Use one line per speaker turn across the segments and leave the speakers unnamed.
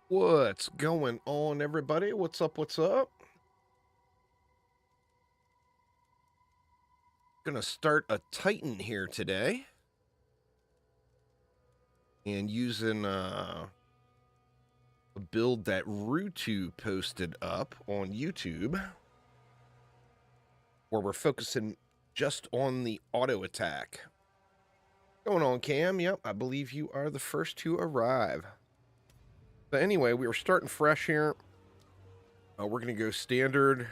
What's going on, everybody? What's up? What's up? Gonna start a Titan here today. And using a build that Rutu posted up on YouTube. Where we're focusing just on the auto attack. Going on, Cam? Yep, I believe you are the first to arrive. But anyway, we were starting fresh here. We're gonna go standard.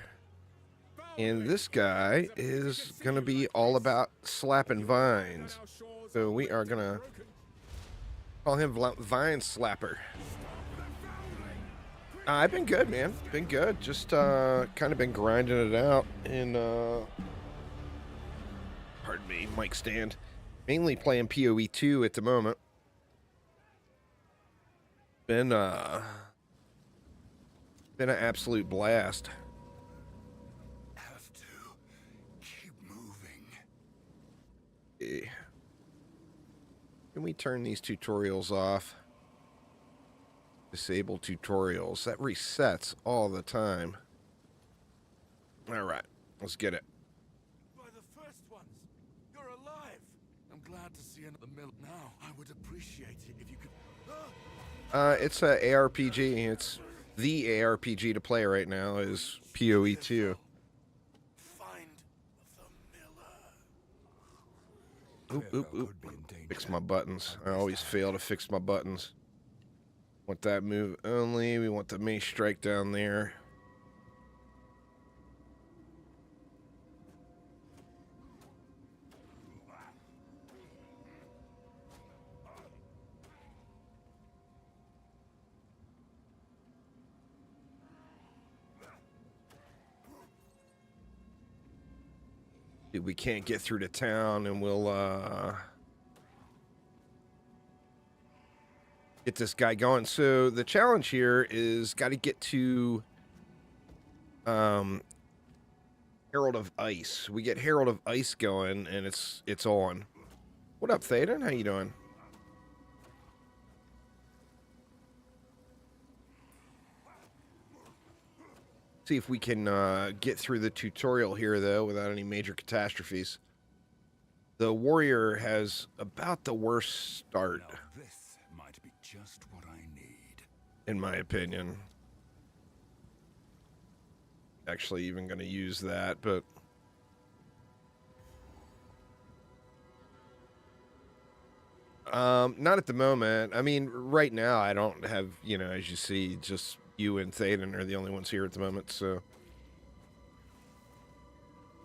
And this guy is going to be all about slapping vines. So we are going to call him Vine Slapper. I've been good, man. Been good. Just kind of been grinding it out in, pardon me, mic stand. Mainly playing POE2 at the moment. Been an absolute blast. Can we turn these tutorials off? Disable tutorials. That resets all the time. All right, let's get it.
By the first ones, you're alive. I'm glad to see another mill now. I would appreciate it if you could.
It's a ARPG. It's the ARPG to play right now is POE2. Oop. Fix my buttons. I always fail to fix my buttons. Want that move only. We want the mace strike down there. Dude, we can't get through to town, and we'll get this guy going. So the challenge here is got to get to Herald of Ice. We get Herald of Ice going, and it's on. What up, Thaden? How you doing? See if we can get through the tutorial here, though, without any major catastrophes. The warrior has about the worst start.
Now this might be just what I need.
In my opinion. Actually, even going to use that, but... not at the moment. I mean, right now, I don't have, you know, as you see, just... You and Thaden are the only ones here at the moment, so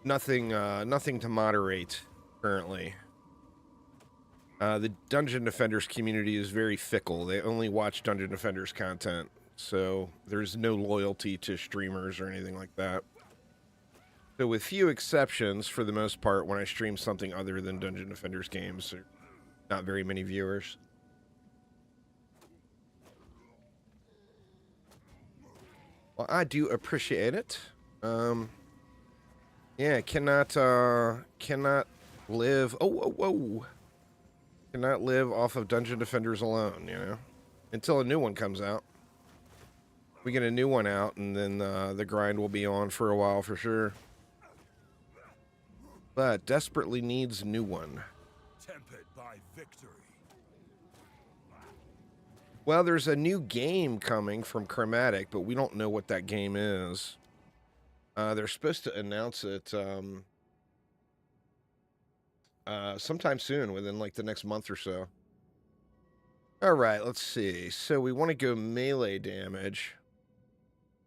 nothing to moderate currently. The Dungeon Defenders community is very fickle. They only watch Dungeon Defenders content, so there's no loyalty to streamers or anything like that. So with few exceptions, for the most part, when I stream something other than Dungeon Defenders games, there are not very many viewers. Well, I do appreciate it. Yeah, cannot live. Whoa. Cannot live off of Dungeon Defenders alone, you know, until a new one comes out. We get a new one out, and then the grind will be on for a while for sure. But desperately needs a new one.
Tempered by victory.
Well, there's a new game coming from Chromatic, but we don't know what that game is. They're supposed to announce it sometime soon, within like the next month or so. All right, let's see. So we want to go melee damage.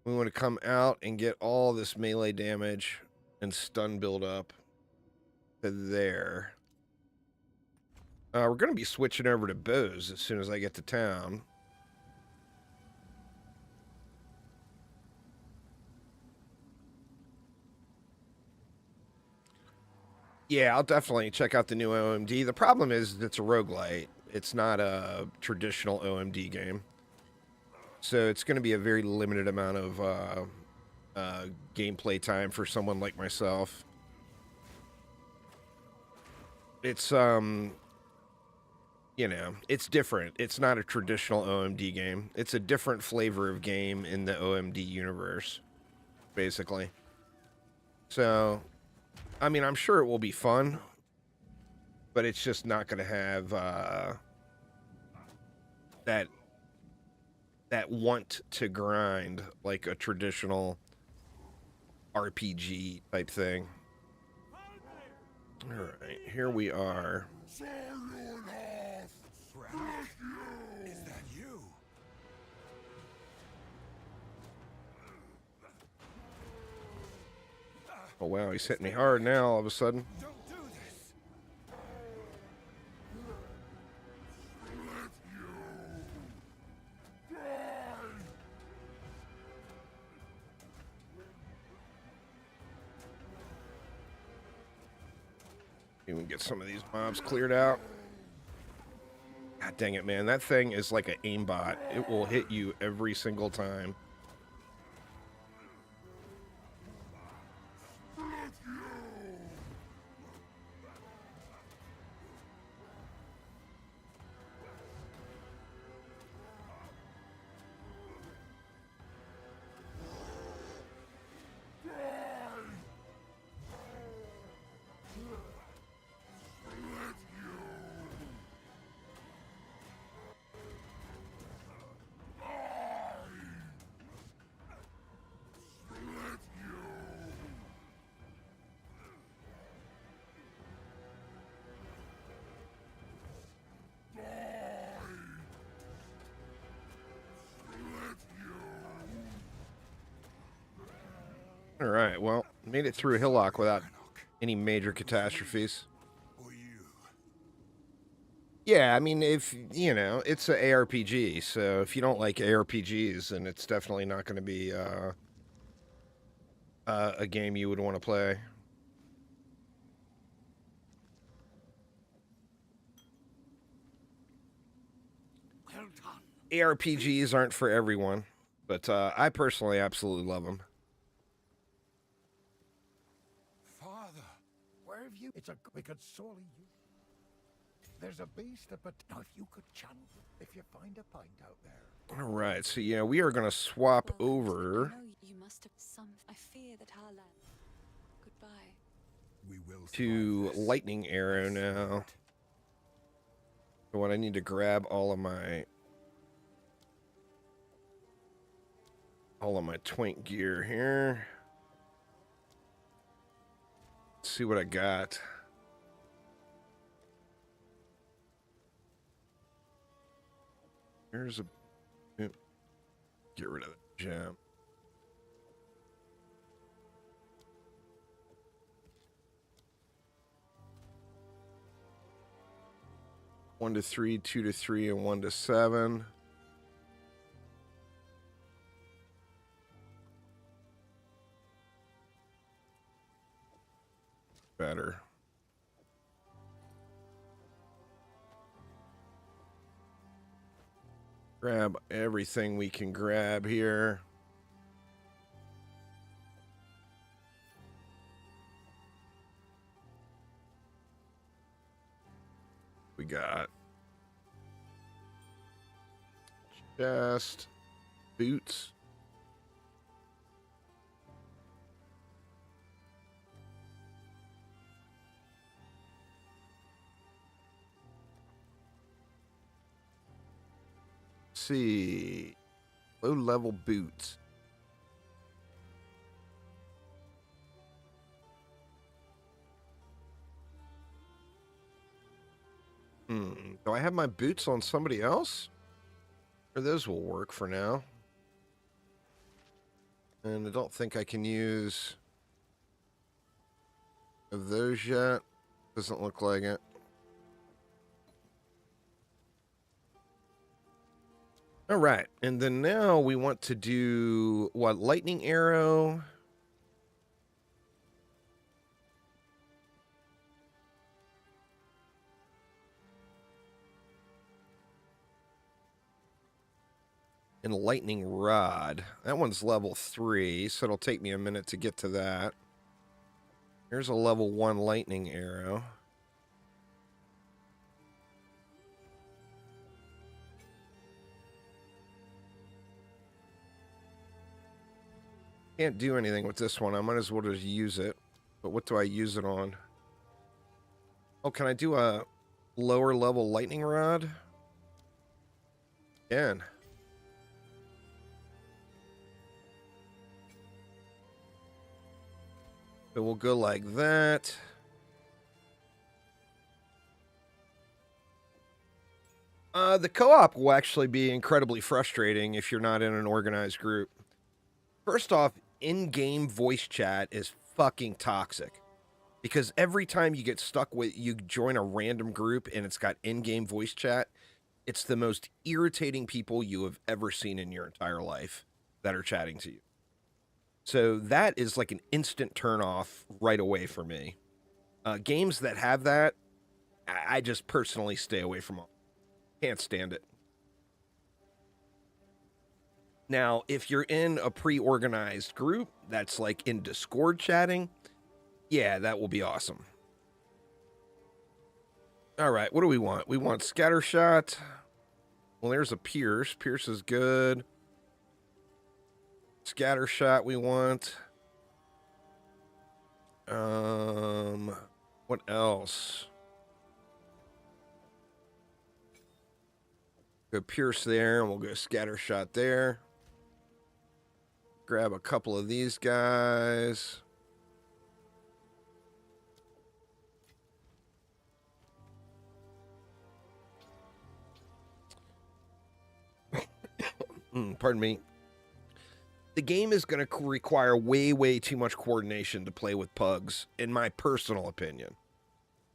We want to come out and get all this melee damage and stun build up to there. We're going to be switching over to bows as soon as I get to town. Yeah, I'll definitely check out the new OMD. The problem is it's a roguelite. It's not a traditional OMD game. So it's going to be a very limited amount of gameplay time for someone like myself. It's you know, it's different. It's not a traditional OMD game. It's a different flavor of game in the OMD universe, basically. So, I mean, I'm sure it will be fun, but it's just not going to have that want to grind like a traditional RPG type thing. All right, here we are.
Is that you?
Oh wow, he's hitting me hard now all of a sudden.
Don't do this.
Even get some of these mobs cleared out. God dang it, man. That thing is like an aimbot. It will hit you every single time. All right, well, made it through Hillock without any major catastrophes.
Or you.
Yeah, I mean, if, you know, it's an ARPG, so if you don't like ARPGs, then it's definitely not going to be a game you would want to play.
Well done.
ARPGs aren't for everyone, but I personally absolutely love them.
Father.
Where have you? We could sorely use. There's a beast, but now if you could channel, if you find a pint out there.
All right, so yeah, we are going to swap over.
I know you must have some. I fear that our land. Goodbye.
We will
To
survive this.
lightning arrow now. So what I need to grab all of my twink gear here. Let's see what I got. Here's a get rid of that gem. One to 3, 2 to 3, and 1 to 7. Better. Grab everything we can grab here. We got chest, boots. See, low level boots. Do I have my boots on somebody else? Or those will work for now. And I don't think I can use of those yet. Doesn't look like it. All right, and then now we want to do what? Lightning arrow. And lightning rod. That one's level 3, so it'll take me a minute to get to that. Here's a level 1 lightning arrow. Can't do anything with this one. I might as well just use it. But what do I use it on? Oh, can I do a lower level lightning rod? Can. So we'll go like that. The co-op will actually be incredibly frustrating if you're not in an organized group. First off, in-game voice chat is fucking toxic. Because every time you get stuck with, you join a random group and it's got in-game voice chat, it's the most irritating people you have ever seen in your entire life that are chatting to you. So that is like an instant turn off right away for me. Games that have that, I just personally stay away from them. Can't stand it. Now, if you're in a pre-organized group that's like in Discord chatting, yeah, that will be awesome. All right, what do we want? We want Scattershot. Well, there's a Pierce. Pierce is good. Scattershot we want. What else? Go Pierce there, and we'll go Scattershot there. Grab a couple of these guys. Pardon me. The game is going to require way too much coordination to play with pugs, in my personal opinion.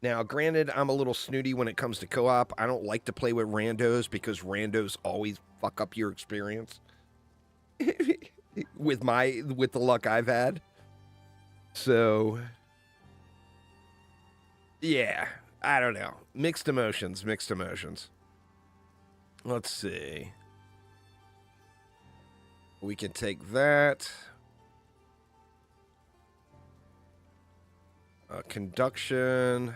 Now, granted, I'm a little snooty when it comes to co-op. I don't like to play with randos because randos always fuck up your experience. with the luck I've had. So, yeah, I don't know. Mixed emotions. Let's see. We can take that. Conduction.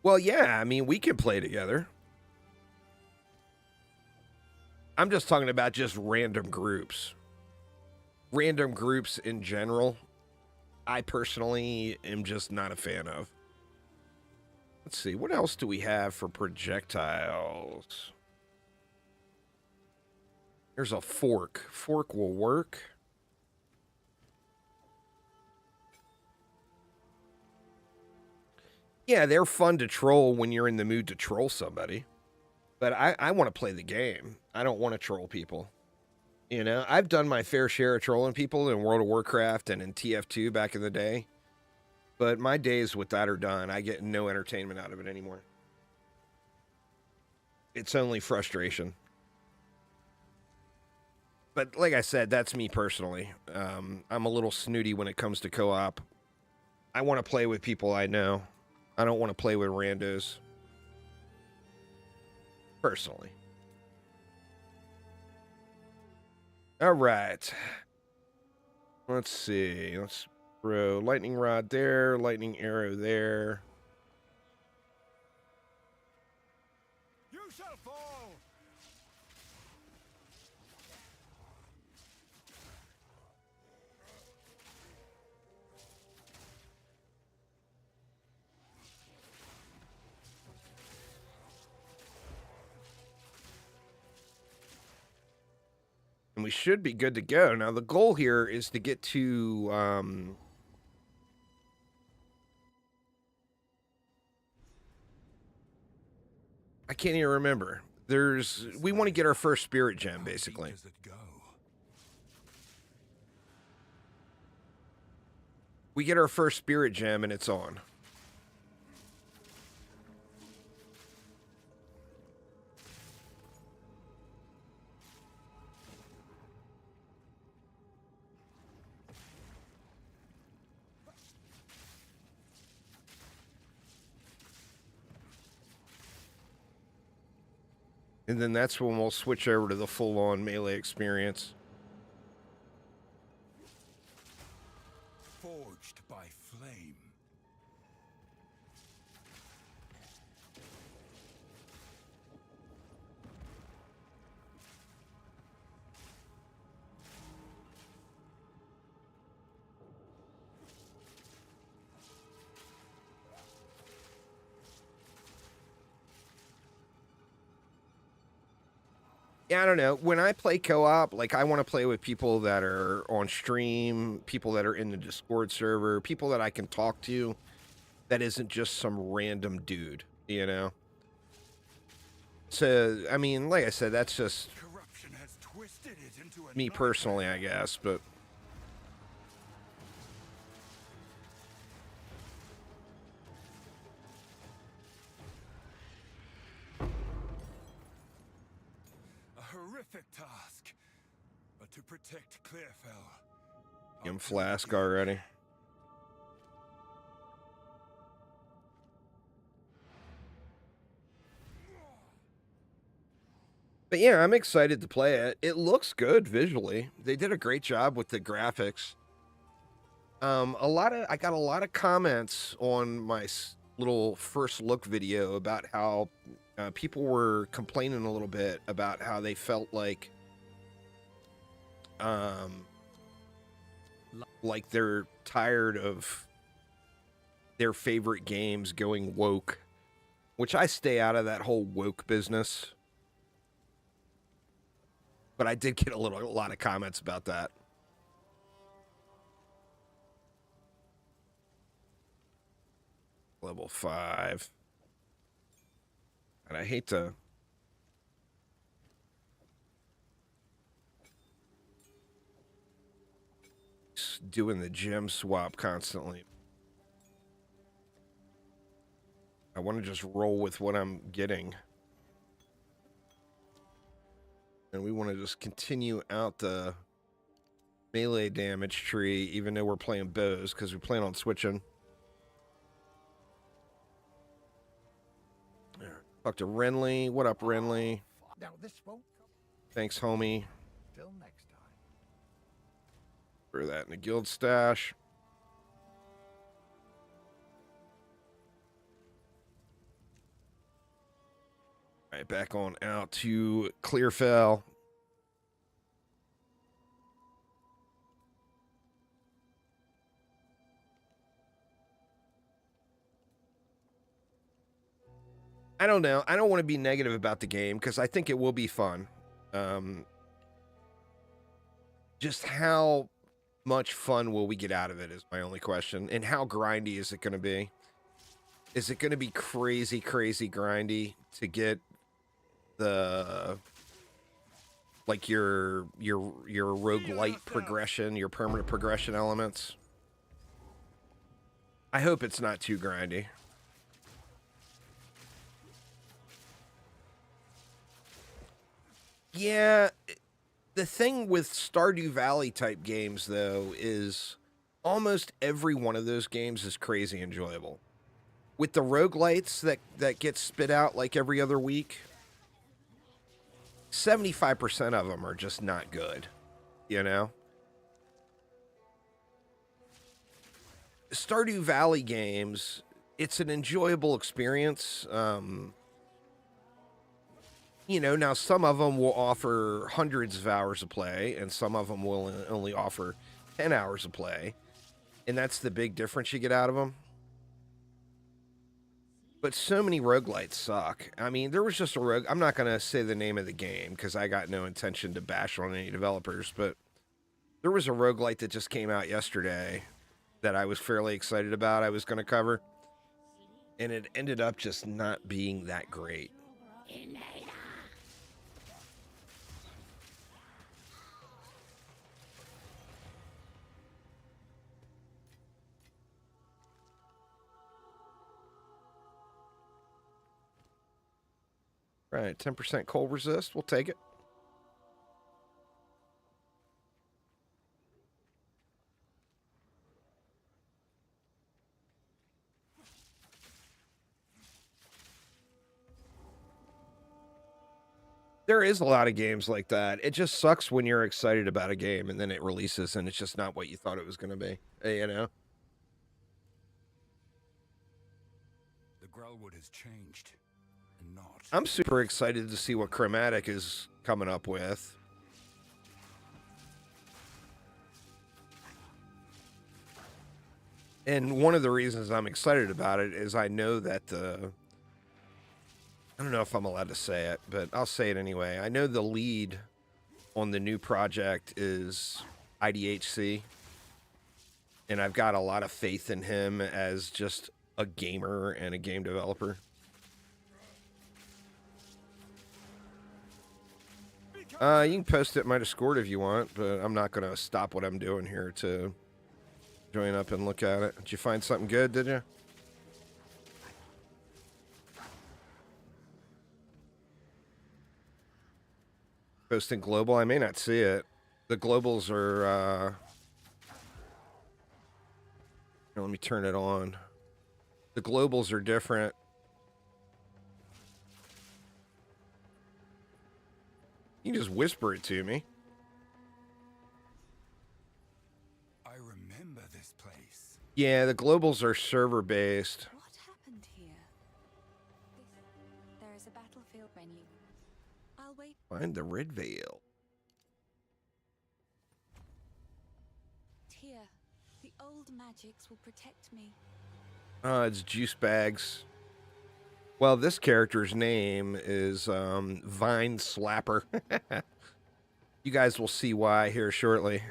Well, yeah, I mean, we can play together. I'm just talking about just random groups. Random groups in general, I personally am just not a fan of. Let's see, what else do we have for projectiles? There's a fork. Fork will work. Yeah, they're fun to troll when you're in the mood to troll somebody. But I want to play the game. I don't want to troll people. You know, I've done my fair share of trolling people in World of Warcraft and in TF2 back in the day. But my days with that are done. I get no entertainment out of it anymore. It's only frustration. But like I said, that's me personally. I'm a little snooty when it comes to co-op. I want to play with people I know. I don't want to play with randos. Personally. All right. Let's see. Let's throw lightning rod there, lightning arrow there.
You shall fall.
And we should be good to go. Now, the goal here is to get to... I can't even remember. We want to get our first spirit gem, basically.
Does it go?
We get our first spirit gem, and it's on. And then that's when we'll switch over to the full-on melee experience.
Forged by flame.
Yeah, I don't know. When I play co-op, like I want to play with people that are on stream, people that are in the Discord server, people that I can talk to that isn't just some random dude, you know? So, I mean, like I said, that's just
Corruption has twisted it into a
me personally, I guess, but
a horrific task. But to protect Clearfell,
I'm flask already. But yeah, I'm excited to play it. It looks good visually. They did a great job with the graphics. I got a lot of comments on my little first look video about how people were complaining a little bit about how they felt like they're tired of their favorite games going woke, which I stay out of that whole woke business. But I did get a lot of comments about that. Level 5. And I hate to doing the gem swap constantly. I want to just roll with what I'm getting. And we want to just continue out the melee damage tree, even though we're playing bows, because we plan on switching. Talk to Renly. What up, Renly?
Now this won't come
Thanks, homie.
till next time.
Throw that in the guild stash. All right, back on out to Clearfell. I don't know. I don't want to be negative about the game because I think it will be fun. Just how much fun will we get out of it is my only question. And how grindy is it going to be? Is it going to be crazy, crazy grindy to get the like your roguelite progression, your permanent progression elements? I hope it's not too grindy. Yeah, the thing with Stardew Valley type games, though, is almost every one of those games is crazy enjoyable. With the roguelites that get spit out like every other week, 75% of them are just not good, you know? Stardew Valley games, it's an enjoyable experience. You know, now some of them will offer hundreds of hours of play, and some of them will only offer 10 hours of play. And that's the big difference you get out of them. But so many roguelites suck. I mean, there was just a rogue. I'm not going to say the name of the game because I got no intention to bash on any developers, but there was a roguelite that just came out yesterday that I was fairly excited about, I was going to cover. And it ended up just not being that great. Right, 10% cold resist. We'll take it. There is a lot of games like that. It just sucks when you're excited about a game and then it releases and it's just not what you thought it was going to be. You know?
The Grellwood has changed. And not.
I'm super excited to see what Chromatic is coming up with. And one of the reasons I'm excited about it is I know that I don't know if I'm allowed to say it, but I'll say it anyway. I know the lead on the new project is IDHC, and I've got a lot of faith in him as just a gamer and a game developer. You can post it in my Discord if you want, but I'm not going to stop what I'm doing here to join up and look at it. Did you find something good, did you? Posting global? I may not see it. The globals are... Here, let me turn it on. The globals are different. You can just whisper it to me.
I remember this place.
Yeah, the globals are server-based.
What happened here? There is a battlefield menu. I'll wait.
Find the red veil.
Here, the old magics will protect me.
It's juice bags. Well, this character's name is Vine Slapper. You guys will see why here shortly.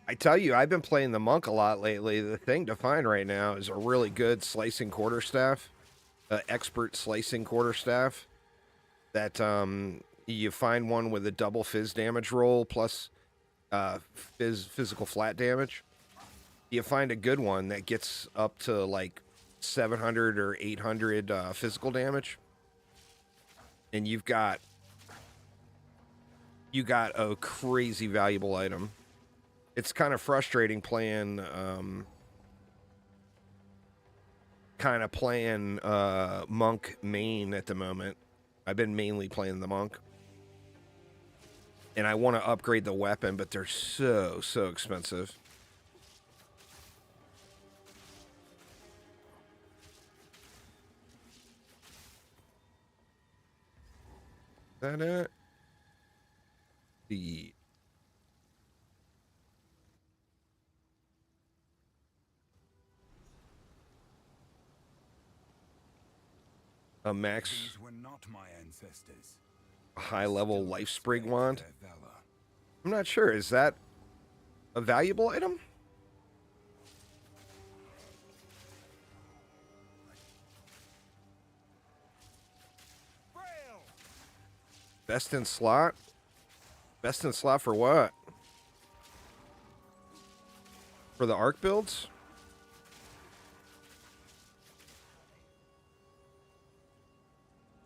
I tell you, I've been playing the monk a lot lately. The thing to find right now is a really good slicing quarterstaff, expert slicing quarterstaff. That you find one with a double fizz damage roll plus physical flat damage. You find a good one that gets up to like 700 or 800 physical damage, and you got a crazy valuable item. It's kind of frustrating playing monk main at the moment. I've been mainly playing the monk. And I want to upgrade the weapon, but they're so expensive. Is that it? The... A max
These were not my ancestors.
high level life sprig
Respect
wand.
their valor.
I'm not sure. Is that a valuable item?
Braille!
Best in slot? Best in slot for what? For the arc builds?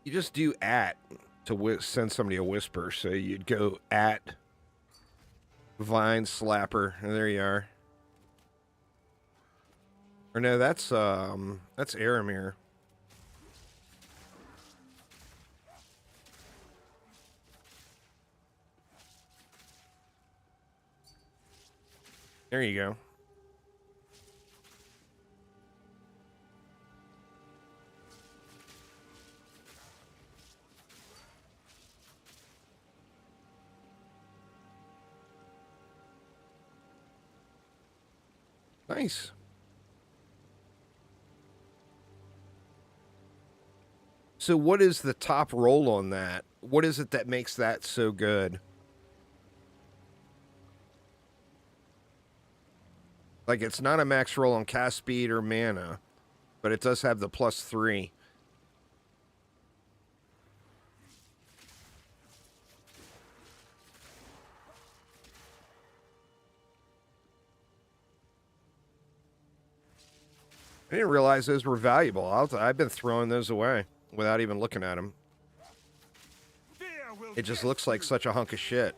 You just do at to send somebody a whisper. So you'd go at Vine Slapper. And there you are. Or no, that's Aramir. There you go. Nice. So what is the top roll on that? What is it that makes that so good? Like, it's not a max roll on cast speed or mana, but it does have the +3. I didn't realize those were valuable. I've been throwing those away without even looking at them.
Fear will
It just
get
looks like
you.
such a hunk of shit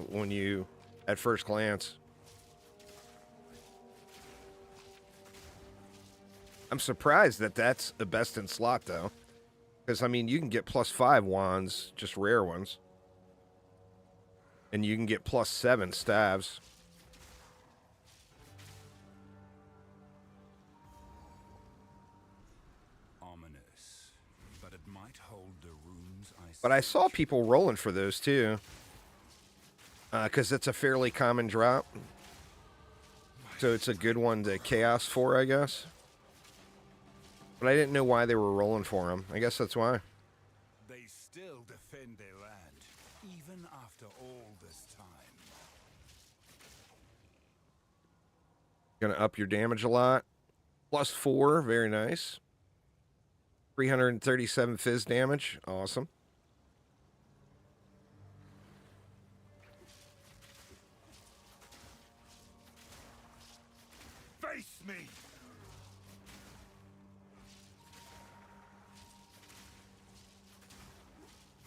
when you, at first glance. I'm surprised that that's the best in slot, though. Because, I mean, you can get +5 wands, just rare ones. And you can get +7 staves.
might hold the runes
But I saw people rolling for those too. Because it's a fairly common drop. So it's a good one to chaos for, I guess. But I didn't know why they were rolling for them. I guess that's why.
They still defend their land, even after all this time.
Gonna up your damage a lot. +4, very nice. 337 fizz damage, awesome.
Face me!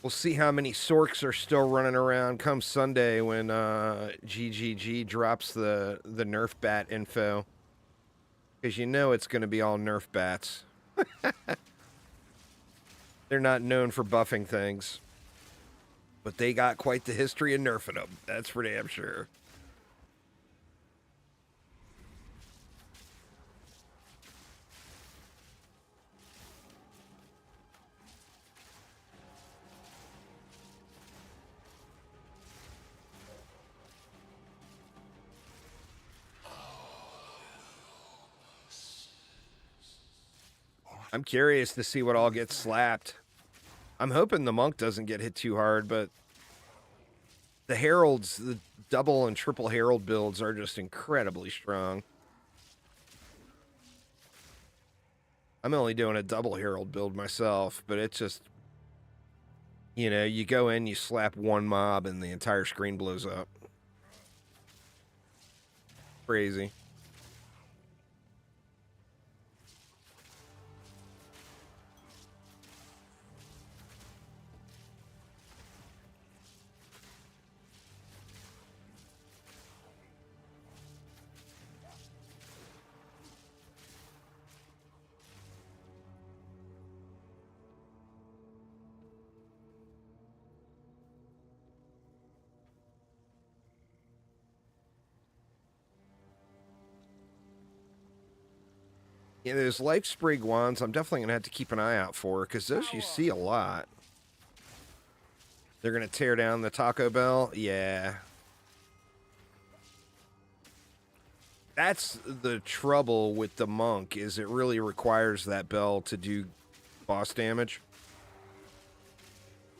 We'll see how many Sorks are still running around come Sunday when GGG drops the Nerf bat info. Because you know it's going to be all Nerf bats. They're not known for buffing things. But they got quite the history of nerfing them. That's for damn sure. I'm curious to see what all gets slapped. I'm hoping the monk doesn't get hit too hard, but the heralds, the double and triple herald builds are just incredibly strong. I'm only doing a double herald build myself, but it's just, you know, you go in, you slap one mob, and the entire screen blows up. Crazy. Yeah, those life sprig ones, I'm definitely going to have to keep an eye out for, because those you see a lot. They're going to tear down the Taco Bell? Yeah. That's the trouble with the monk, is it really requires that bell to do boss damage.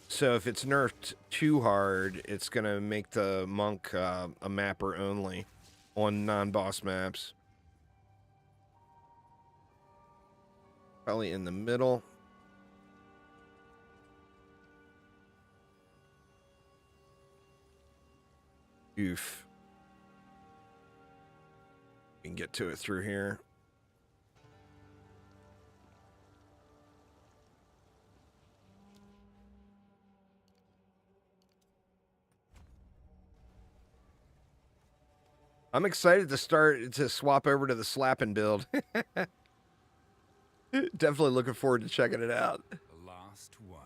So if it's nerfed too hard, it's going to make the monk a mapper only on non-boss maps. Probably in the middle. Oof. We can get to it through here. I'm excited to swap over to the slapping build. Definitely looking forward to checking it out.
Last one.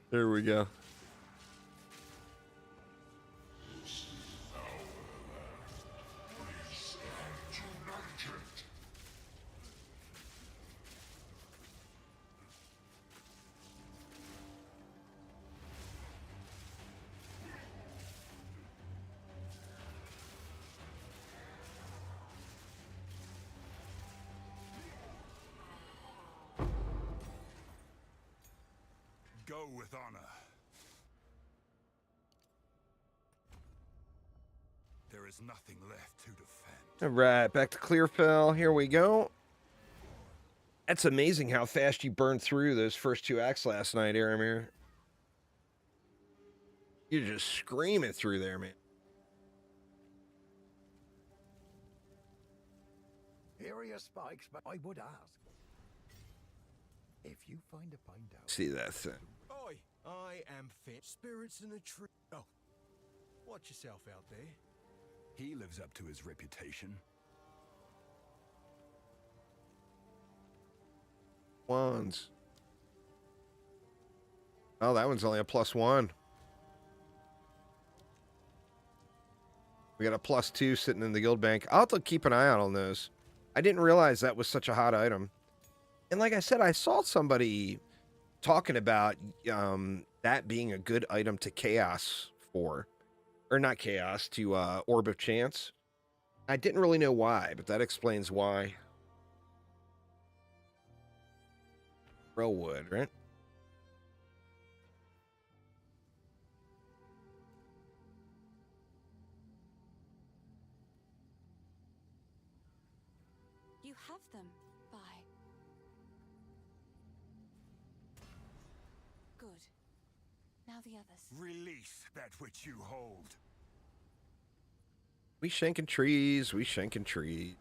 There we go.
Go with honor. There is nothing left to defend.
All right, back to Clearfell. Here we go. That's amazing how fast you burned through those first 2 acts last night, Aramir. You're just screaming through there, man.
Here are your spikes, but I would ask. If you find a pint out.
See that thing.
Oi, I am fit. Spirits in the tree. Oh, watch yourself out there.
He lives up to his reputation.
Wands. Oh, that one's only a +1. We got a +2 sitting in the guild bank. I'll have to keep an eye out on those. I didn't realize that was such a hot item. And like I said, I saw somebody talking about that being a good item to chaos for, or not chaos, to Orb of Chance. I didn't really know why, but that explains why. Rollwood, right?
You have them, Vi. Good. Now the others.
Release that which you hold.
We shanking trees, we shanking trees.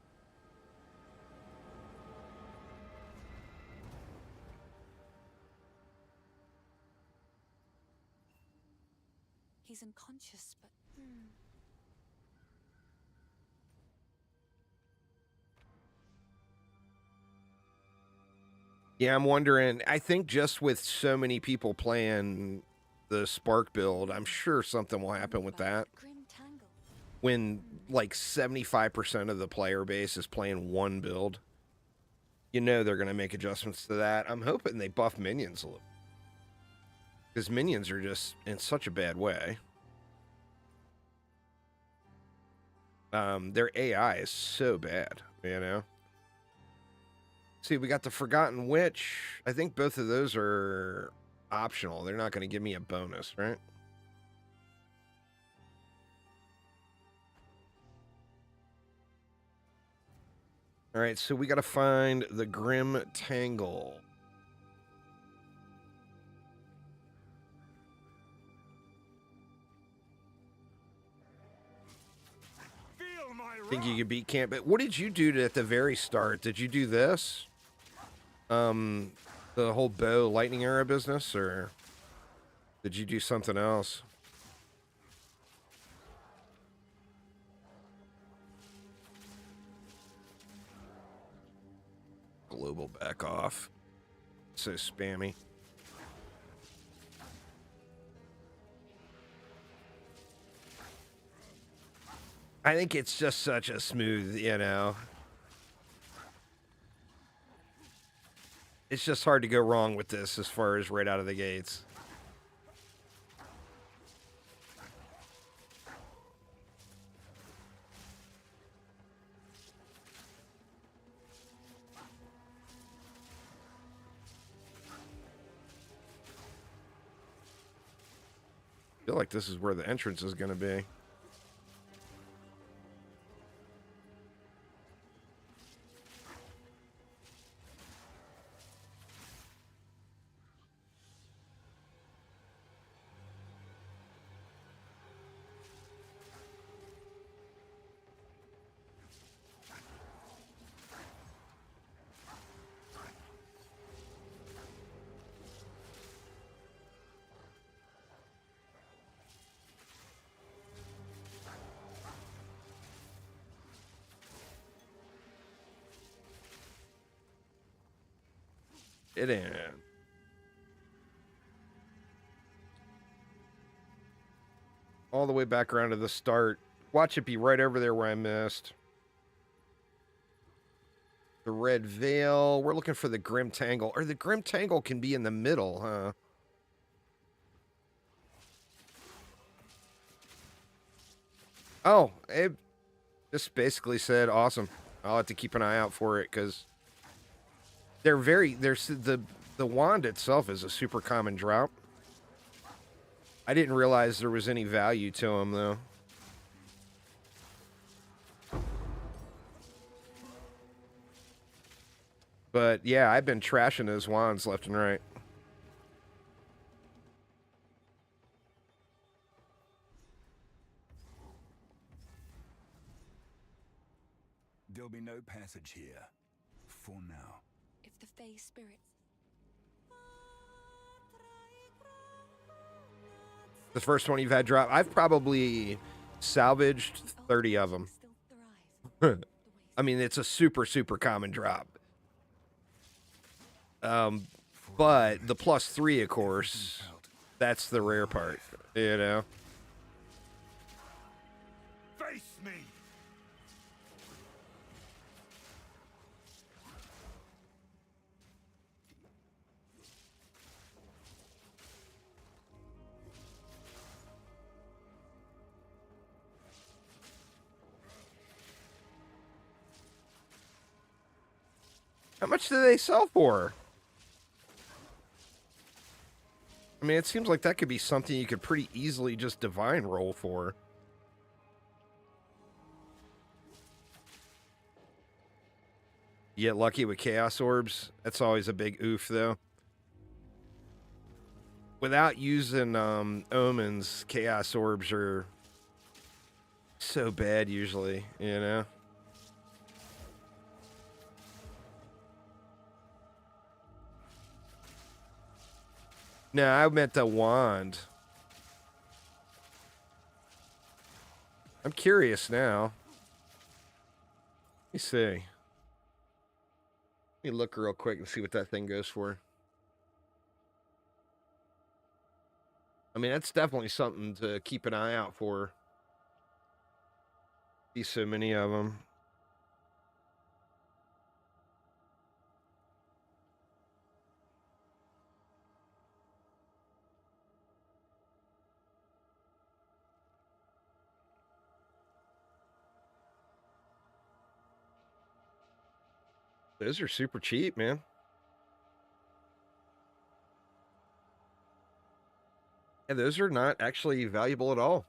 He's unconscious, but
Yeah, I'm wondering. I think just with so many people playing the Spark build, I'm sure something will happen with that.
Grim Tangle.
When like 75% of the player base is playing one build, you know they're going to make adjustments to that. I'm hoping they buff minions a little, because minions are just in such a bad way. Their AI is so bad, you know. See, we got the Forgotten Witch. I think both of those are optional. They're not going to give me a bonus, right? All right, so we got to find the Grim Tangle.
Feel my
Think you
wrath.
could beat camp? But what did you do at the very start? Did you do this? The whole bow lightning arrow business, or did you do something else? Global back off. So spammy. I think it's just such a smooth, you know. It's just hard to go wrong with this as far as right out of the gates. I feel like this is where the entrance is going to be. It in. All the way back around to the start. Watch it be right over there where I missed. The Red Veil. We're looking for the Grim Tangle. Or the Grim Tangle can be in the middle, huh? Oh, it just basically said, awesome. I'll have to keep an eye out for it, because the wand itself is a super common drop. I didn't realize there was any value to them, though. But yeah, I've been trashing those wands left and right.
There'll be no passage here. For now.
If the Fae spirits.
The first one you've had drop, I've probably salvaged 30 of them.
Still thrive.
I mean, it's a super, super common drop. But the +3, of course, that's the rare part, you know?
Face me!
How much do they sell for? I mean, it seems like that could be something you could pretty easily just divine roll for. You get lucky with Chaos Orbs. That's always a big oof, though. Without using Omens, Chaos Orbs are so bad usually, you know? No, I meant the wand. I'm curious now. Let me see. Let me look real quick and see what that thing goes for. I mean, that's definitely something to keep an eye out for. See so many of them. Those are super cheap, man. Yeah, those are not actually valuable at all.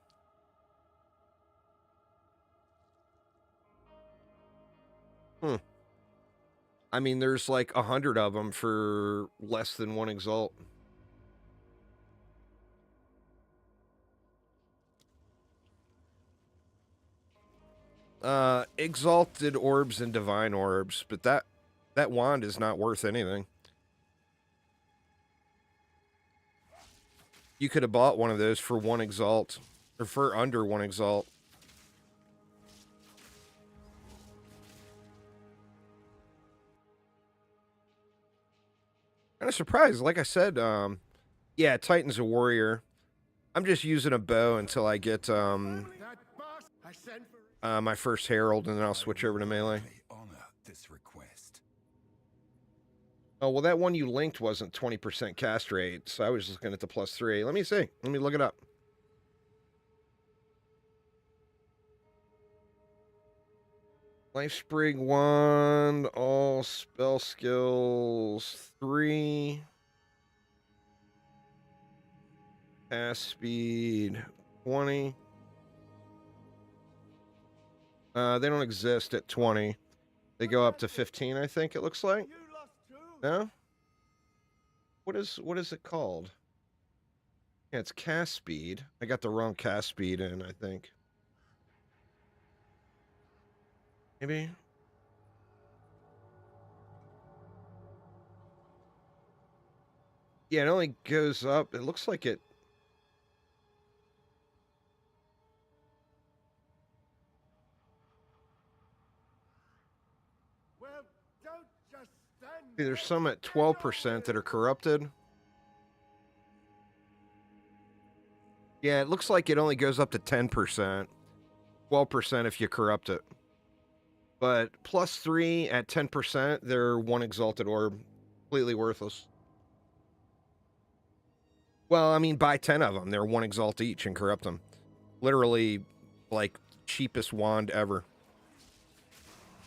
I mean, there's like 100 of them for less than 1 exalt. Exalted orbs and divine orbs, but that wand is not worth anything. You could have bought one of those for 1 exalt, or for under 1 exalt. Kind of surprised. Like I said, yeah, Titan's a warrior. I'm just using a bow until I get my first herald, and then I'll switch over to melee.
Honor this request.
Oh, well, that one you linked wasn't 20% cast rate, so I was just looking at the +3. Let me see. Let me look it up. Life Sprig wand, all spell skills 3. Cast speed 20. They don't exist at 20. They go up to 15, I think it looks like. No? What is it called? Yeah, it's cast speed. I got the wrong cast speed in, I think. Maybe? Yeah, it only goes up. It looks like it.
Well, don't just stand.
See, there's some at 12% that are corrupted. Yeah, it looks like it only goes up to 10%. 12% if you corrupt it. But +3 at 10%, they're 1 exalted orb. Completely worthless. Well, I mean, buy 10 of them. They're 1 exalt each and corrupt them. Literally, like, cheapest wand ever.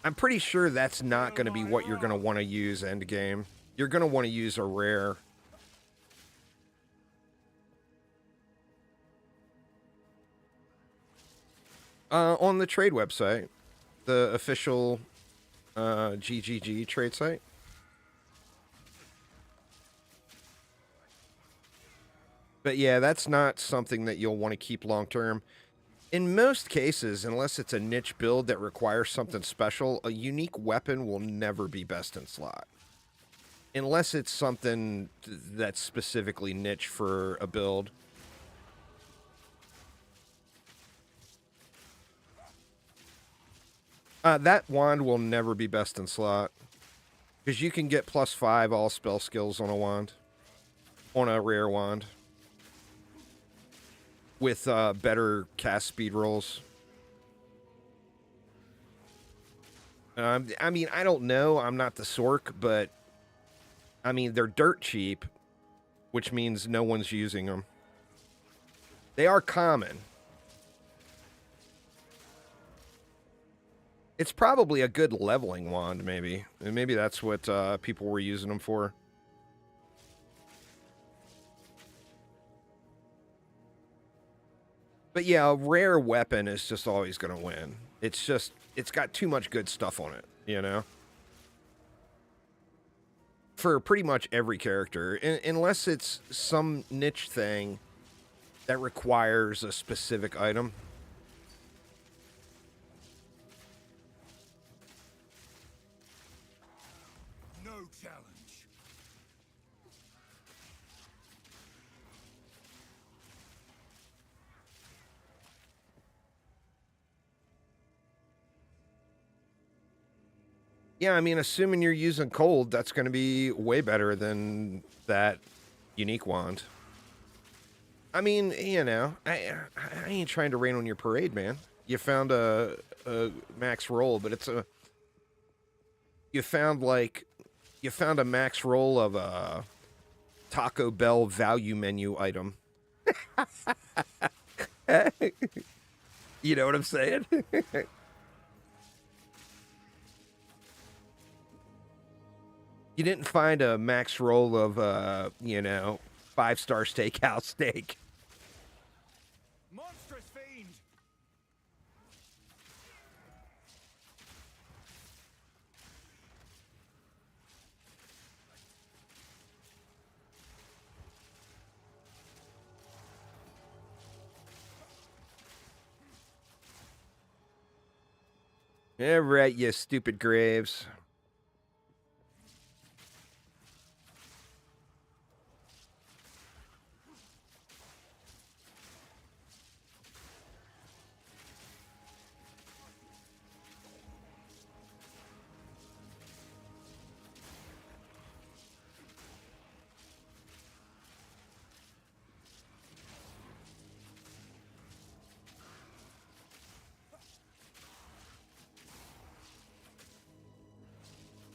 I'm pretty sure that's not going to be what you're going to want to use endgame. You're going to want to use a rare. On the trade website. The official GGG trade site. But yeah, that's not something that you'll want to keep long term. In most cases, unless it's a niche build that requires something special, a unique weapon will never be best in slot. Unless it's something that's specifically niche for a build. That wand will never be best in slot. Because you can get +5 all spell skills on a wand. On a rare wand. With better cast speed rolls. I mean, I don't know. I'm not the Sork, but... I mean, they're dirt cheap. Which means no one's using them. They are common. It's probably a good leveling wand, maybe. And maybe that's what people were using them for. But yeah, a rare weapon is just always going to win. It's just, it's got too much good stuff on it, you know? For pretty much every character. Unless it's some niche thing that requires a specific item.
No challenge.
Yeah, I mean, assuming you're using cold, that's going to be way better than that unique wand. I mean, you know, I ain't trying to rain on your parade, man. You found a max roll, but it's a... You found a max roll of a Taco Bell value menu item. You know what I'm saying? You didn't find a max roll of, you know, 5-star steakhouse steak.
Monstrous fiend!
Yeah, right, you stupid graves.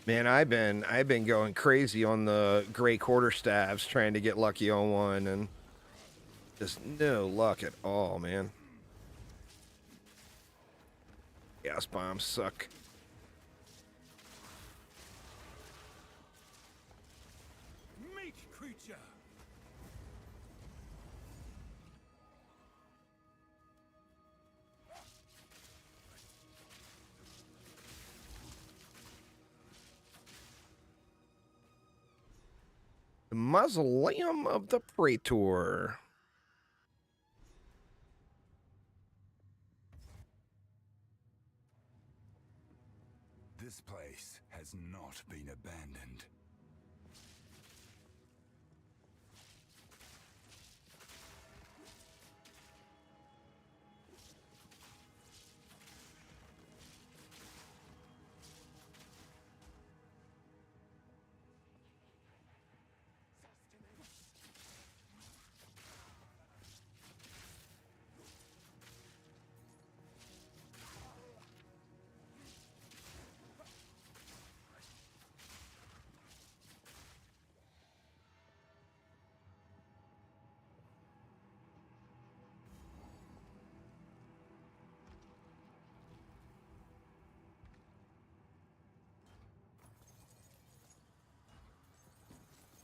Man, I've been going crazy on the gray quarterstaffs trying to get lucky on one, and just no luck at all, man. Gas bombs suck.
Meat creature!
The Mausoleum of the Praetor.
This place has not been abandoned.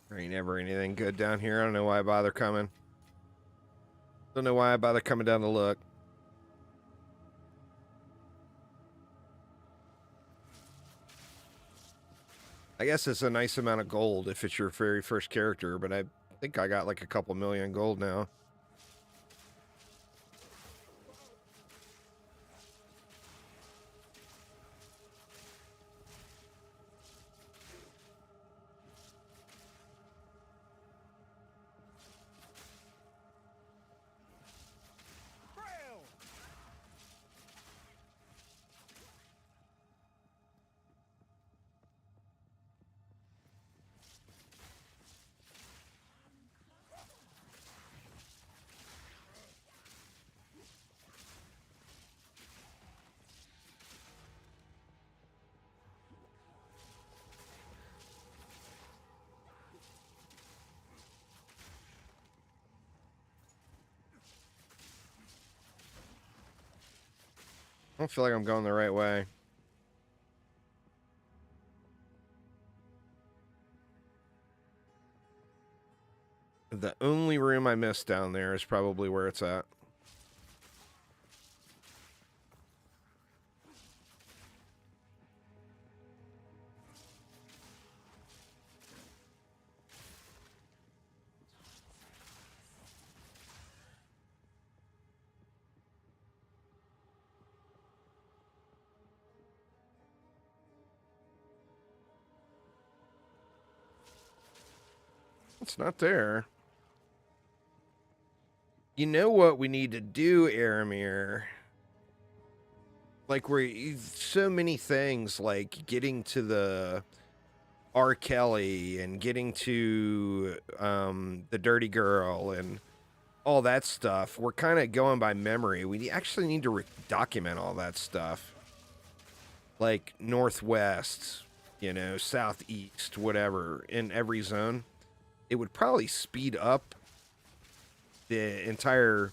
There ain't ever anything good down here. I don't know why I bother coming. Don't know why I bother coming down to look. I guess it's a nice amount of gold if it's your very first character, but I think I got like a couple million gold now. I don't feel like I'm going the right way. The only room I missed down there is probably where it's at. It's not there. You know what we need to do, Aramir? Like, we're so many things, like getting to the R. Kelly and getting to the Dirty Girl and all that stuff. We're kind of going by memory. We actually need to document all that stuff. Like Northwest, you know, Southeast, whatever, in every zone. It would probably speed up the entire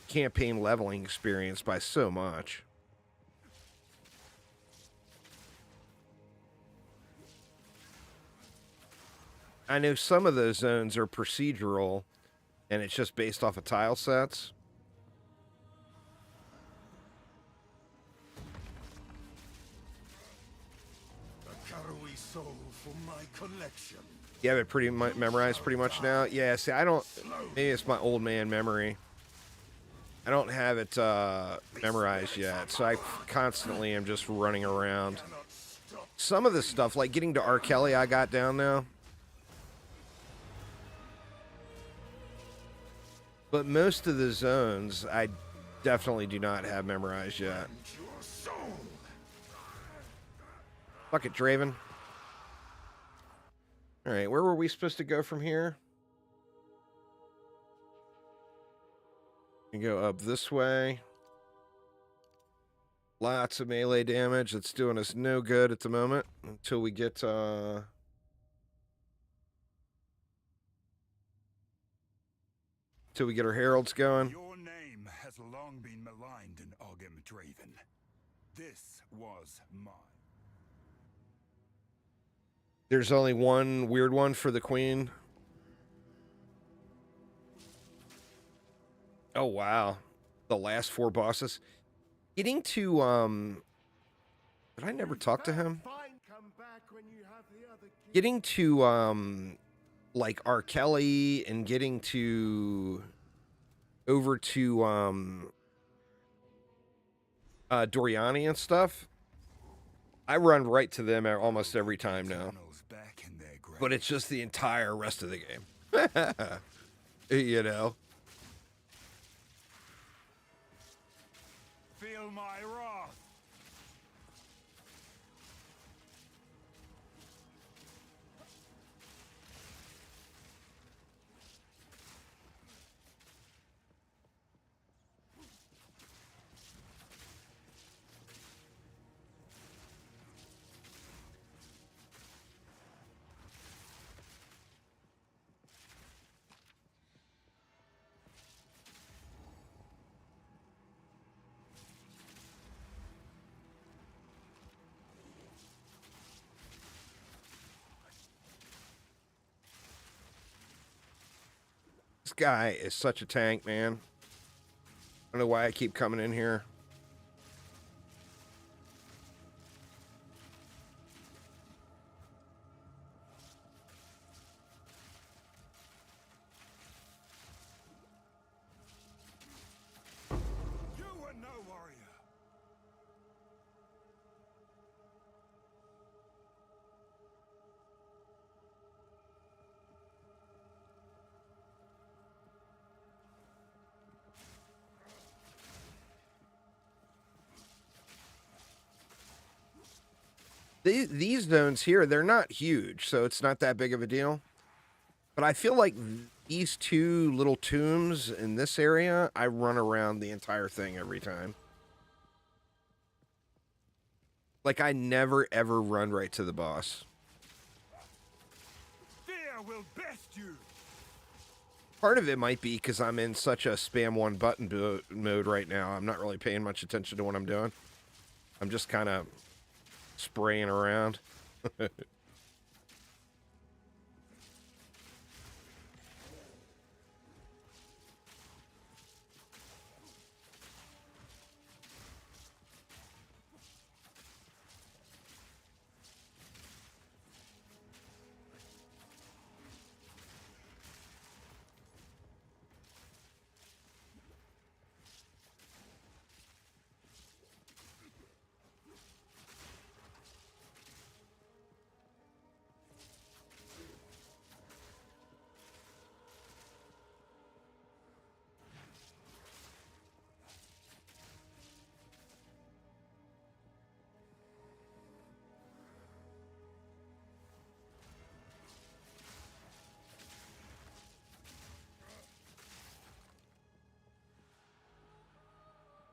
campaign leveling experience by so much. I know some of those zones are procedural, and it's just based off of tile sets.
A Karui soul for my collection.
You have it pretty memorized pretty much now? Yeah, see, I don't... Maybe it's my old man memory. I don't have it memorized yet, so I constantly am just running around. Some of the stuff, like getting to R. Kelly, I got down now. But most of the zones, I definitely do not have memorized yet. Fuck it, Draven. Alright, where were we supposed to go from here? We go up this way. Lots of melee damage. That's doing us no good at the moment. Until we get, Till we get our heralds going.
Your name has long been maligned in Ogem Draven. This was mine.
There's only one weird one for the queen. Oh, wow. The last 4 bosses. Getting to, did I never talk to him? Getting to, like, R. Kelly and getting to... over to, Doriani and stuff. I run right to them almost every time now. But it's just the entire rest of the game. You know?
Feel my wrath.
This guy is such a tank, man. I don't know why I keep coming in here.
You are no warrior.
These zones here, they're not huge, so it's not that big of a deal. But I feel like these 2 little tombs in this area, I run around the entire thing every time. Like, I never, ever run right to the boss.
Fear will best you.
Part of it might be because I'm in such a spam one button mode right now. I'm not really paying much attention to what I'm doing. I'm just kind of spraying around.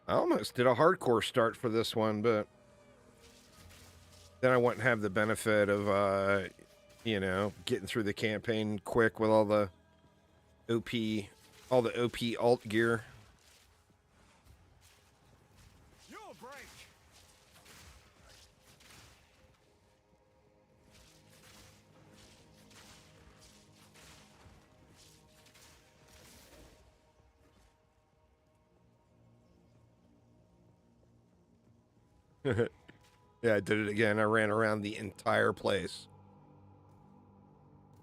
I almost did a hardcore start for this one, but then I wouldn't have the benefit of, you know, getting through the campaign quick with all the OP alt gear.
Your break.
Yeah, I did it again. I ran around the entire place.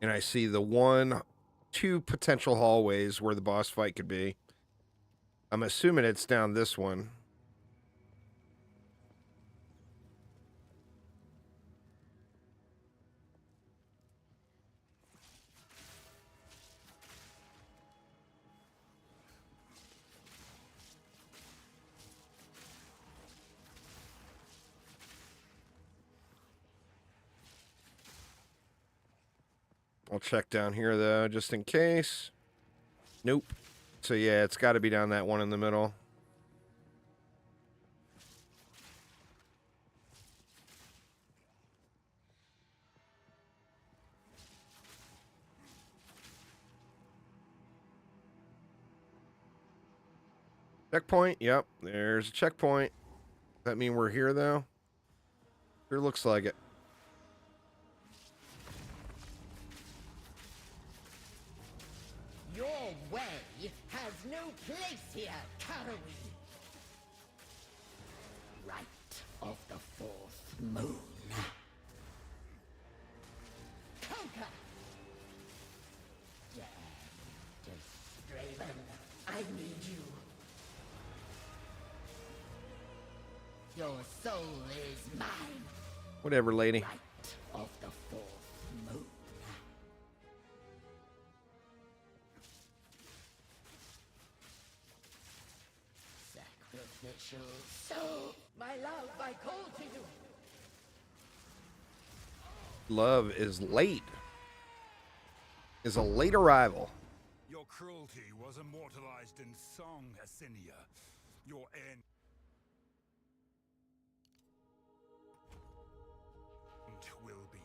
And I see the two potential hallways where the boss fight could be. I'm assuming it's down this one. I'll check down here, though, just in case. Nope. So, yeah, it's got to be down that one in the middle. Checkpoint. Yep, there's a checkpoint. Does that mean we're here, though? Sure looks like it.
Your way has no place here, Karui. Right of the fourth moon. Conquer! Damned Straven, I need you. Your soul is mine.
Whatever, lady.
Right of the fourth moon. Sacrificial soul. My love, I call to you.
Love is late. Is a late arrival.
Your cruelty was immortalized in song, Asinia. Your end will be.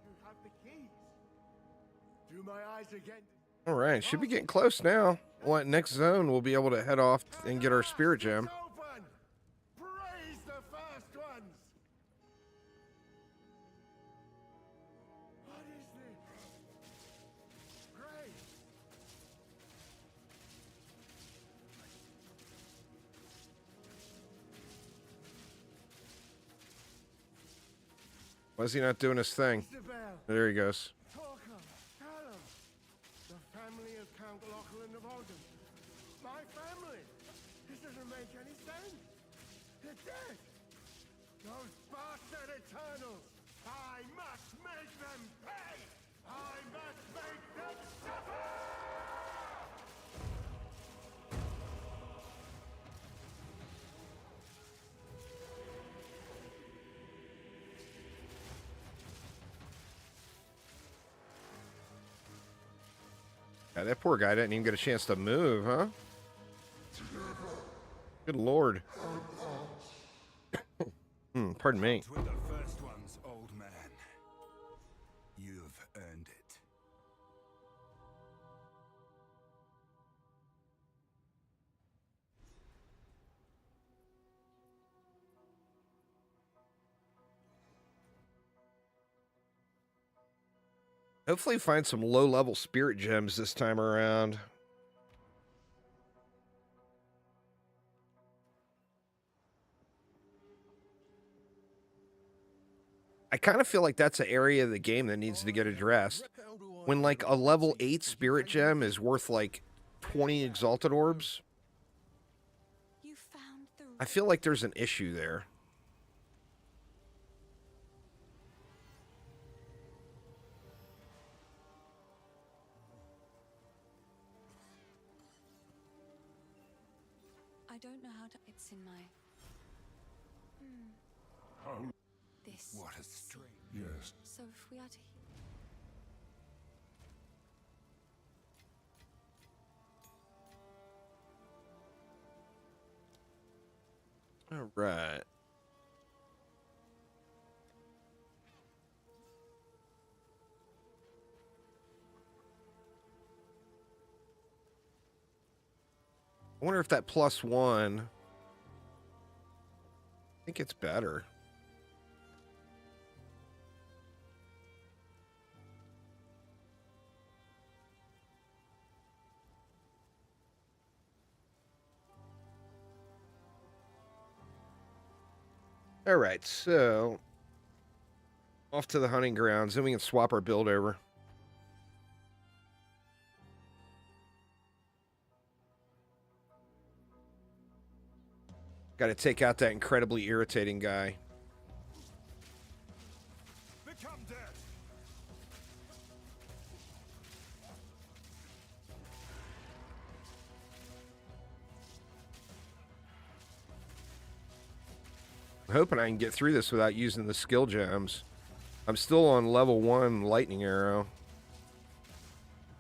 You have the keys. Do my eyes again.
All right, should be getting close now. What, next zone, we'll be able to head off and get our spirit gem.
It's open. Praise the first ones. What is this? Praise.
Why is he not doing his thing?
The bell.
There he goes.
Talker. Hello. The family of Count Lachlan of Ogden. My family. This doesn't make any sense. They're dead. Those bastard Eternals. I must make them pay. I must make them suffer.
Yeah, that poor guy didn't even get a chance to move, huh? Good lord. Pardon me.
With the first ones, old man. You've earned it.
Hopefully find some low-level spirit gems this time around. I kind of feel like that's an area of the game that needs to get addressed. When, like, a level 8 spirit gem is worth, like, 20 exalted orbs,
You found the
I feel like there's an issue there.
I don't know how to. It's in my. this.
What a strange.
Yes.
So if we are to
All right. I wonder if that +1, I think it's better. All right, so off to the hunting grounds, then we can swap our build over. Got to take out that incredibly irritating guy.
Become dead.
I'm hoping I can get through this without using the skill gems. I'm still on level 1 lightning arrow.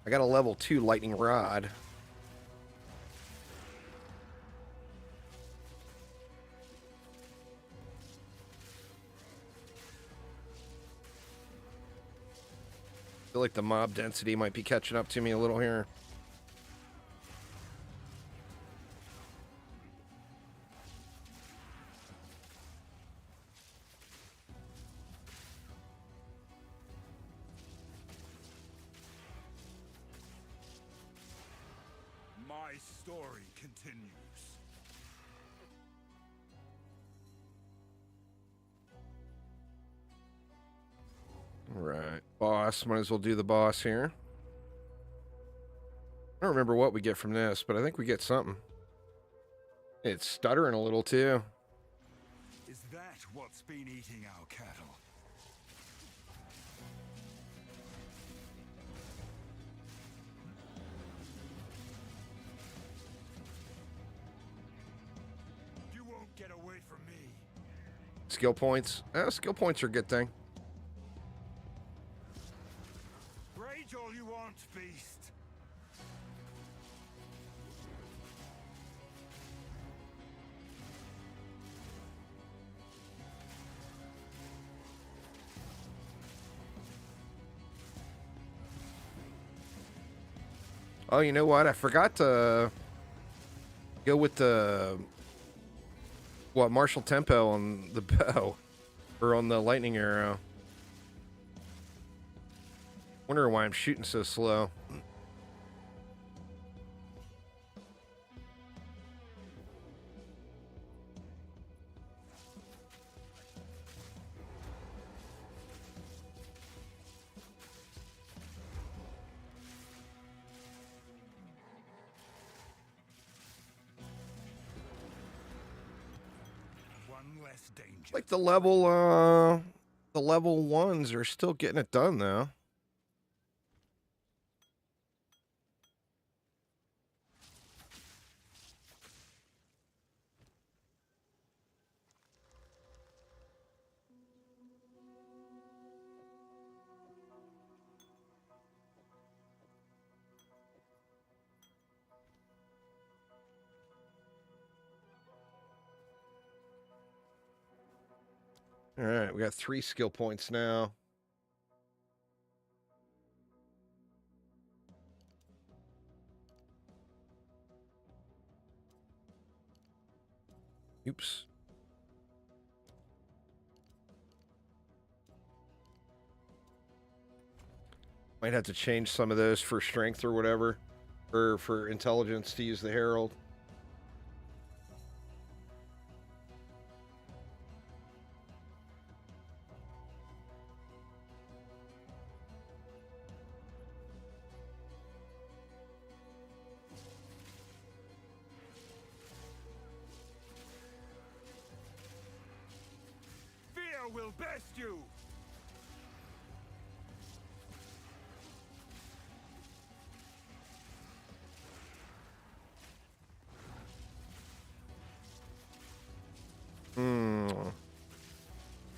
I got a level 2 lightning rod. I feel like the mob density might be catching up to me a little here.
My story continues.
All right, boss. Might as well do the boss here. I don't remember what we get from this, but I think we get something. It's stuttering a little too.
Is that what's been eating our cattle? You won't get away from me.
Skill points. Skill points are a good thing.
Rage all you want, beast.
Oh, you know what? I forgot to go with the martial tempo on the bow or on the lightning arrow. Wondering why I'm shooting so slow.
One less danger.
Like the level ones are still getting it done though. All right, we got 3 skill points now. Oops. Might have to change some of those for strength or whatever, or for intelligence to use the herald.
Fear will best you.
Hmm.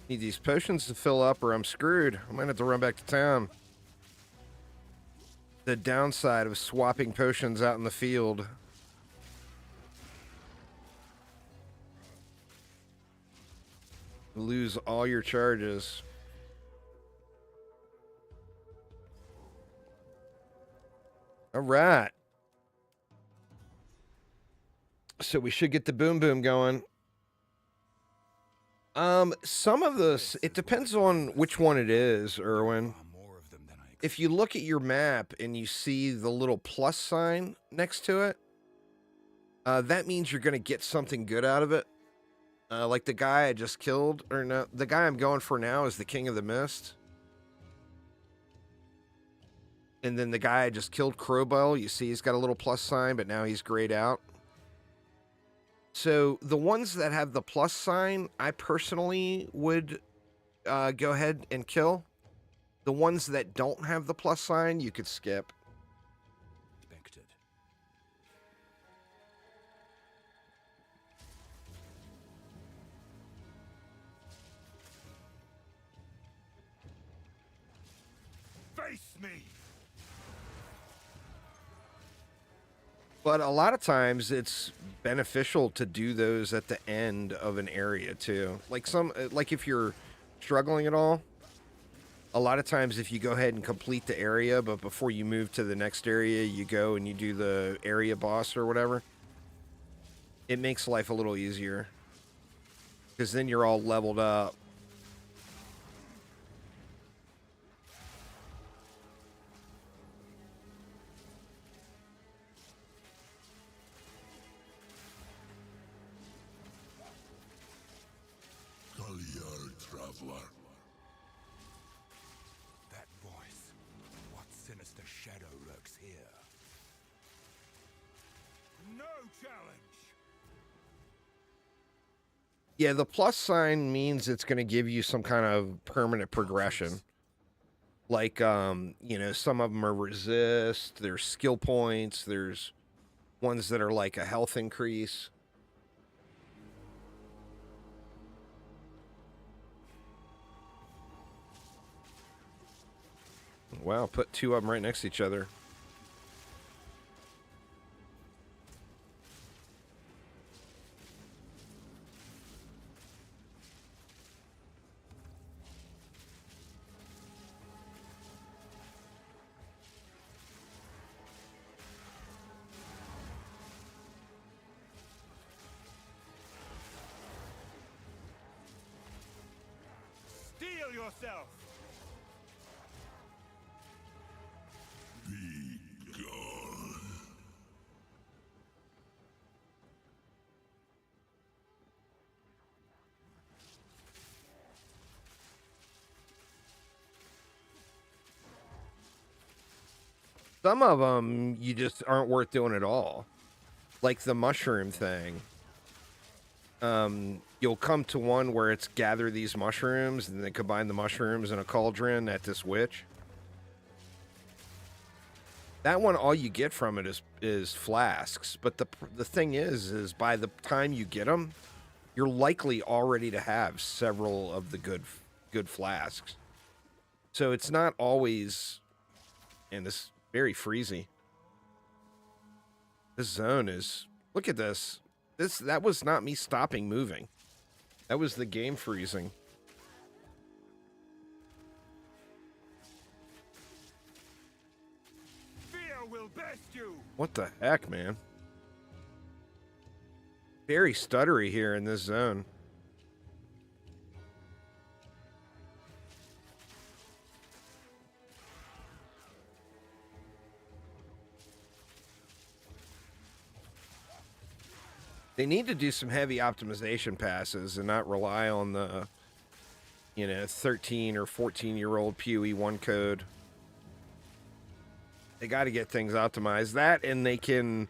Need these potions to fill up or I'm screwed. I might have to run back to town. The downside of swapping potions out in the field. Lose all your charges. All right. So we should get the boom boom going. Some of this, it depends on which one it is, Erwin. If you look at your map and you see the little plus sign next to it, that means you're going to get something good out of it. Like the guy I just killed, or no, the guy I'm going for now is the King of the Mist. And then the guy I just killed, Crowbell, you see he's got a little plus sign, but now he's grayed out. So the ones that have the plus sign, I personally would go ahead and kill. The ones that don't have the plus sign, you could skip.
Expected.
Face me!
But a lot of times it's beneficial to do those at the end of an area too. Like if you're struggling at all, a lot of times if you go ahead and complete the area, but before you move to the next area, you go and you do the area boss or whatever, it makes life a little easier. Because then you're all leveled up.
Traveler.
That voice. What sinister shadow lurks here?
No challenge!
Yeah, the plus sign means it's going to give you some kind of permanent progression. Like, you know, some of them are resist, there's skill points, there's ones that are like a health increase. Wow, put two of them right next to each other.
Steel yourself! Be gone.
Some of them you just aren't worth doing at all. Like the mushroom thing. You'll come to one where it's gather these mushrooms and then combine the mushrooms in a cauldron at this witch. That one, all you get from it is flasks. But the thing is by the time you get them, you're likely already to have several of the good flasks. So it's not always, and this very freezy. This zone is, look at this. That was not me stopping moving. That was the game freezing.
Fear will best you.
What the heck, man? Very stuttery here in this zone. They need to do some heavy optimization passes and not rely on the, 13 or 14-year-old POE1 code. They got to get things optimized. That, and they can,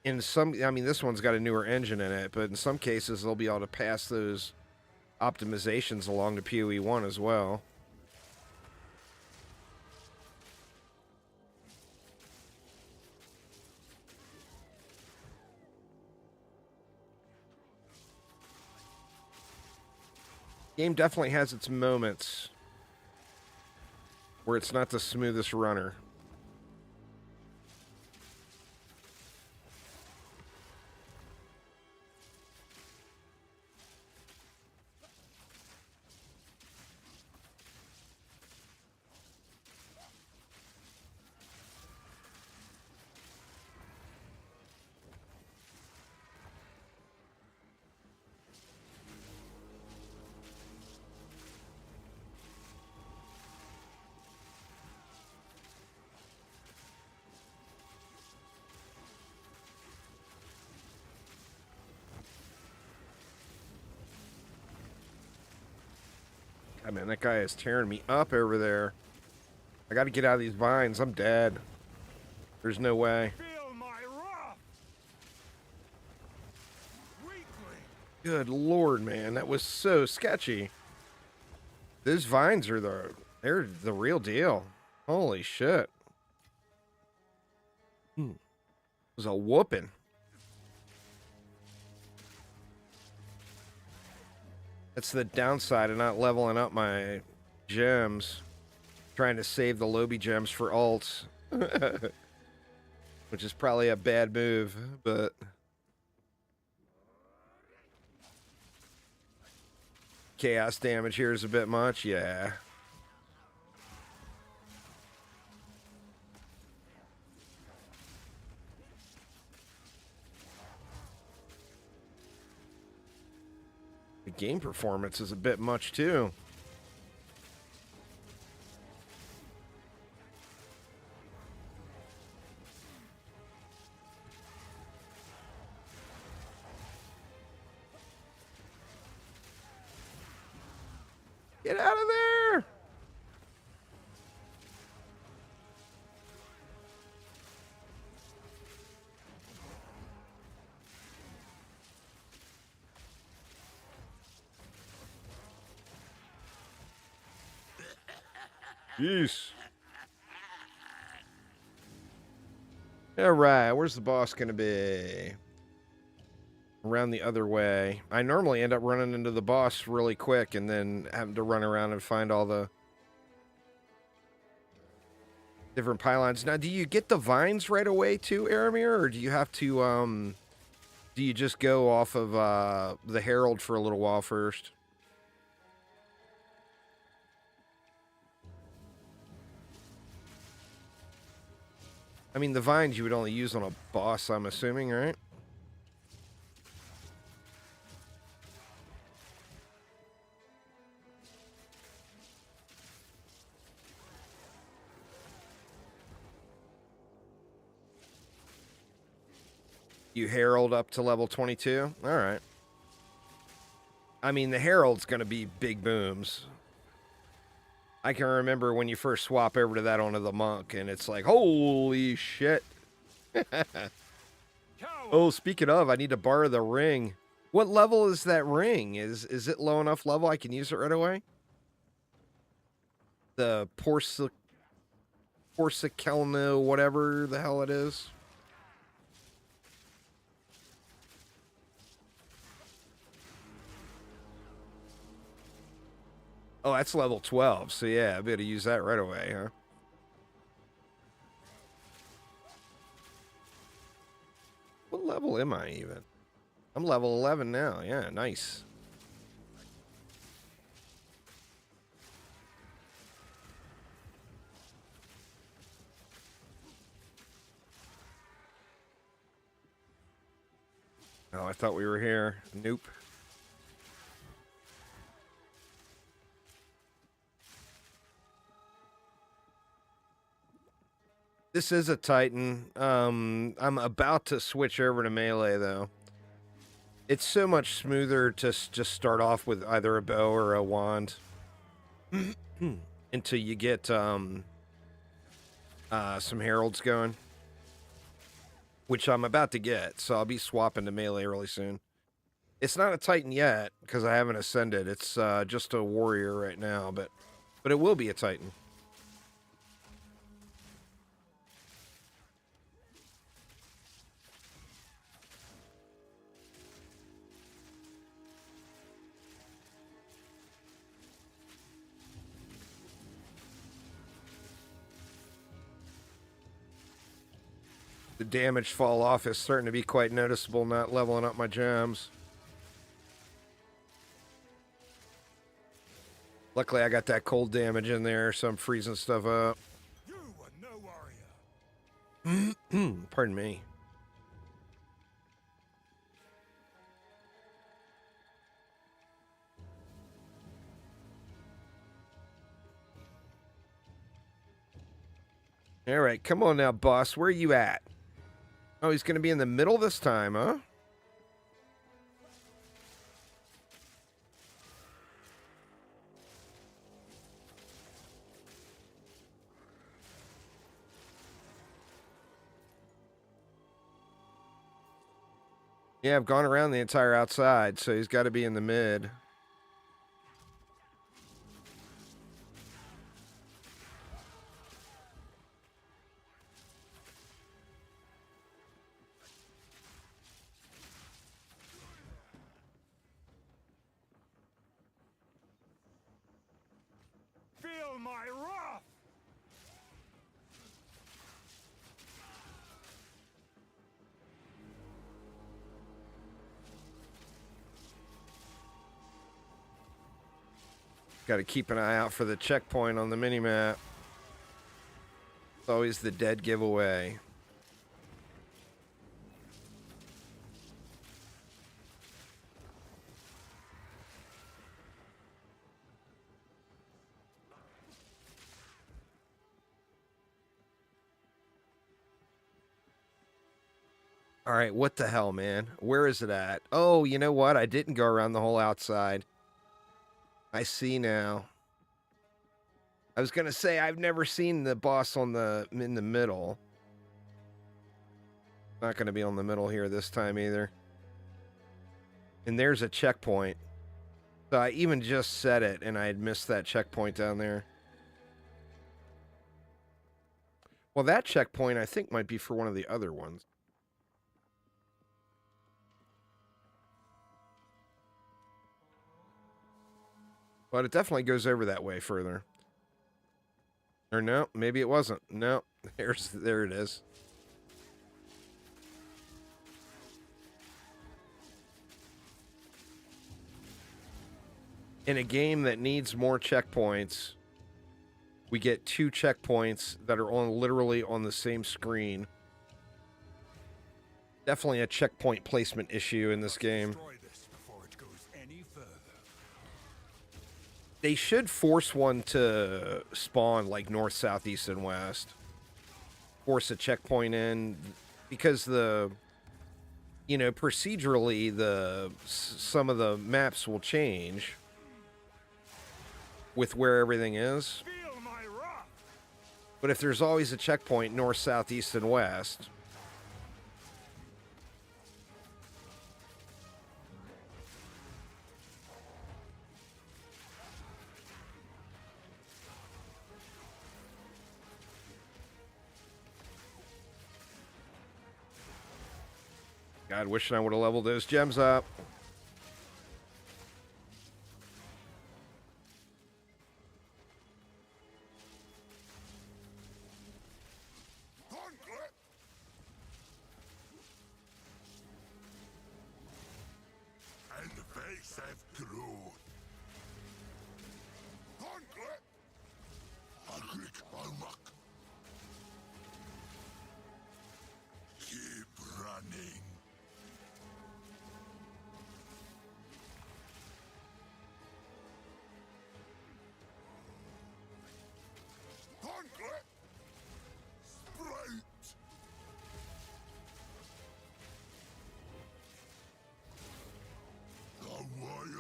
this one's got a newer engine in it, but in some cases they'll be able to pass those optimizations along to POE1 as well. Game definitely has its moments where it's not the smoothest runner. I mean, that guy is tearing me up over there. I gotta get out of these vines. I'm dead. There's no way.
Feel my wrath! Weakling!
Good lord, man. That was so sketchy. Those vines are they're the real deal. Holy shit. It was a whooping. That's the downside of not leveling up my gems. Trying to save the Lobby gems for alts. Which is probably a bad move, but... Chaos damage here is a bit much, yeah. The game performance is a bit much too. Get out of there! Jeez. Alright, where's the boss gonna be? Around the other way. I normally end up running into the boss really quick and then having to run around and find all the different pylons. Now, do you get the vines right away too, Aramir? Or do you have to, do you just go off of, the Herald for a little while first? I mean, the vines you would only use on a boss, I'm assuming, right? You Herald up to level 22? Alright. I mean, the Herald's gonna be big booms. I can remember when you first swap over to that onto the Monk, and it's like, holy shit. Oh, speaking of, I need to borrow the ring. What level is that ring? Is it low enough level I can use it right away? The Porcicelno, whatever the hell it is. Oh, that's level 12, so yeah, I'll be able to use that right away, huh? What level am I even? I'm level 11 now, yeah, nice. Oh, I thought we were here. Nope. This is a Titan. I'm about to switch over to melee, though. It's so much smoother to just start off with either a bow or a wand. Until you get some heralds going. Which I'm about to get, so I'll be swapping to melee really soon. It's not a Titan yet, because I haven't ascended. It's just a warrior right now, but it will be a Titan. The damage fall off is starting to be quite noticeable, not leveling up my gems. Luckily, I got that cold damage in there, so I'm freezing stuff up.
You were no warrior.
Pardon me. All right, come on now, boss. Where are you at? Oh, he's going to be in the middle this time, huh? Yeah, I've gone around the entire outside, so he's got to be in the mid.
Feel my wrath!
Got to keep an eye out for the checkpoint on the minimap. It's always the dead giveaway. All right, what the hell, man? Where is it at? Oh, you know what? I didn't go around the whole outside. I see now. I was going to say, I've never seen the boss in the middle. Not going to be on the middle here this time either. And there's a checkpoint. So I even just said it, and I had missed that checkpoint down there. Well, that checkpoint, I think, might be for one of the other ones. But it definitely goes over that way further. Or no, maybe it wasn't. No, there it is. In a game that needs more checkpoints, we get 2 checkpoints that are literally on the same screen. Definitely a checkpoint placement issue in this game.
Destroy this before it goes any further.
They should force one to spawn like north, south, east, and west. Force a checkpoint in, because procedurally, some of the maps will change with where everything is.
Feel my wrath!
But if there's always a checkpoint north, south, east, and west, God, wishing I would have leveled those gems up.
And the face have grown. Keep running.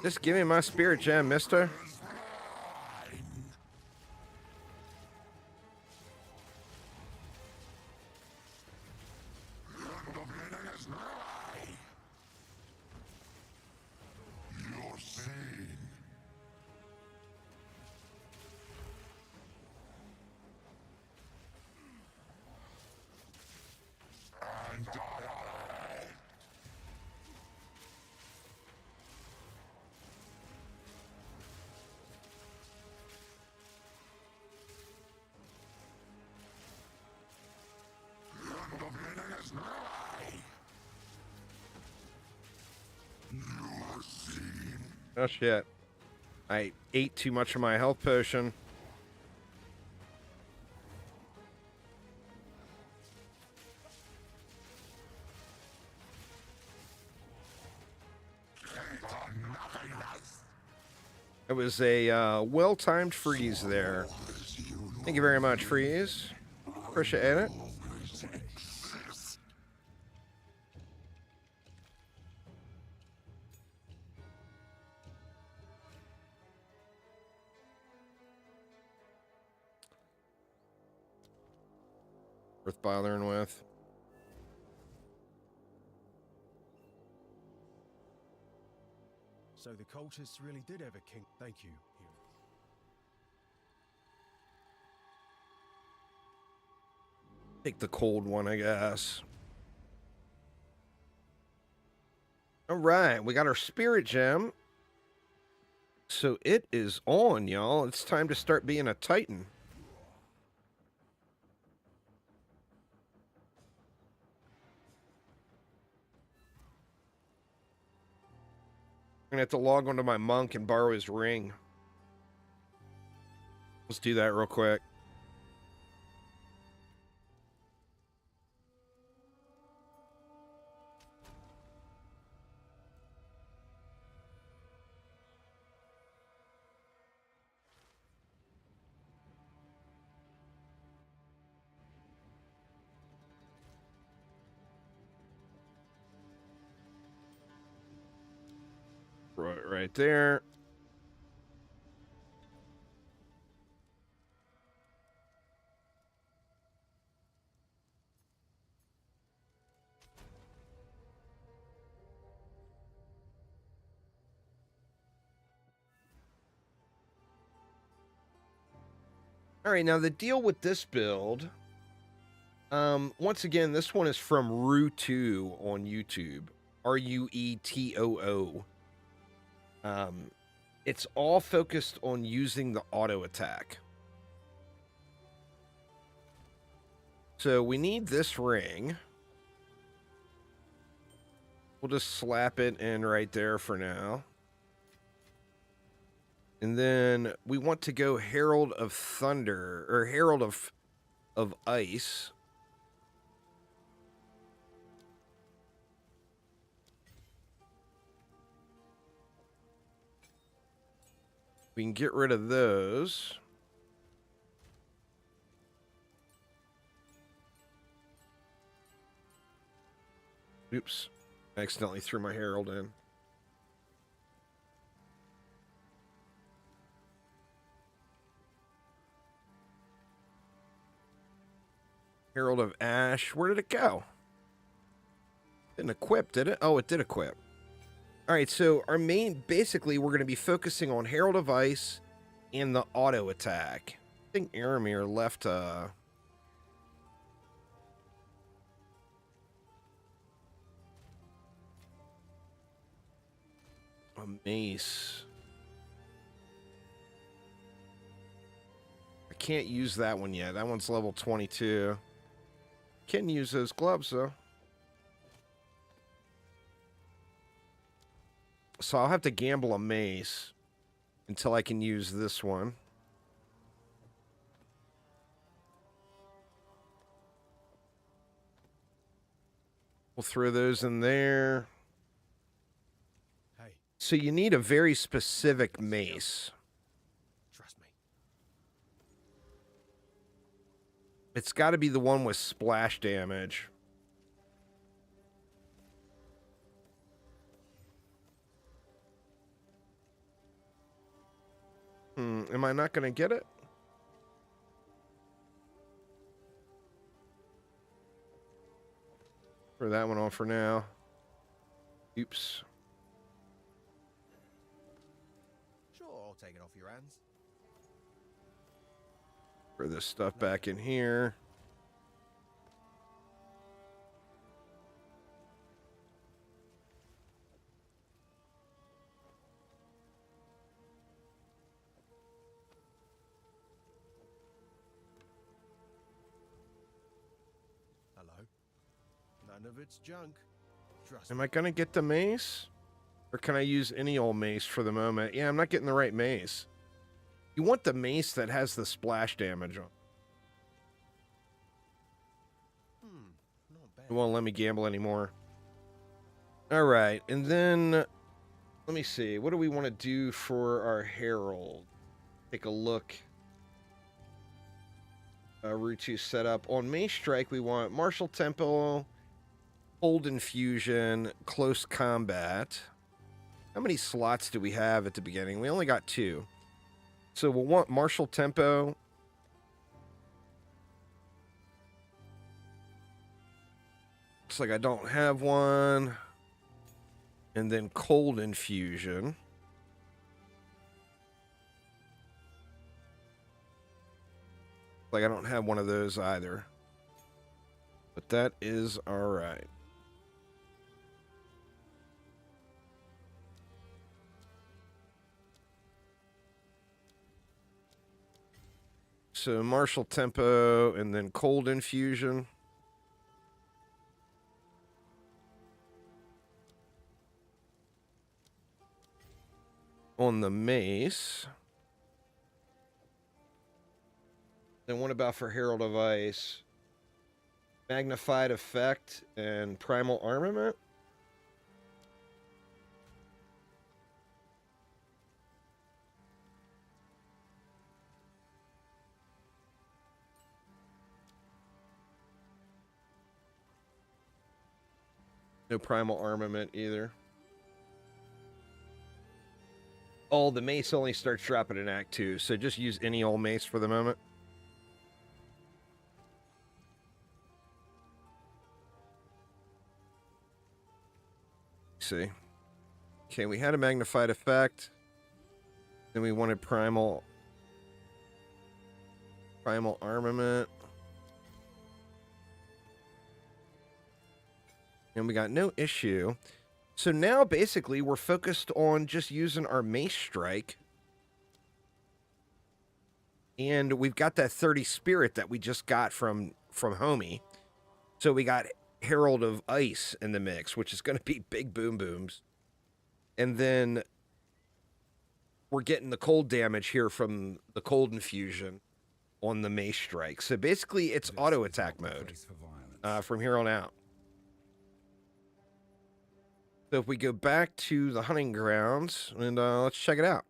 Just give me my spirit gem, mister.
You're sane. And die.
Oh, shit. I ate too much of my health potion. It was a well-timed freeze there. Thank you very much, Freeze. Appreciate it. Worth bothering with.
So the cultists really did have a king. Thank you, hero.
Take the cold one, I guess. All right, we got our spirit gem. So it is on, y'all. It's time to start being a titan. I'm gonna have to log onto my monk and borrow his ring. Let's do that real quick. Right there. All right, now the deal with this build, once again, this one is from Rue2 on YouTube, Ruetoo. It's all focused on using the auto attack. So we need this ring. We'll just slap it in right there for now. And then we want to go Herald of Thunder, or Herald of Ice. We can get rid of those. Oops. I accidentally threw my Herald in. Herald of Ash. Where did it go? Didn't equip, did it? Oh, it did equip. All right, so our main, basically, we're going to be focusing on Herald of Ice and the auto attack. I think Aramir left a mace. I can't use that one yet. That one's level 22. Can use those gloves, though. So I'll have to gamble a mace until I can use this one. We'll throw those in there.
Hey,
So you need a very specific mace.
trust me.
It's got to be the one with splash damage. Am I not going to get it? Throw that one on for now. Oops.
Sure, I'll take it off your hands.
Throw this stuff back in here.
Hello. None of it's junk. Trust
Am
me.
I going to get the mace? Or can I use any old mace for the moment? Yeah, I'm not getting the right mace. You want the mace that has the splash damage on.
Not bad.
It won't let me gamble anymore. All right, and then let me see. What do we want to do for our herald? Take a look. Route 2 setup. On Mace Strike, we want martial tempo, hold infusion, close combat. How many slots do we have at the beginning? We only got 2. So we'll want martial tempo. Looks like I don't have one. And then cold infusion. Like I don't have one of those either. But that is all right. So martial tempo and then cold infusion. On the mace. Then what about for Herald of Ice? Magnified effect and primal armament? No primal armament either. Oh, the mace only starts dropping in Act 2, so just use any old mace for the moment. See. Okay, we had a magnified effect. Then we wanted primal armament. And we got no issue. So now basically we're focused on just using our Mace Strike. And we've got that 30 spirit that we just got from Homie. So we got Herald of Ice in the mix, which is going to be big boom booms. And then we're getting the cold damage here from the cold infusion on the Mace Strike. So basically it's auto attack mode from here on out. So if we go back to the hunting grounds, and let's check it out.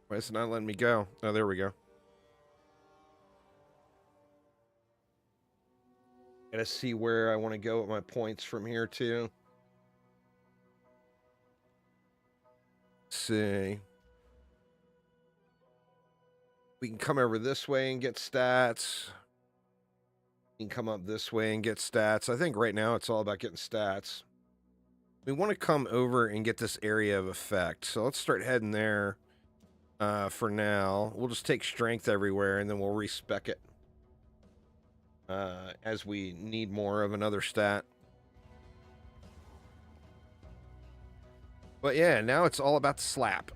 Why is it not letting me go? Oh, there we go. Gotta see where I want to go with my points from here, too. Let's see. We can come over this way and get stats. We can come up this way and get stats. I think right now it's all about getting stats. We want to come over and get this area of effect. So let's start heading there for now. We'll just take strength everywhere and then we'll respec it as we need more of another stat. But yeah, now it's all about the slap.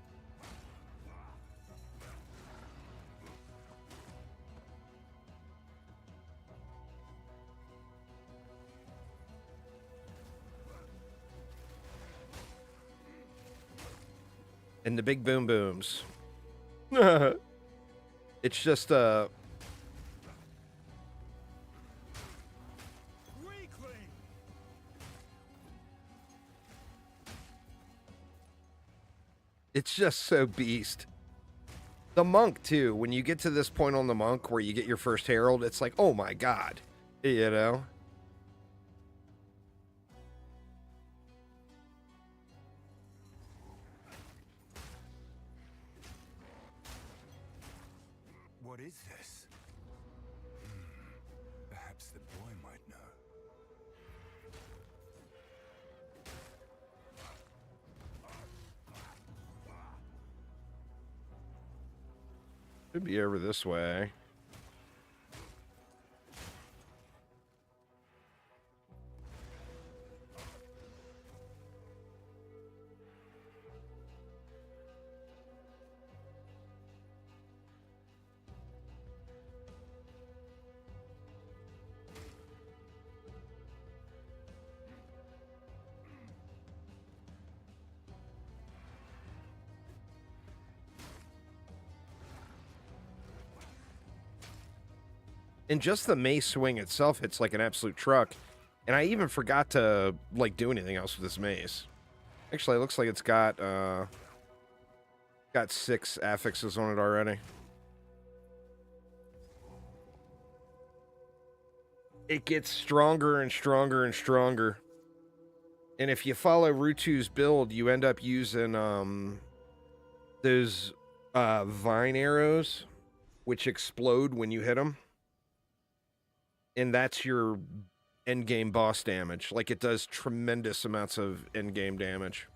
And the big boom booms. It's just it's just so beast. The monk too, when you get to this point on the monk where you get your first herald, it's like, oh my god. You know?
What is this? Perhaps the boy might know.
Should be over this way. And just the mace swing itself hits like an absolute truck. And I even forgot to, like, do anything else with this mace. Actually, it looks like it's got 6 affixes on it already. It gets stronger and stronger and stronger. And if you follow Rutu's build, you end up using those vine arrows, which explode when you hit them. And that's your endgame boss damage. Like, it does tremendous amounts of endgame damage.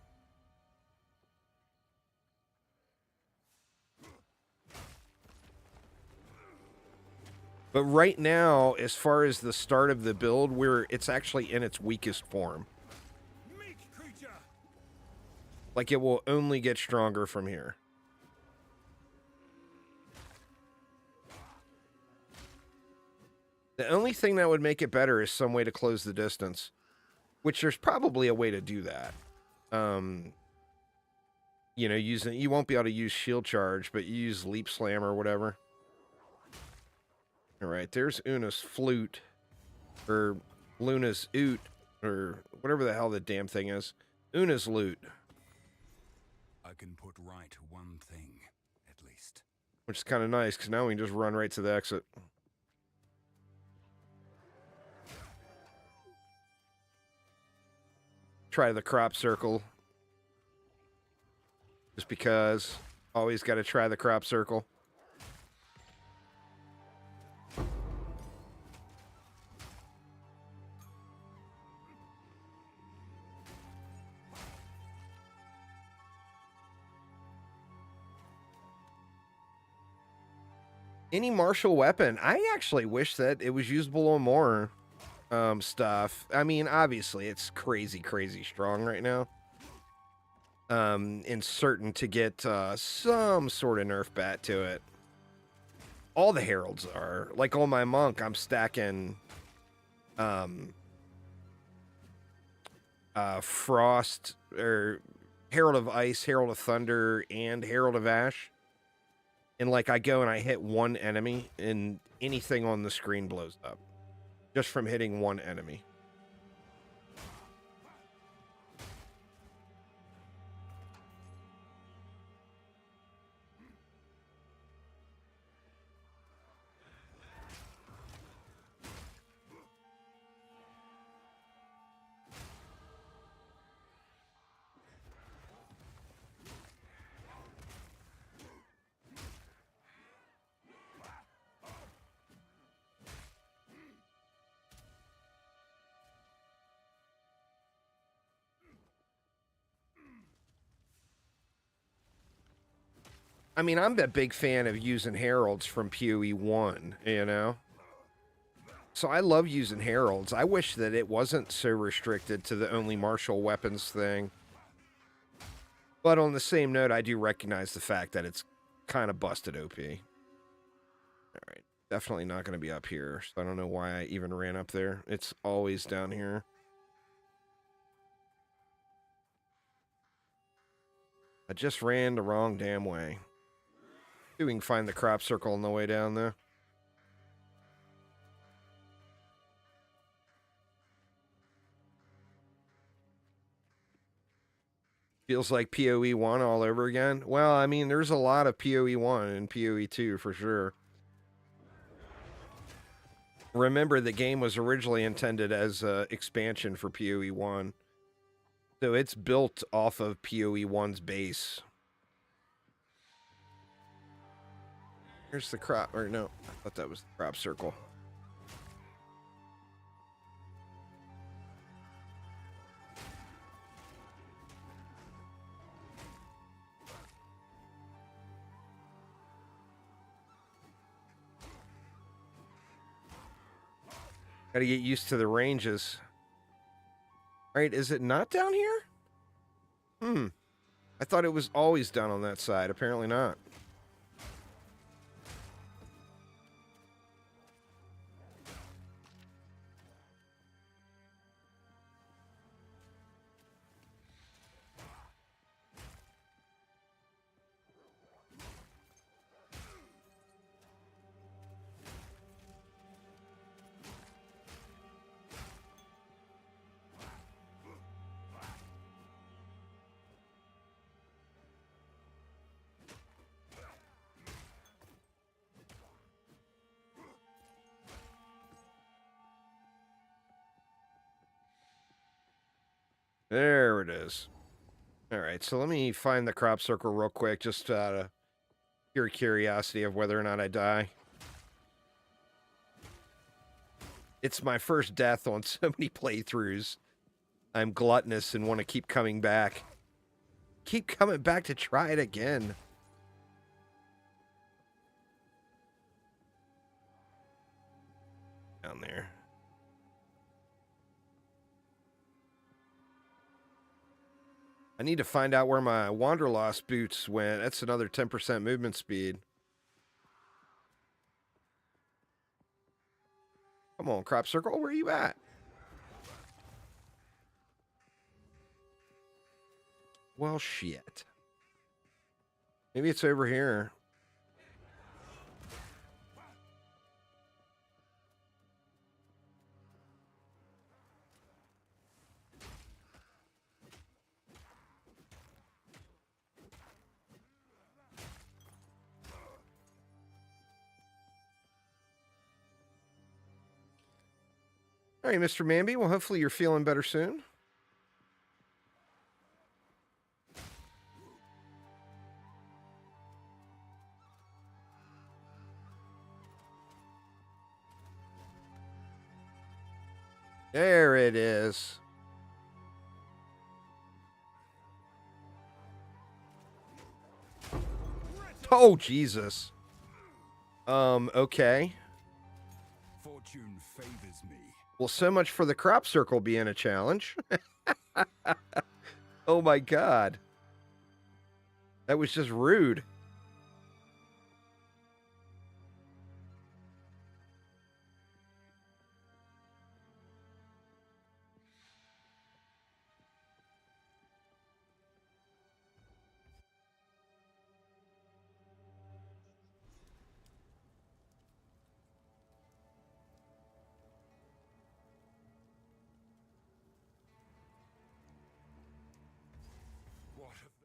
But right now, as far as the start of the build, it's actually in its weakest form.
Meat creature!
Like, it will only get stronger from here. The only thing that would make it better is some way to close the distance. Which there's probably a way to do that. You know, you won't be able to use shield charge, but you use leap slam or whatever. Alright, there's Una's flute. Or Luna's oot. Or whatever the hell the damn thing is. Una's loot.
I can put right one thing, at least.
Which is kind of nice, because now we can just run right to the exit. Try the crop circle. Just because. Always got to try the crop circle. Any martial weapon. I actually wish that it was usable on more stuff. I mean, obviously, it's crazy, crazy strong right now. And certain to get some sort of nerf bat to it. All the heralds are. Like on my monk, I'm stacking Frost, or Herald of Ice, Herald of Thunder, and Herald of Ash. And like I go and I hit one enemy and anything on the screen blows up. Just from hitting one enemy. I mean, I'm a big fan of using heralds from POE1, you know? So I love using heralds. I wish that it wasn't so restricted to the only martial weapons thing. But on the same note, I do recognize the fact that it's kind of busted OP. Alright, definitely not going to be up here, so I don't know why I even ran up there. It's always down here. I just ran the wrong damn way. See if we can find the crop circle on the way down there. Feels like POE1 all over again. Well, I mean, there's a lot of POE1 and POE2 for sure. Remember, the game was originally intended as an expansion for POE1. So it's built off of POE1's base. Here's the crop, or no, I thought that was the crop circle. Gotta get used to the ranges. Alright, is it not down here? I thought it was always down on that side. Apparently not. There it is. All right, so let me find the crop circle real quick, just out of pure curiosity of whether or not I die. It's my first death on so many playthroughs. I'm gluttonous and want to keep coming back. Keep coming back to try it again. Down there. I need to find out where my Wanderlost boots went. That's another 10% movement speed. Come on, crop circle. Where are you at? Well, shit. Maybe it's over here. All right, Mr. Mamby. Well, hopefully you're feeling better soon. There it is. Oh, Jesus. Okay.
Fortune favors me.
Well, so much for the crop circle being a challenge. Oh, my God. That was just rude.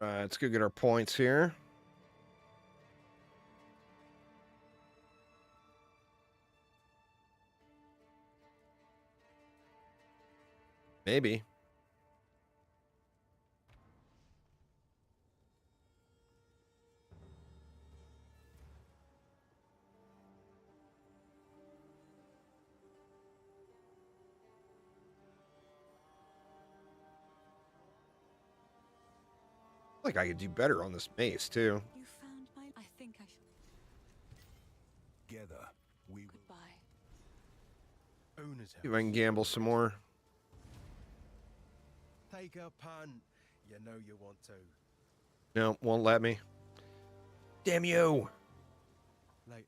Let's go get our points here. Maybe. Like I could do better on this mace, too.
You found my... I think I should...
Together, we will.
Goodbye.
Owner's
See if I can gamble some more.
Take a punt. You know you want to.
No, won't let me. Damn you.
Later.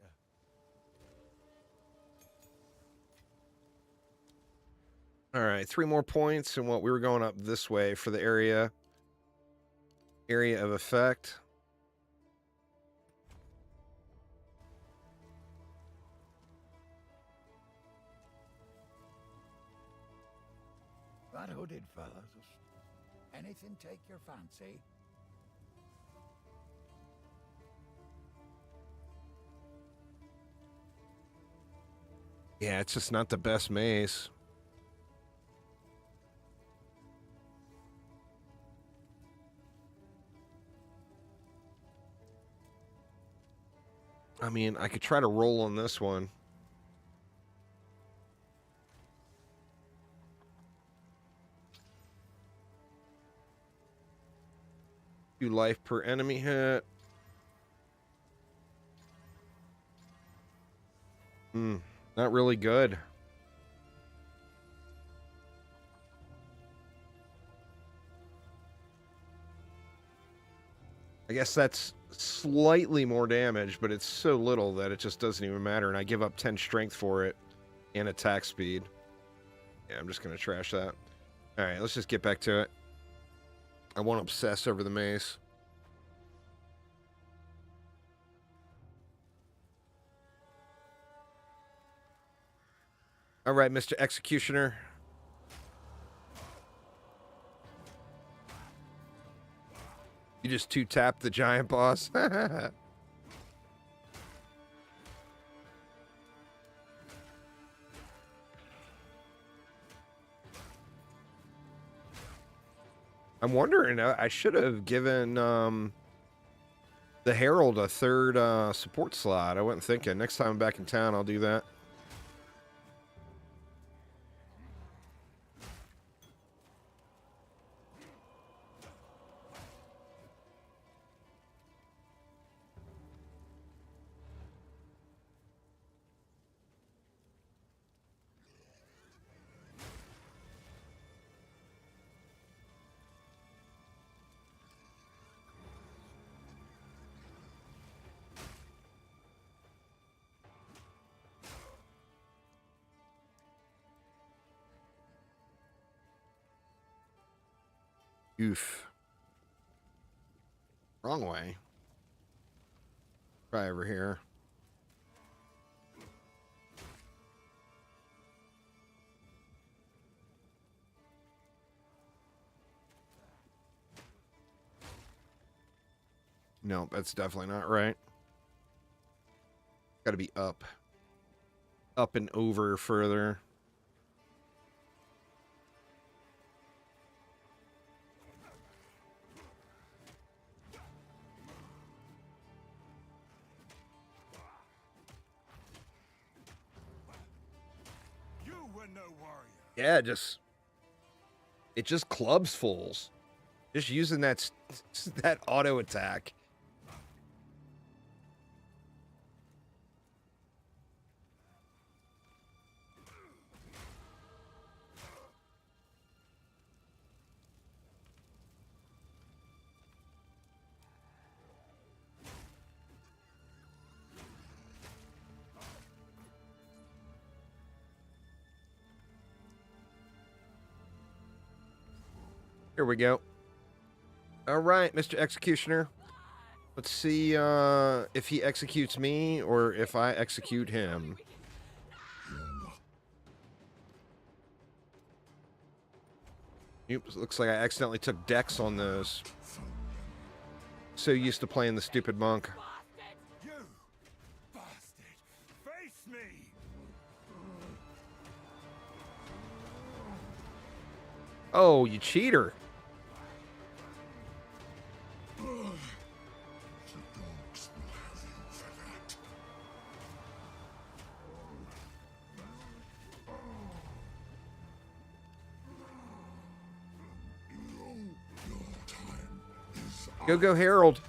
All right, 3 more points, and what we were going up this way for the area of effect.
That hooded fellas. Anything take your fancy?
Yeah, it's just not the best mace. I mean, I could try to roll on this one. Two life per enemy hit. Not really good. I guess that's slightly more damage, but it's so little that it just doesn't even matter, and I give up 10 strength for it and attack speed. Yeah, I'm just going to trash that. All right, let's just get back to it. I won't obsess over the mace. All right, Mr. Executioner. You just 2-tapped the giant boss. I'm wondering, I should have given the Herald a third support slot. I wasn't thinking. Next time I'm back in town, I'll do that. Oof. Wrong way. Try over here. No, that's definitely not right. Got to be up. Up and over further.
You were no warrior.
Yeah, it just clubs fools. Just using that auto attack. Here we go. All right, Mr. Executioner. Let's see if he executes me or if I execute him. Oops, looks like I accidentally took Dex on those. So used to playing the stupid monk.
You bastard! Face me!
Oh, you cheater. Go Herald.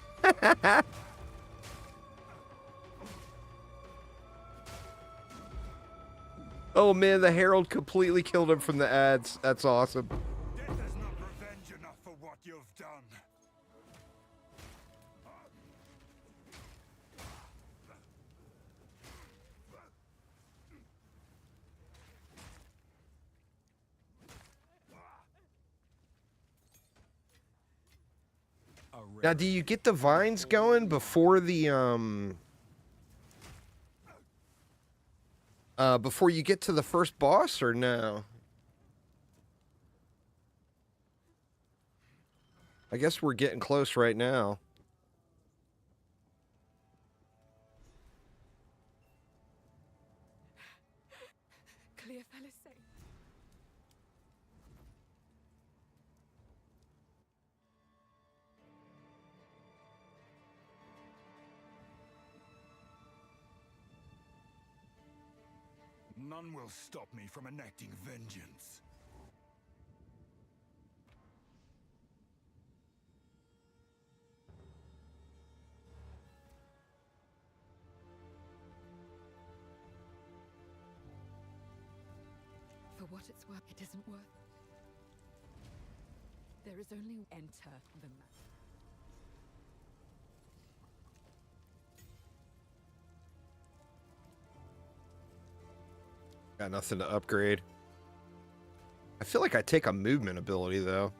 Oh man, the Herald completely killed him from the ads. That's awesome.
Death is not revenge enough for what you've done.
Now, do you get the vines going before the before you get to the first boss, or no? I guess we're getting close right now.
Clear fellas say.
None will stop me from enacting vengeance.
For what it's worth, it isn't worth. There is only enter the map.
Got nothing to upgrade. I feel like I take a movement ability, though.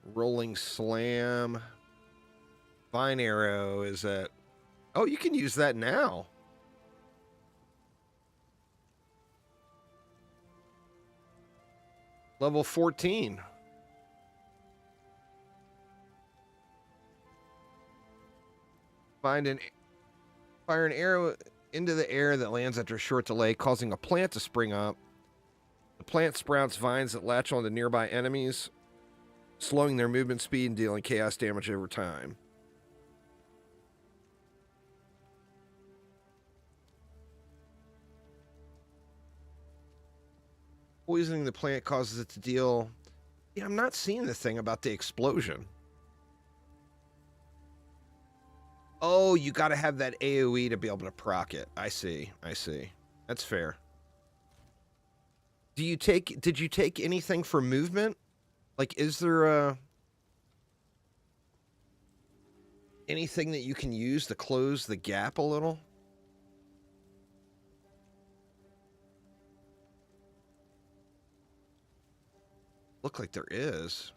Rolling Slam. Vine Arrow is at... Oh, you can use that now. Level 14. Fire an arrow into the air that lands after a short delay, causing a plant to spring up. The plant sprouts vines that latch onto nearby enemies, slowing their movement speed and dealing chaos damage over time. Poisoning the plant causes it to deal... Yeah, I'm not seeing the thing about the explosion. Oh, you got to have that AoE to be able to proc it. I see. That's fair. Did you take anything for movement? Like, is there anything that you can use to close the gap a little? Look like there is.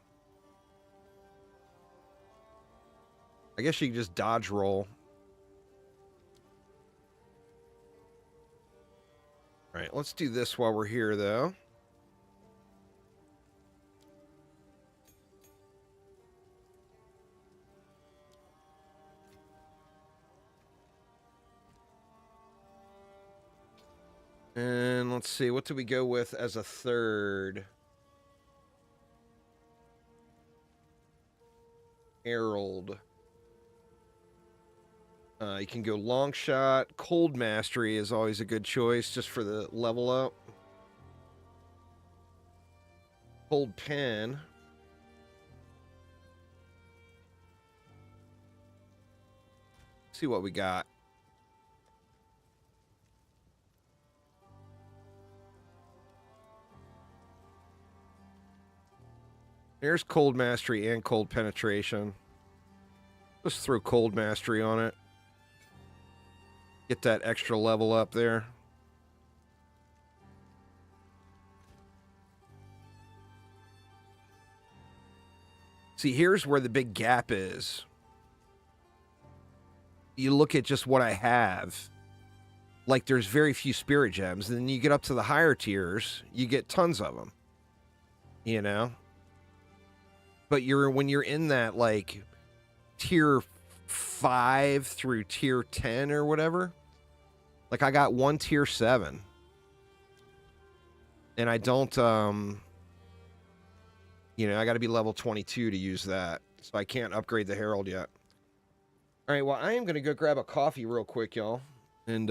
I guess you can just dodge roll. All right, let's do this while we're here, though. And let's see, what do we go with as a third? Herald. You can go long shot. Cold mastery is always a good choice just for the level up. Cold pen. See what we got. There's cold mastery and cold penetration. Just throw cold mastery on it. Get that extra level up there. See, here's where the big gap is. You look at just what I have. Like, there's very few spirit gems. And then you get up to the higher tiers, you get tons of them. You know? But when you're in that, like, tier 5 through tier 10 or whatever, like, I got one tier 7. And I don't, you know, I got to be level 22 to use that. So I can't upgrade the Herald yet. All right, well, I am going to go grab a coffee real quick, y'all, and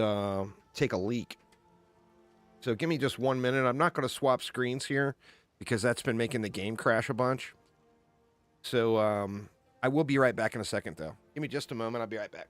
take a leak. So give me just 1 minute. I'm not going to swap screens here because that's been making the game crash a bunch. So I will be right back in a second, though. Give me just a moment. I'll be right back.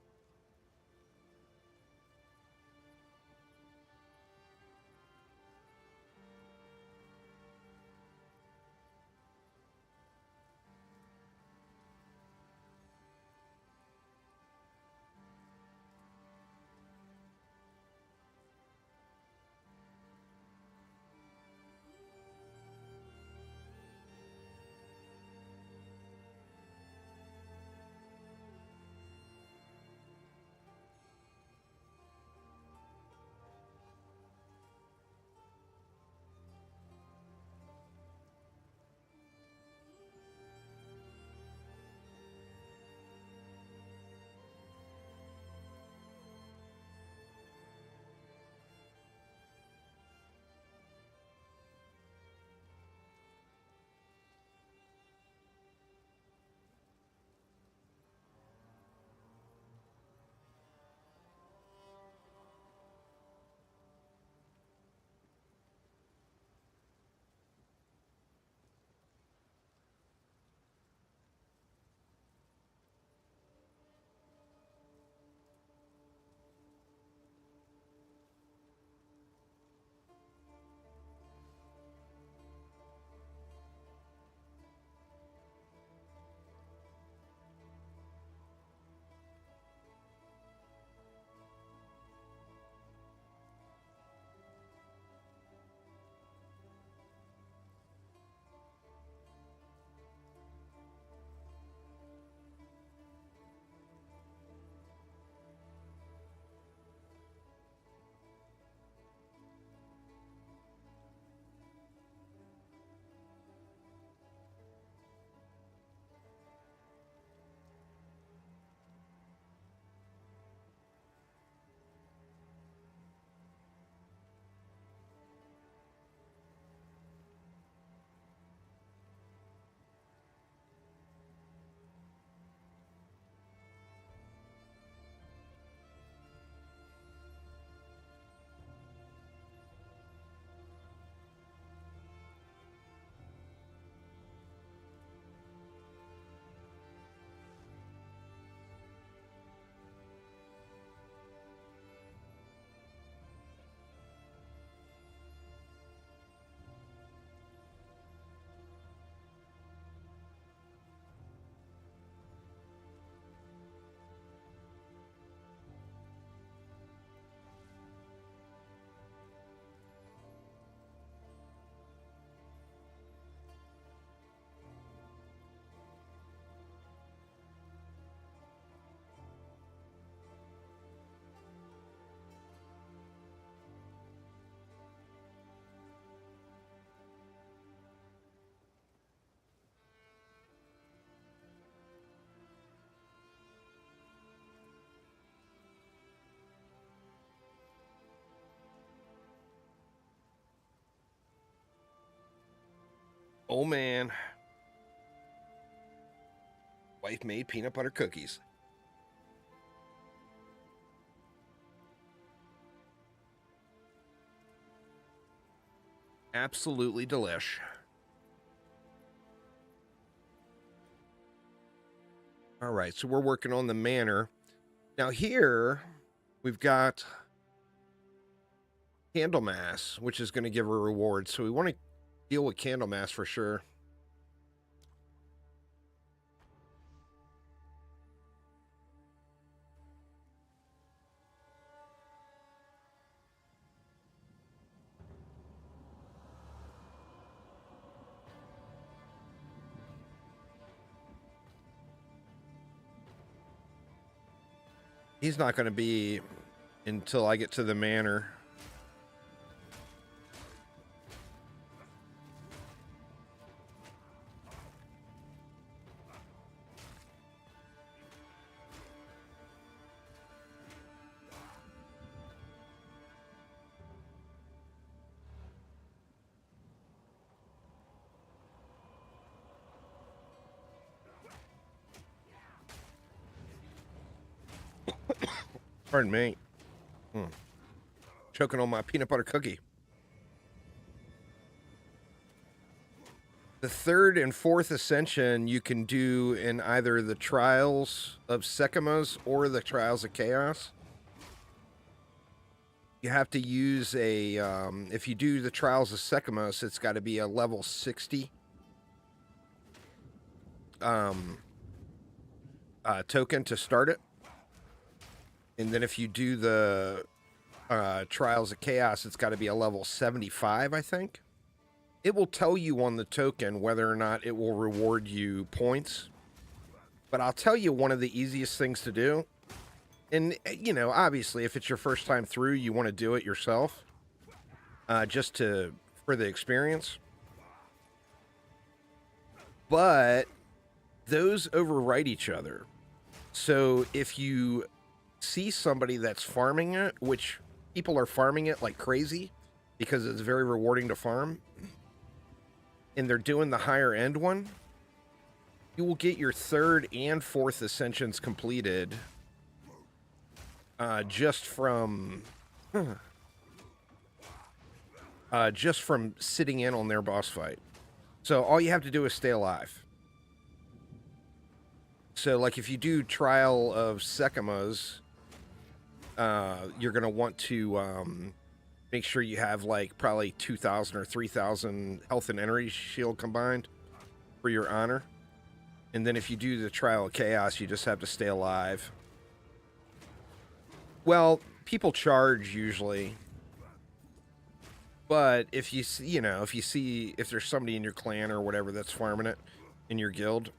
Oh, man. Wife made peanut butter cookies. Absolutely delish. All right, so we're working on the manor. Now here, we've got Candlemass, which is going to give a reward. So we want to deal with Candlemass for sure. He's not going to be until I get to the manor. Pardon me. Choking on my peanut butter cookie. The third and fourth Ascension you can do in either the Trials of Sekimos or the Trials of Chaos. You have to use a, if you do the Trials of Sekimos, it's got to be a level 60 token to start it. And then if you do the Trials of Chaos, it's got to be a level 75, I think. It will tell you on the token whether or not it will reward you points. But I'll tell you one of the easiest things to do. And, you know, obviously, if it's your first time through, you want to do it yourself. Just for the experience. But those overwrite each other. So if you see somebody that's farming it, which people are farming it like crazy because it's very rewarding to farm, and they're doing the higher end one, you will get your third and fourth Ascensions completed just from sitting in on their boss fight. So all you have to do is stay alive. So like if you do Trial of Sekimos, you're going to want to make sure you have like probably 2,000 or 3,000 health and energy shield combined for your honor. And then if you do the Trial of Chaos, you just have to stay alive. Well, people charge usually. But if you see, you know, if there's somebody in your clan or whatever that's farming it in your guild,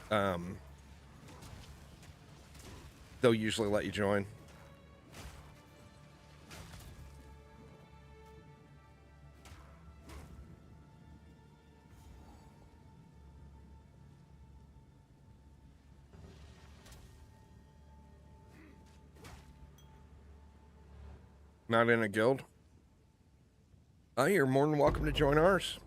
they'll usually let you join. Not in a guild? Oh, you're more than welcome to join ours.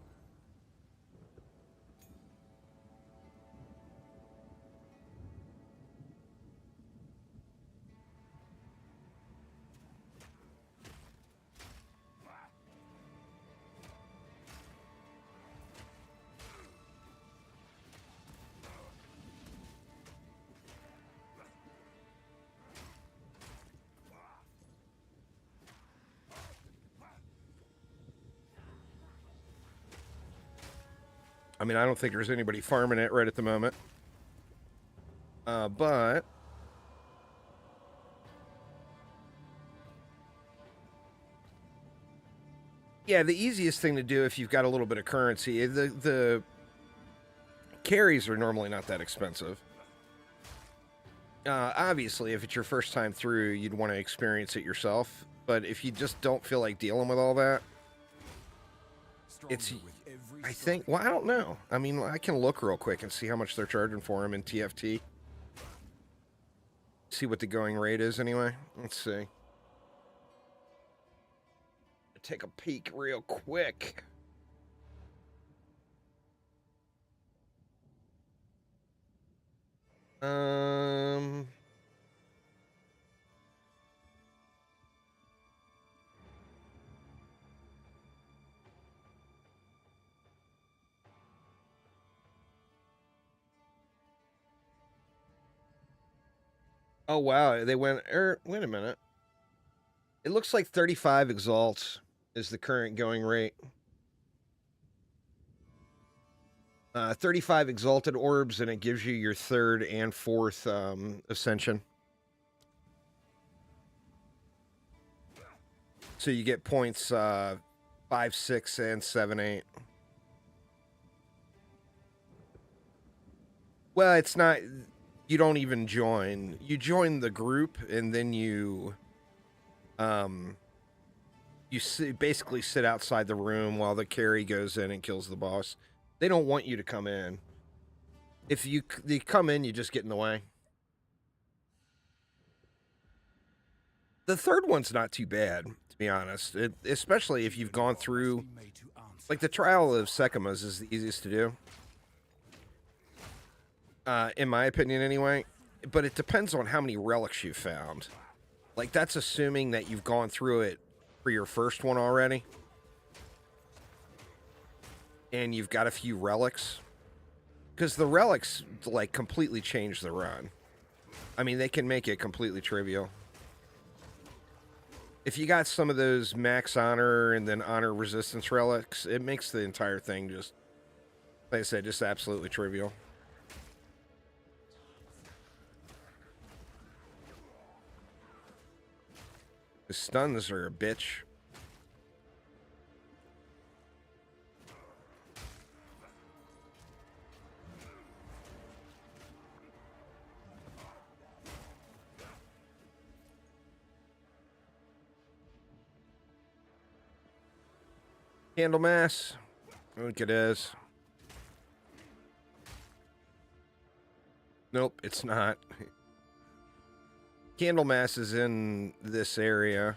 I mean, I don't think there's anybody farming it right at the moment. But yeah, the easiest thing to do if you've got a little bit of currency, the carries are normally not that expensive. Obviously, if it's your first time through, you'd want to experience it yourself. But if you just don't feel like dealing with all that, it's, I think, well, I don't know. I mean, I can look real quick and see how much they're charging for them in TFT. See what the going rate is anyway. Let's see. Take a peek real quick. Um... Oh, wow. They went... wait a minute. It looks like 35 exalts is the current going rate. 35 exalted orbs, and it gives you your third and fourth ascension. So you get points 5, 6, and 7, 8. Well, it's not... You don't even join. You join the group, and then you... basically sit outside the room while the carry goes in and kills the boss. They don't want you to come in. If you come in, you just get in the way. The third one's not too bad, to be honest. Especially if you've gone through... Like, the Trial of Sekimas is the easiest to do. In my opinion, anyway. But it depends on how many relics you've found. Like, that's assuming that you've gone through it for your first one already. And you've got a few relics. Because the relics, like, completely change the run. I mean, they can make it completely trivial. If you got some of those max honor and then honor resistance relics, it makes the entire thing just, like I said, just absolutely trivial. The stuns are a bitch. Candlemass. I think it is. Nope, it's not. Candlemass is in this area.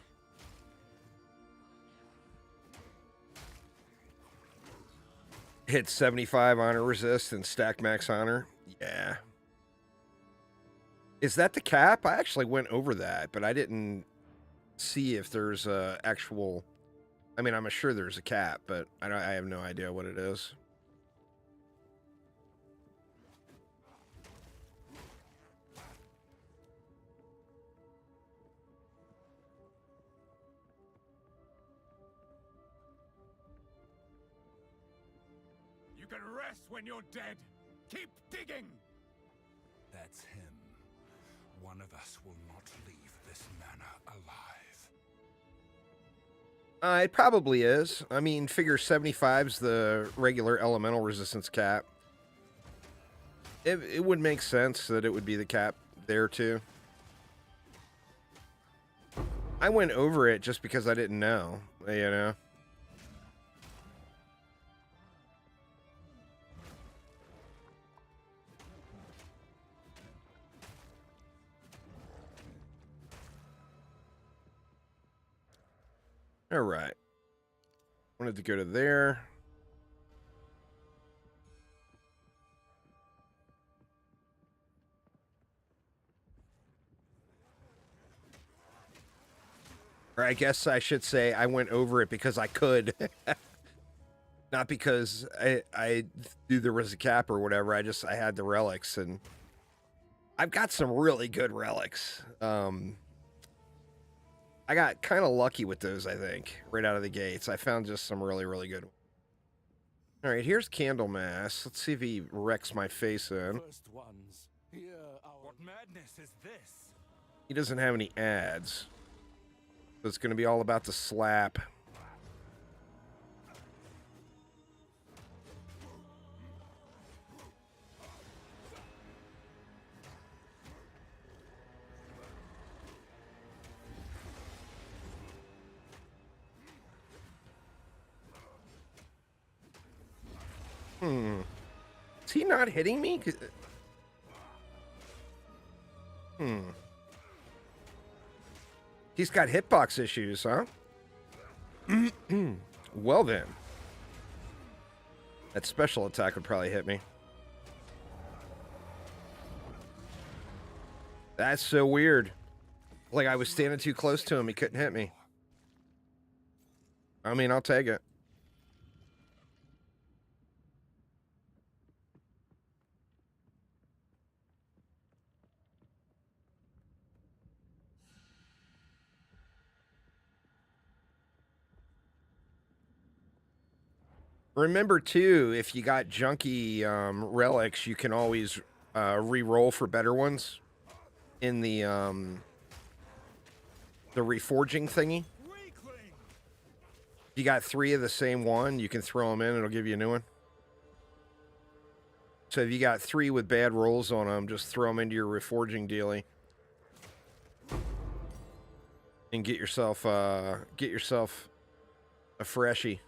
Hit 75 honor resist and stack max honor. Yeah. Is that the cap? I actually went over that, but I didn't see if there's a actual... I mean, I'm sure there's a cap, but I have no idea what it is.
You can rest when you're dead. Keep digging.
That's him. One of us will not leave this manor alive.
It probably is. I mean, figure 75's the regular elemental resistance cap. It would make sense that it would be the cap there, too. I went over it just because I didn't know, you know? All right. Wanted to go to there. Or I guess I should say I went over it because I could. Not because I knew there was a cap or whatever. I had the relics, and I've got some really good relics. I got kind of lucky with those, I think, right out of the gates. I found just some really, really good ones. All right, here's Candlemass. Let's see if he wrecks my face in.
First ones. Here,
What madness is this?
He doesn't have any ads. So it's going to be all about the slap. Is he not hitting me? He's got hitbox issues, huh? Well then. That special attack would probably hit me. That's so weird. Like I was standing too close to him, he couldn't hit me. I mean, I'll take it. Remember too, if you got junky relics, you can always re-roll for better ones in the reforging thingy. If you got 3 of the same one, you can throw them in, it'll give you a new one. So if you got 3 with bad rolls on them, just throw them into your reforging dealie. And get yourself a freshie.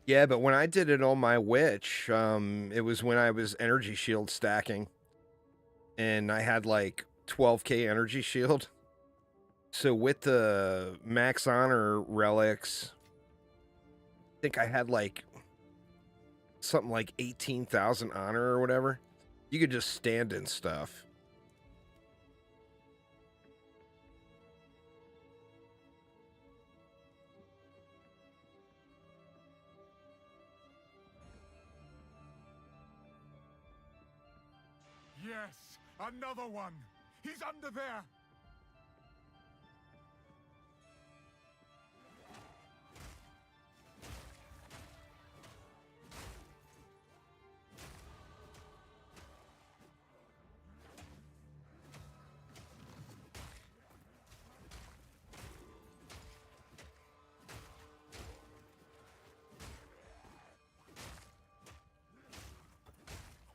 Yeah, but when I did it on my witch, it was when I was energy shield stacking. And I had like 12k energy shield. So with the max honor relics, I think I had like something like 18,000 honor or whatever. You could just stand in stuff.
Yes, another one. He's under there.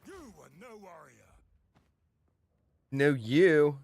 You were no warrior.
No, you.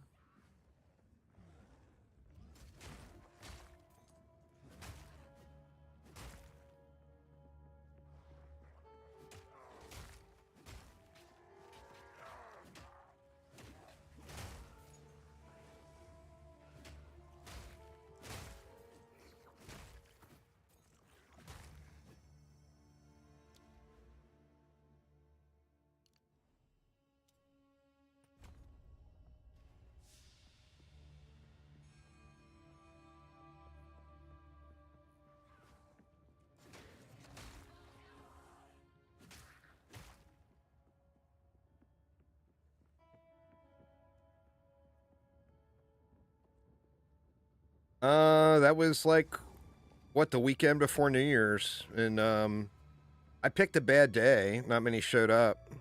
That was like, what, the weekend before New Year's. And, I picked a bad day. Not many showed up.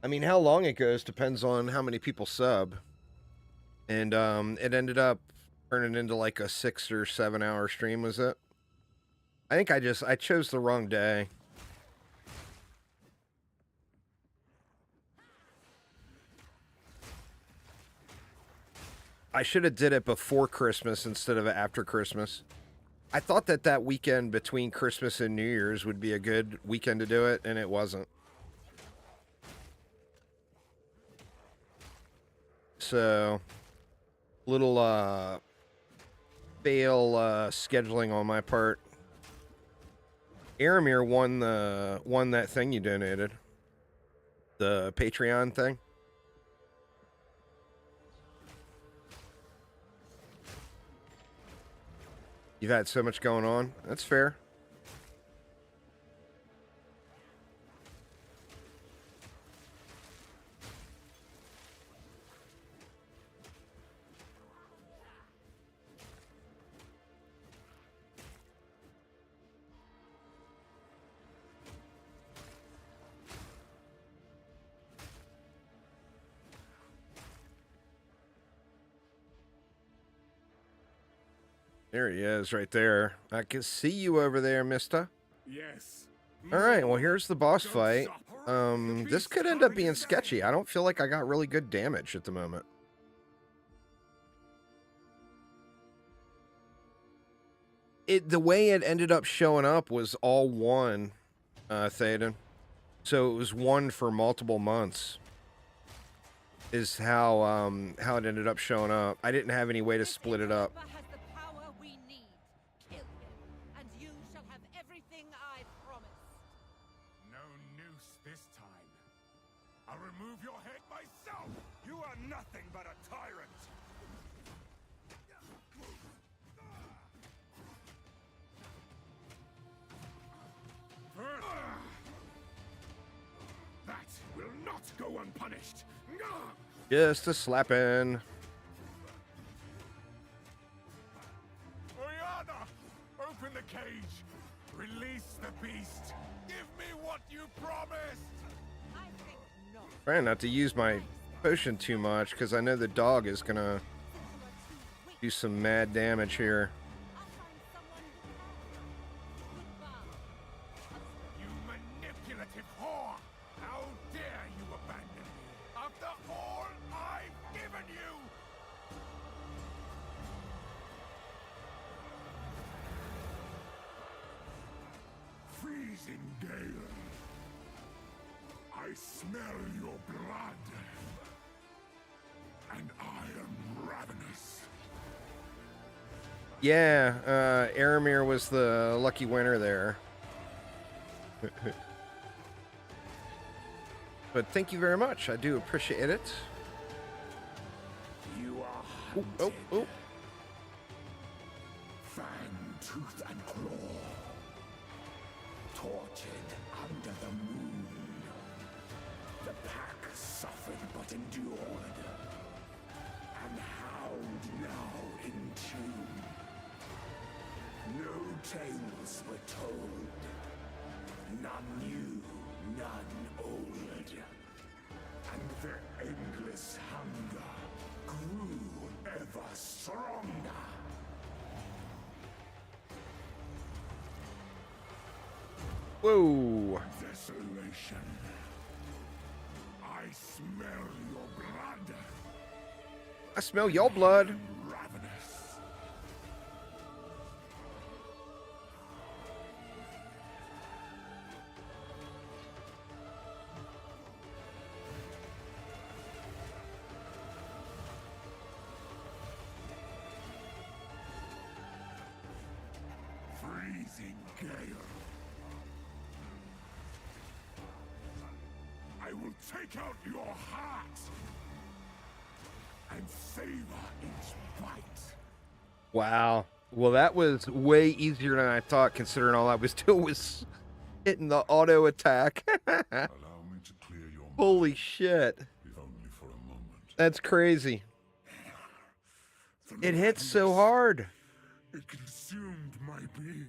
I mean, how long it goes depends on how many people sub. And, it ended up turning into like a 6 or 7 hour stream, was it? I think I chose the wrong day. I should have did it before Christmas instead of after Christmas. I thought that weekend between Christmas and New Year's would be a good weekend to do it, and it wasn't. So, little, fail, scheduling on my part. Aramir won that thing you donated. The Patreon thing. You've had so much going on. That's fair. There he is, right there. I can see you over there, mister.
Yes.
All right, well, here's the boss
Don't
fight.
stop. The
This
beast's
could end up
coming
being
again.
sketchy. I don't feel like I got really good damage at the moment. The way it ended up showing up was all one, Thaden. So it was one for multiple months. Is how it ended up showing up. I didn't have any way to split it up.
Has the power we need. Kill him, and you shall have everything I promised.
No noose this time. I'll remove your head myself. You are nothing but a tyrant. That will not go unpunished.
Just a slapping.
Oriana, open the cage. Release the beast. Give me what you promised.
I think not.
Trying not to use my potion too much because I know the dog is gonna do some mad damage here.
I'll find someone who can. Goodbye.
You manipulative whore! How dare you abandon me after all I've given you? Freezing gale. I smell your blood. And I am ravenous.
Yeah, Aramir was the lucky winner there. But thank you very much. I do appreciate it.
You are
Oh, oh, oh.
fang, tooth, and claw. Tortured under the moon. The pack suffered but endured. And howled now in tune. No tales were told. None new, none old. And their endless hunger grew ever stronger.
Whoa.
Desolation. I smell your blood.
I smell your blood.
Ravenous. Freezing gale. I will take out your heart and savor its bite.
Wow. Well, that was way easier than I thought, considering all I was doing was hitting the auto attack.
Allow me to clear your mind,
Holy shit.
if only for a moment.
That's crazy.
The
It hits so
madness,
hard.
It consumed my being.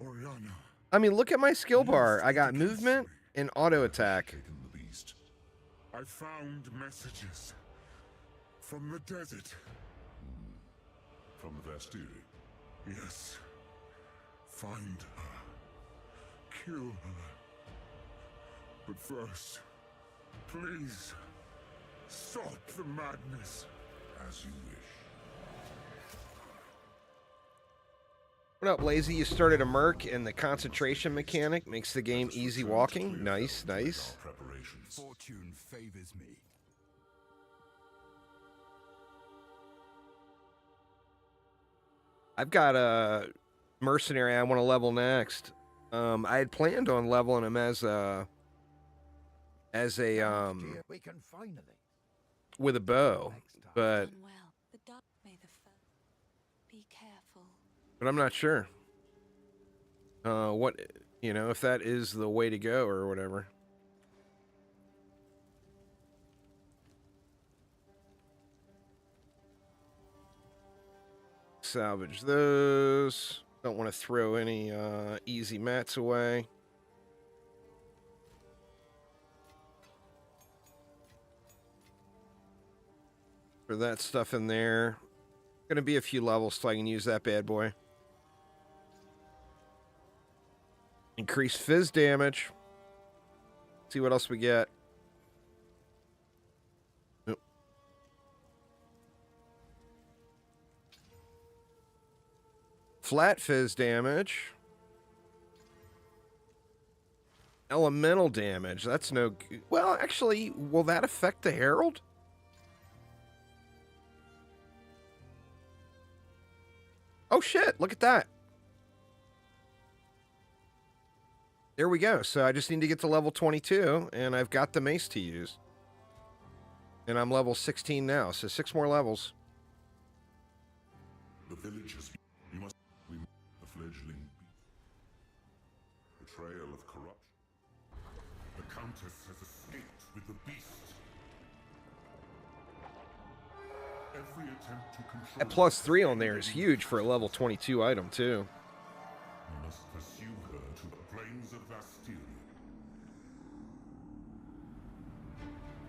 Oriana.
I mean, look at my skill bar. I got movement and auto attack.
Shaken the beast. I found messages from the desert. From the Vastiri? Yes. Find her. Kill her. But first, please, stop the madness. As you wish.
What up, Lazy? You started a merc, and the concentration mechanic makes the game easy walking. Nice, nice.
Preparations.
Fortune favors me.
I've got a mercenary I want to level next. I had planned on leveling him as a
Dear, we can finally.
with a bow, but
Done well. The dark may the first. Be careful.
I'm not sure. What, you know, if that is the way to go or whatever. Salvage those. Don't want to throw any easy mats away. For that stuff in there. Gonna be a few levels so I can use that bad boy. Increase fizz damage. See what else we get. Nope. Flat fizz damage. Elemental damage. That's no... Well, actually, will that affect the Herald? Oh, shit. Look at that. There we go. So I just need to get to level 22, and I've got the mace to use. And I'm level 16 now, so 6 more levels.
The villagers, you must remove the fledgling betrayal of corruption. The Countess has escaped with the beast. Every attempt to control...
That +3 on there is huge for a level 22 item, too.
You must pursue her to the plains of Bastille.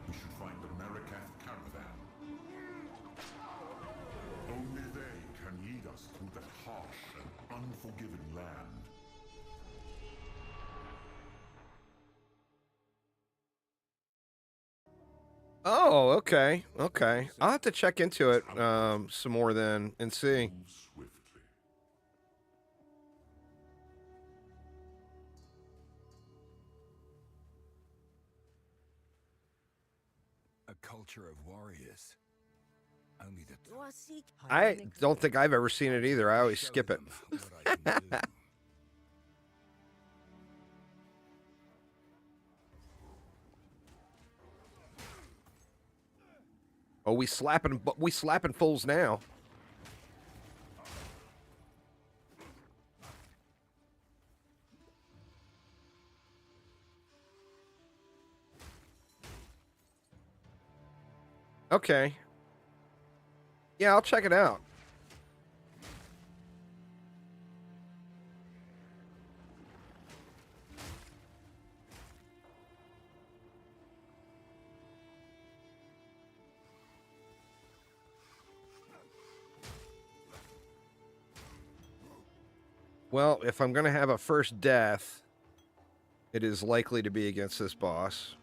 We should find the Marikath caravan. Only they can lead us through that harsh and unforgiving land.
Oh, okay. Okay. I'll have to check into it some more then and see.
Move swiftly.
A culture of warriors. Only the
I don't think I've ever seen it either. I always skip it.
what I can do.
Oh, we slapping fools now. Okay. Yeah, I'll check it out. Well, if I'm going to have a first death, it is likely to be against this boss.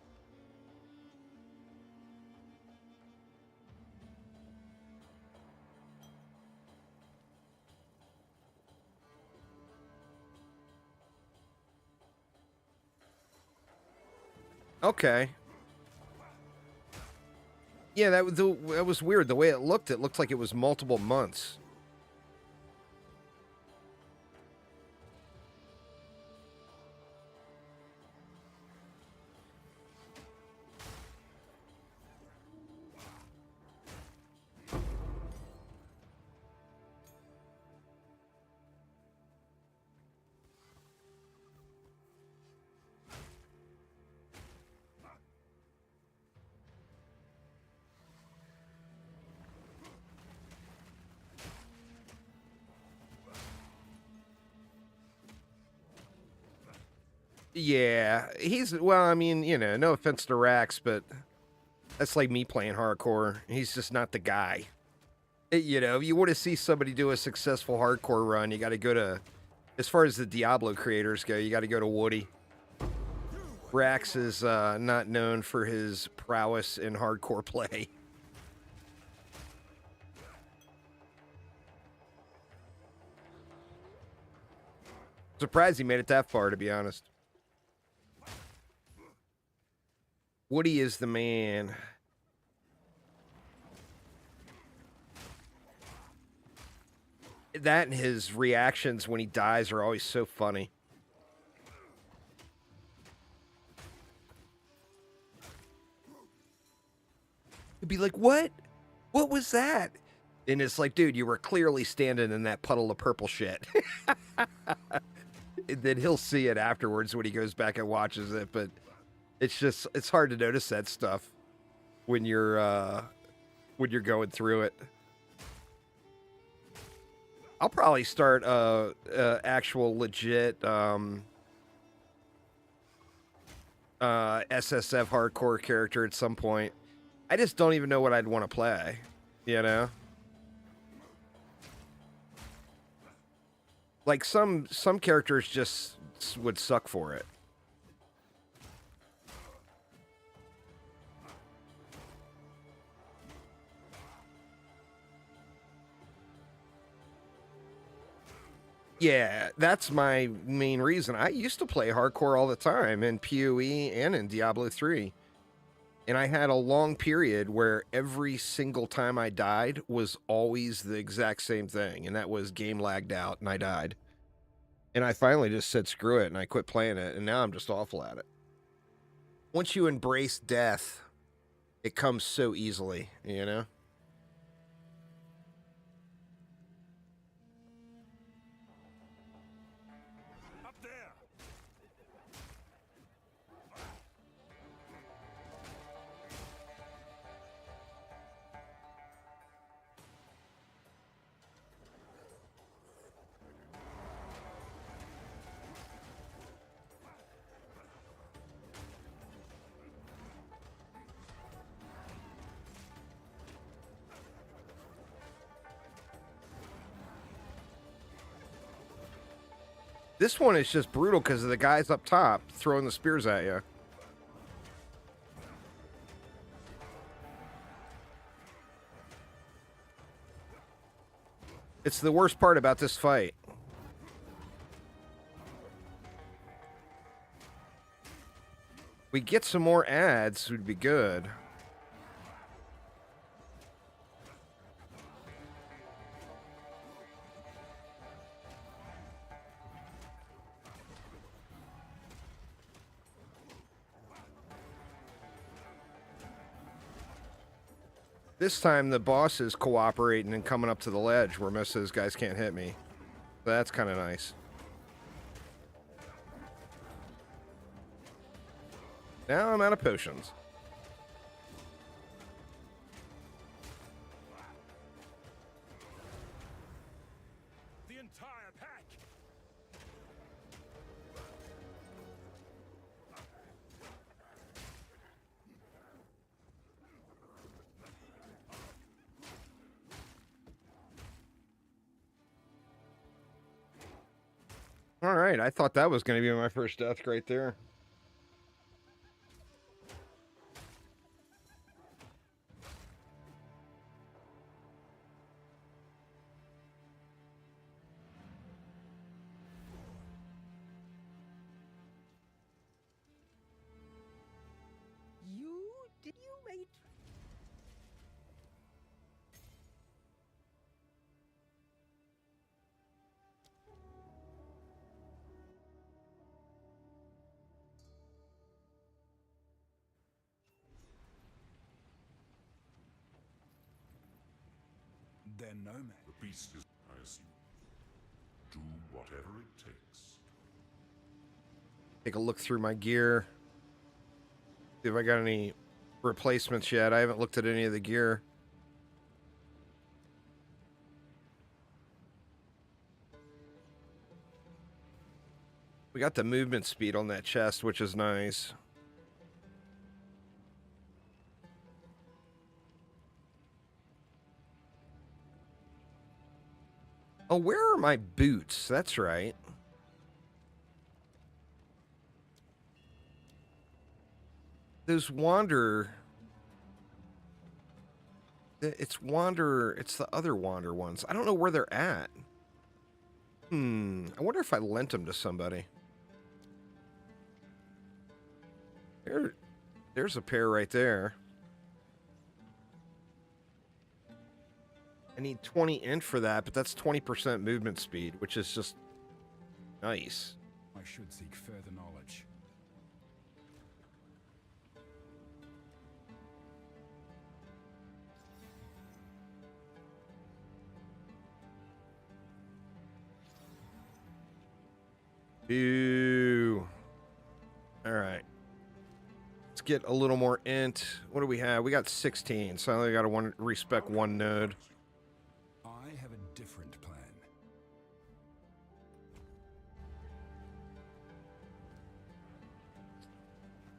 Okay. Yeah, that was weird. The way it looked like it was multiple months. Yeah, well, I mean, you know, no offense to Rax, but that's like me playing hardcore. He's just not the guy. You know, if you want to see somebody do a successful hardcore run, you got to go to, as far as the Diablo creators go, you got to go to Woody. Rax is not known for his prowess in hardcore play. Surprised he made it that far, to be honest. Woody is the man. That and his reactions when he dies are always so funny. He'd be like, what? What was that? And it's like, dude, you were clearly standing in that puddle of purple shit. And then he'll see it afterwards when he goes back and watches it, but it's hard to notice that stuff when you're going through it. I'll probably start actual legit SSF hardcore character at some point. I just don't even know what I'd want to play, you know? Like some characters just would suck for it. Yeah, that's my main reason. I used to play hardcore all the time in POE and in Diablo 3. And I had a long period where every single time I died was always the exact same thing. And that was game lagged out and I died. And I finally just said, screw it. And I quit playing it. And now I'm just awful at it. Once you embrace death, it comes so easily, you know?
Up there!
This one is just brutal because of the guys up top throwing the spears at you. It's the worst part about this fight. We get some more ads, would be good. This time the boss is cooperating and coming up to the ledge where most of those guys can't hit me. So that's kind of nice. Now I'm out of potions.
The entire pack!
All right, I thought that was going to be my first death right there.
You made...
They're nomad.
The beast is, I assume. Do whatever it takes.
Take a look through my gear. See if I got any replacements yet. I haven't looked at any of the gear. We got the movement speed on that chest, which is nice. Oh, where are my boots? That's right. Those wander... It's wander... It's the other wander ones. I don't know where they're at. I wonder if I lent them to somebody. There's a pair right there. I need 20 int for that, but that's 20% movement speed, which is just nice.
I should seek further knowledge.
Ew. All right. Let's get a little more int. What do we have? We got 16, so I only got to respec one node.
I have a different plan.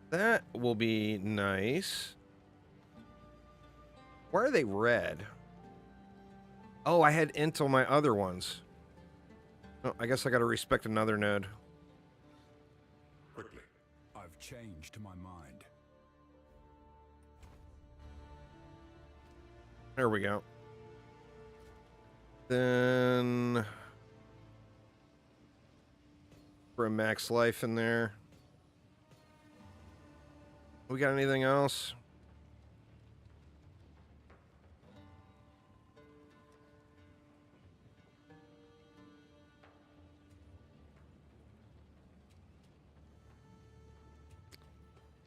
That will be nice. Why are they red? Oh, I had int on my other ones. Oh, I guess I gotta respect another node.
Quickly.
I've changed my mind.
There we go. Then for a max life in there. We got anything else?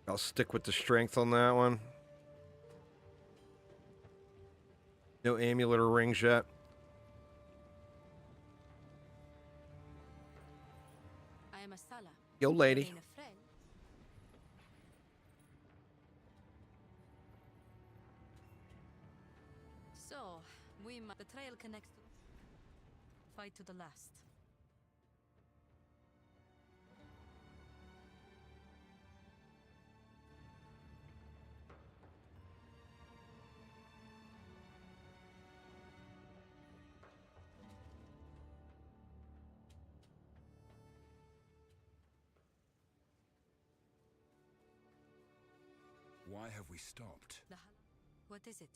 I'll stick with the strength on that one. No amulet or rings yet.
I am a Sala.
Yo, lady.
Remain a friend. So, the trail connects to fight to the last.
Why have we stopped?
What is it?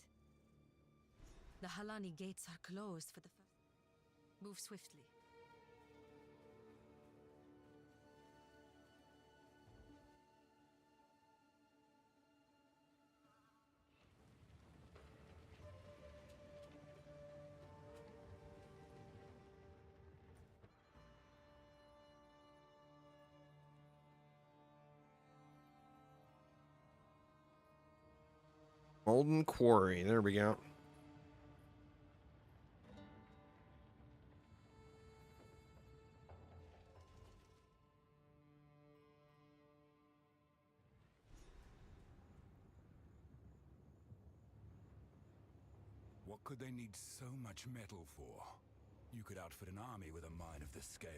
The Halani gates are closed for the first. Move swiftly.
Molten Quarry. There we go.
What could they need so much metal for? You could outfit an army with a mine of this scale.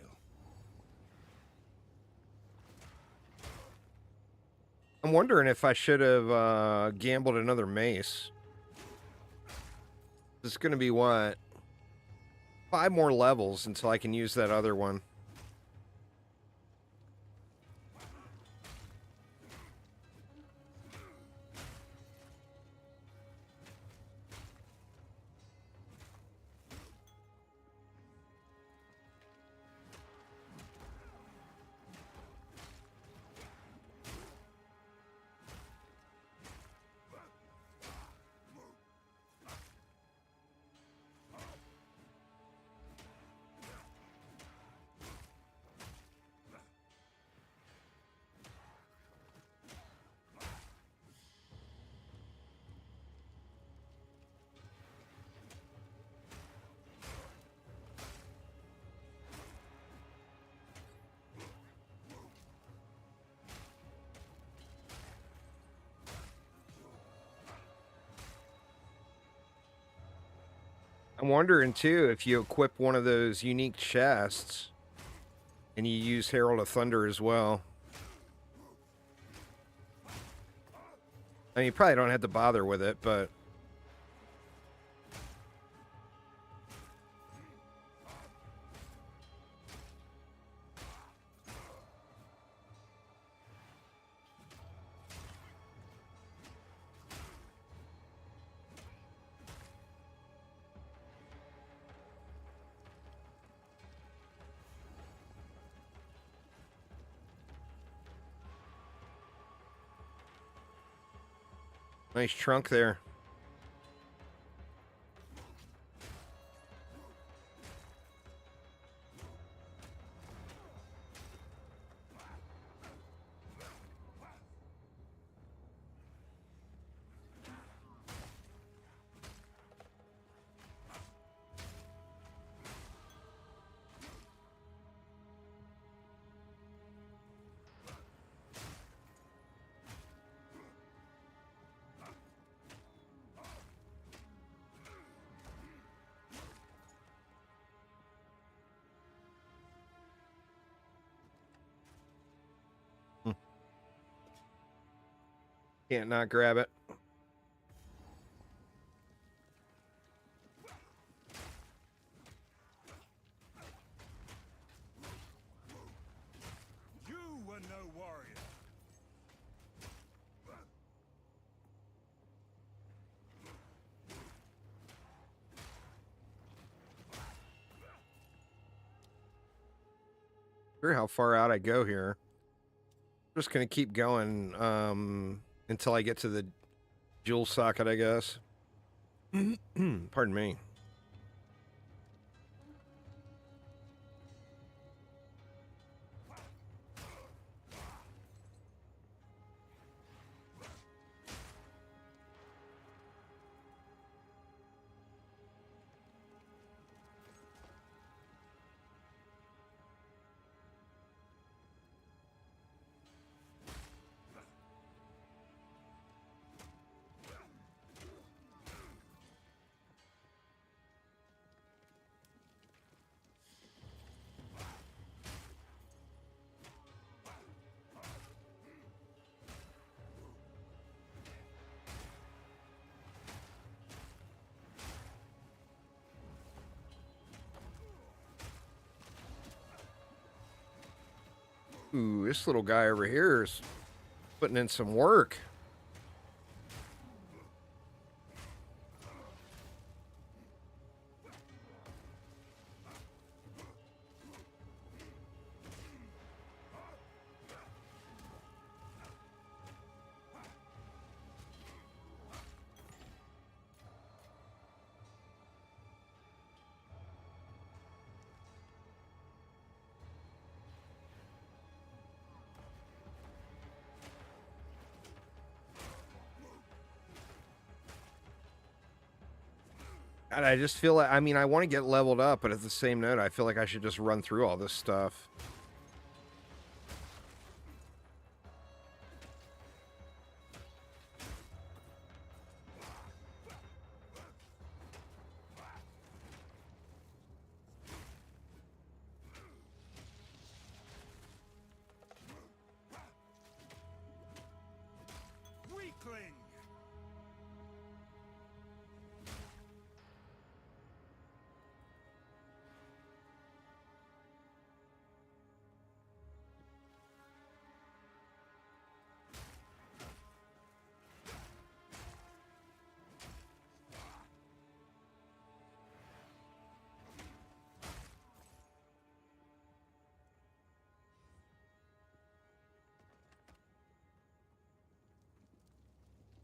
I'm wondering if I should have gambled another mace. It's going to be what? 5 more levels until I can use that other one. I'm wondering, too, if you equip one of those unique chests and you use Herald of Thunder as well. I mean, you probably don't have to bother with it, but... Nice trunk there. Can't not grab it. sure how far out I go here. I'm just gonna keep going until I get to the jewel socket, I guess. Pardon me. Ooh, this little guy over here is putting in some work. And I just feel like, I mean, I want to get leveled up, but at the same note, I feel like I should just run through all this stuff.
Weakling!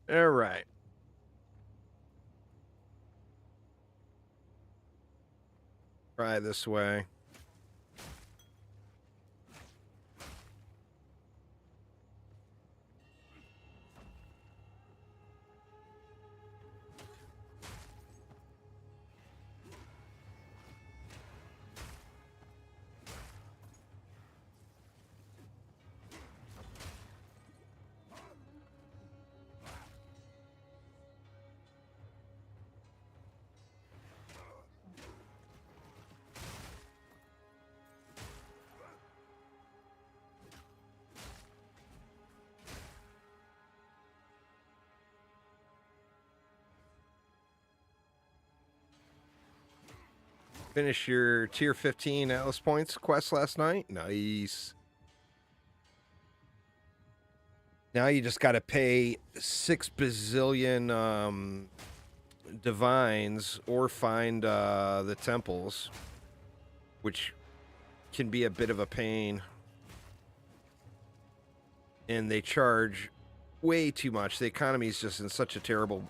All right. Try this way. Finish your tier 15 Atlas points quest last night. Nice. Now you just got to pay 6 bazillion divines or find the temples, which can be a bit of a pain. And they charge way too much. The economy is just in such a terrible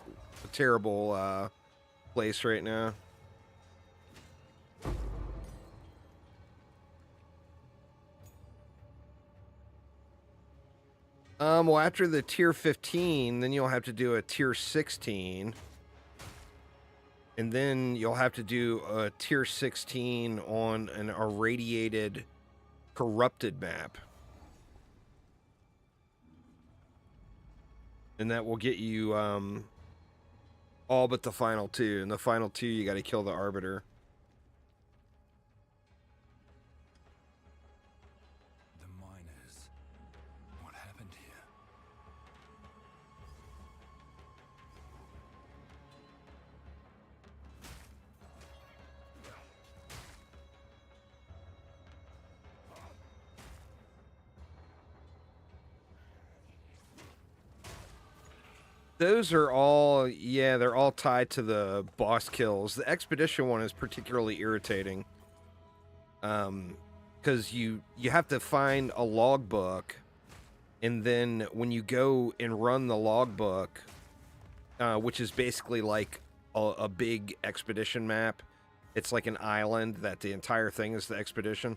place right now. Well, after the tier 15, then you'll have to do a tier 16. And then you'll have to do a tier 16 on an irradiated, corrupted map. And that will get you all but the final 2. And the final 2, you got to kill the Arbiter.
The miners. What happened here?
Those are all, yeah, they're all tied to the boss kills. The expedition one is particularly irritating. Because because you have to find a logbook, and then when you go and run the logbook, which is basically like a big expedition map. It's like an island that the entire thing is the expedition.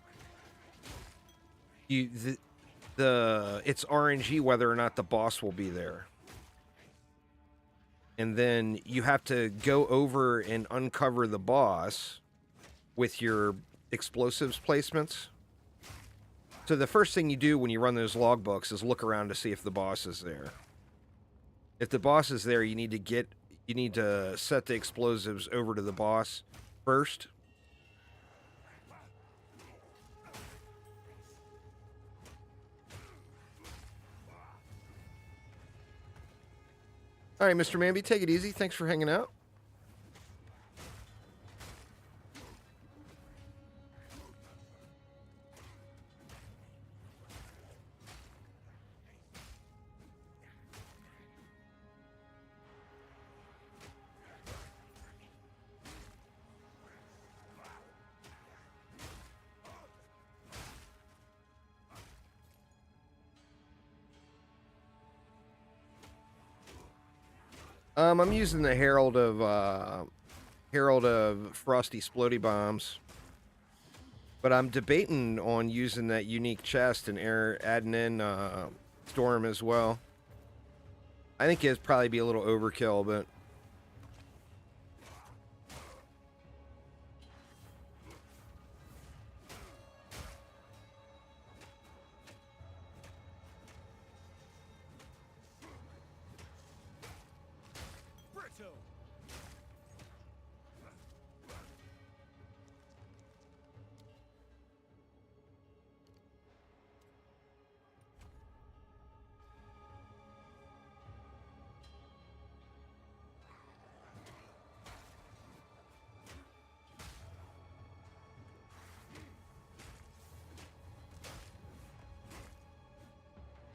It's RNG whether or not the boss will be there. And then you have to go over and uncover the boss with your explosives placements. So the first thing you do when you run those logbooks is look around to see if the boss is there. If the boss is there, you need to set the explosives over to the boss first. All right, Mr. Manby, take it easy. Thanks for hanging out. I'm using the Herald of Frosty Splody Bombs, but I'm debating on using that unique chest and adding in Storm as well. I think it'd probably be a little overkill, but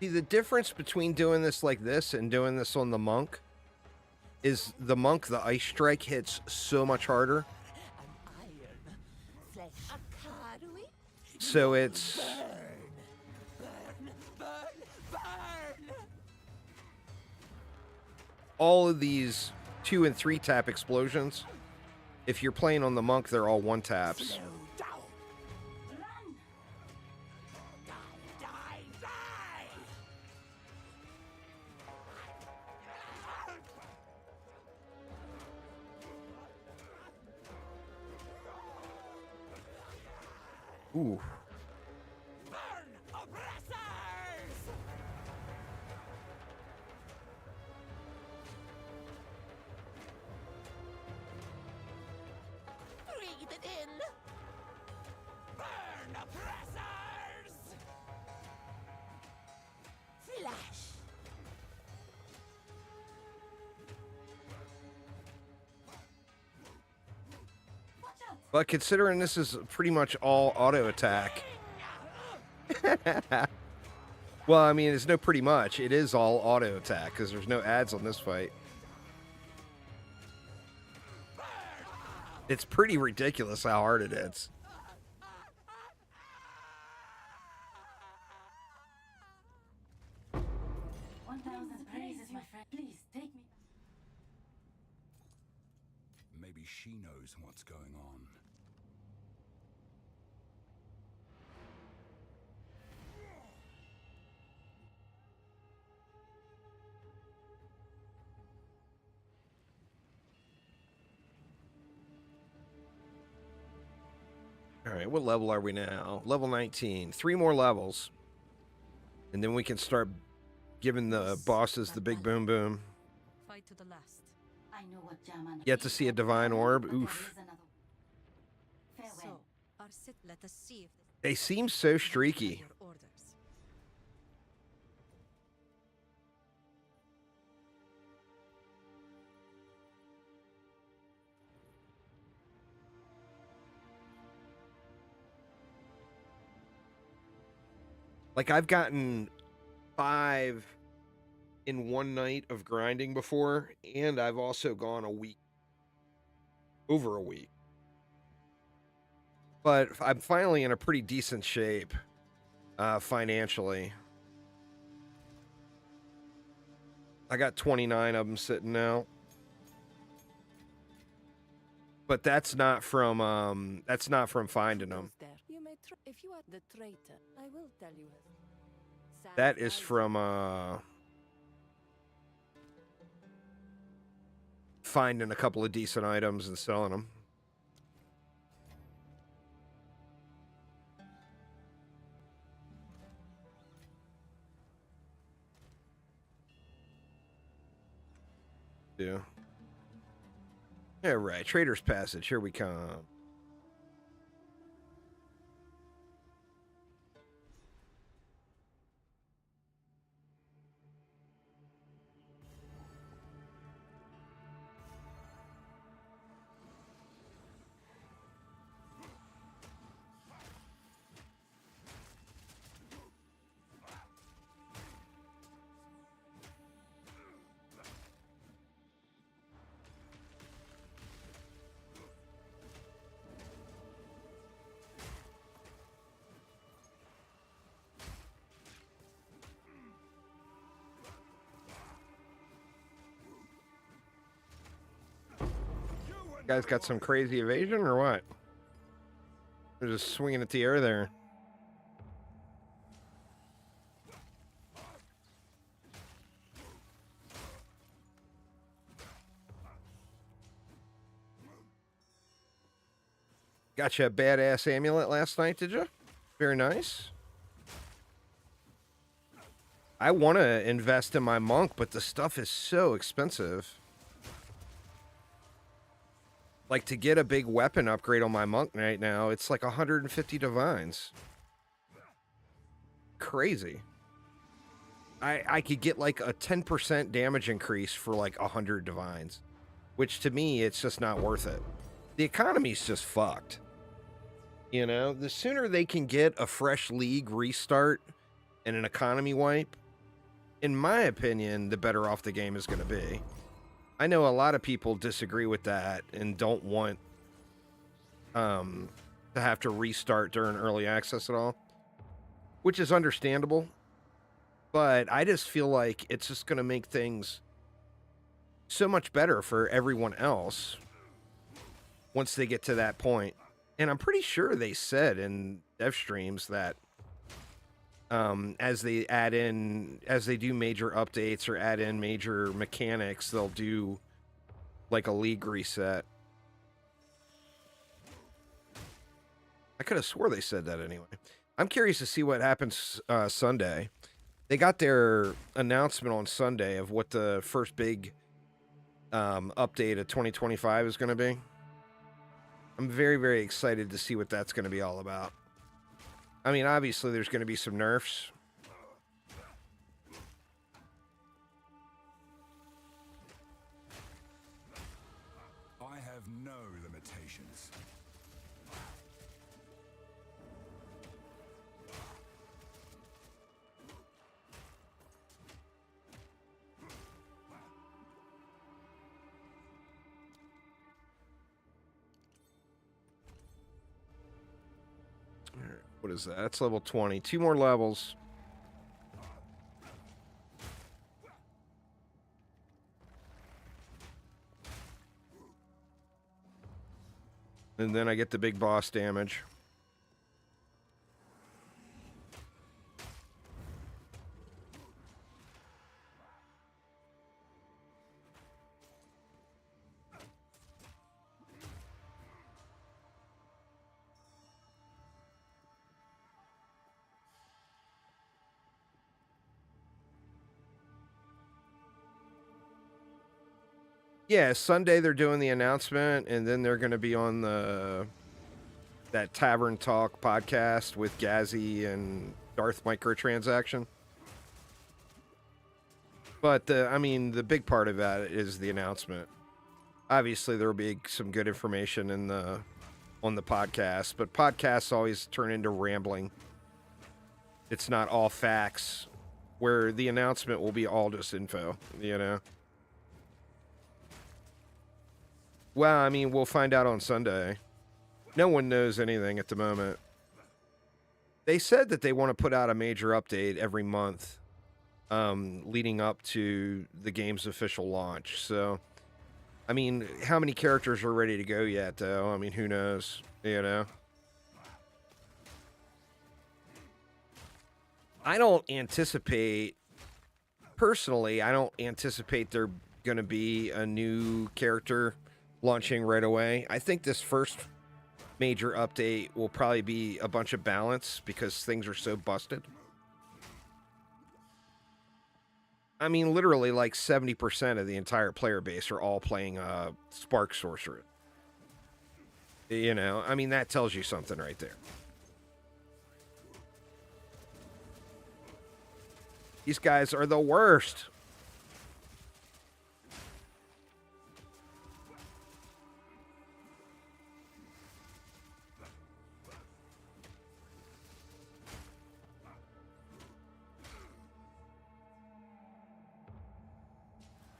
see, the difference between doing this like this and doing this on the monk is the monk, the ice strike hits so much harder. So it's all of these 2 and 3 tap explosions. If you're playing on the monk, they're all 1 taps. Ooh.
Breathe it in. Burn oppressors. Flash.
But considering this is pretty much all auto attack. Well, I mean, it's no pretty much. It is all auto attack because there's no ads on this fight. It's pretty ridiculous how hard it is.
Maybe she knows what's going on.
All right, what level are we now? Level 19. 3 more levels. And then we can start giving the bosses the big boom boom.
Fight to the last.
Yet to see a divine orb. Oof.
So, let us see if
They seem so streaky.
your orders.
Like, I've gotten 5 in one night of grinding before, and I've also gone a week. Over a week. But I'm finally in a pretty decent shape financially. I got 29 of them sitting now. But that's not from finding them.
You may if you are the traitor, I will tell you.
That is from finding a couple of decent items and selling them. Yeah. Yeah, right. Trader's Passage. Here we come. Guys got some crazy evasion or what? They're just swinging at the air there. Got you a badass amulet last night, did you? Very nice. I want to invest in my monk, but the stuff is so expensive. Like, to get a big weapon upgrade on my monk right now, it's like 150 divines. Crazy. I could get like a 10% damage increase for like 100 divines. Which to me, it's just not worth it. The economy's just fucked. You know, the sooner they can get a fresh league restart and an economy wipe, in my opinion, the better off the game is going to be. I know a lot of people disagree with that and don't want to have to restart during early access at all, which is understandable. But I just feel like it's just going to make things so much better for everyone else once they get to that point. And I'm pretty sure they said in dev streams that as they do major updates or add in major mechanics, they'll do like a league reset. I could have swore they said that anyway. I'm curious to see what happens Sunday. They got their announcement on Sunday of what the first big update of 2025 is going to be. I'm very, very excited to see what that's going to be all about. I mean, obviously, there's going to be some nerfs.
I have no limitations.
What is that? That's level 20. 2 more levels. And then I get the big boss damage. Yeah, Sunday they're doing the announcement, and then they're going to be on that Tavern Talk podcast with Gazzy and Darth Microtransaction. But I mean, the big part of that is the announcement. Obviously, there will be some good information on the podcast, but podcasts always turn into rambling. It's not all facts, where the announcement will be all just info, you know? Well, I mean, we'll find out on Sunday. No one knows anything at the moment. They said that they want to put out a major update every month, leading up to the game's official launch. So, I mean, how many characters are ready to go yet, though? I mean, who knows? You know? I don't anticipate, personally, I don't anticipate there going to be a new character launching right away. I think this first major update will probably be a bunch of balance because things are so busted. I mean, literally like 70% of the entire player base are all playing Spark Sorcerer. You know, I mean, that tells you something right there. These guys are the worst.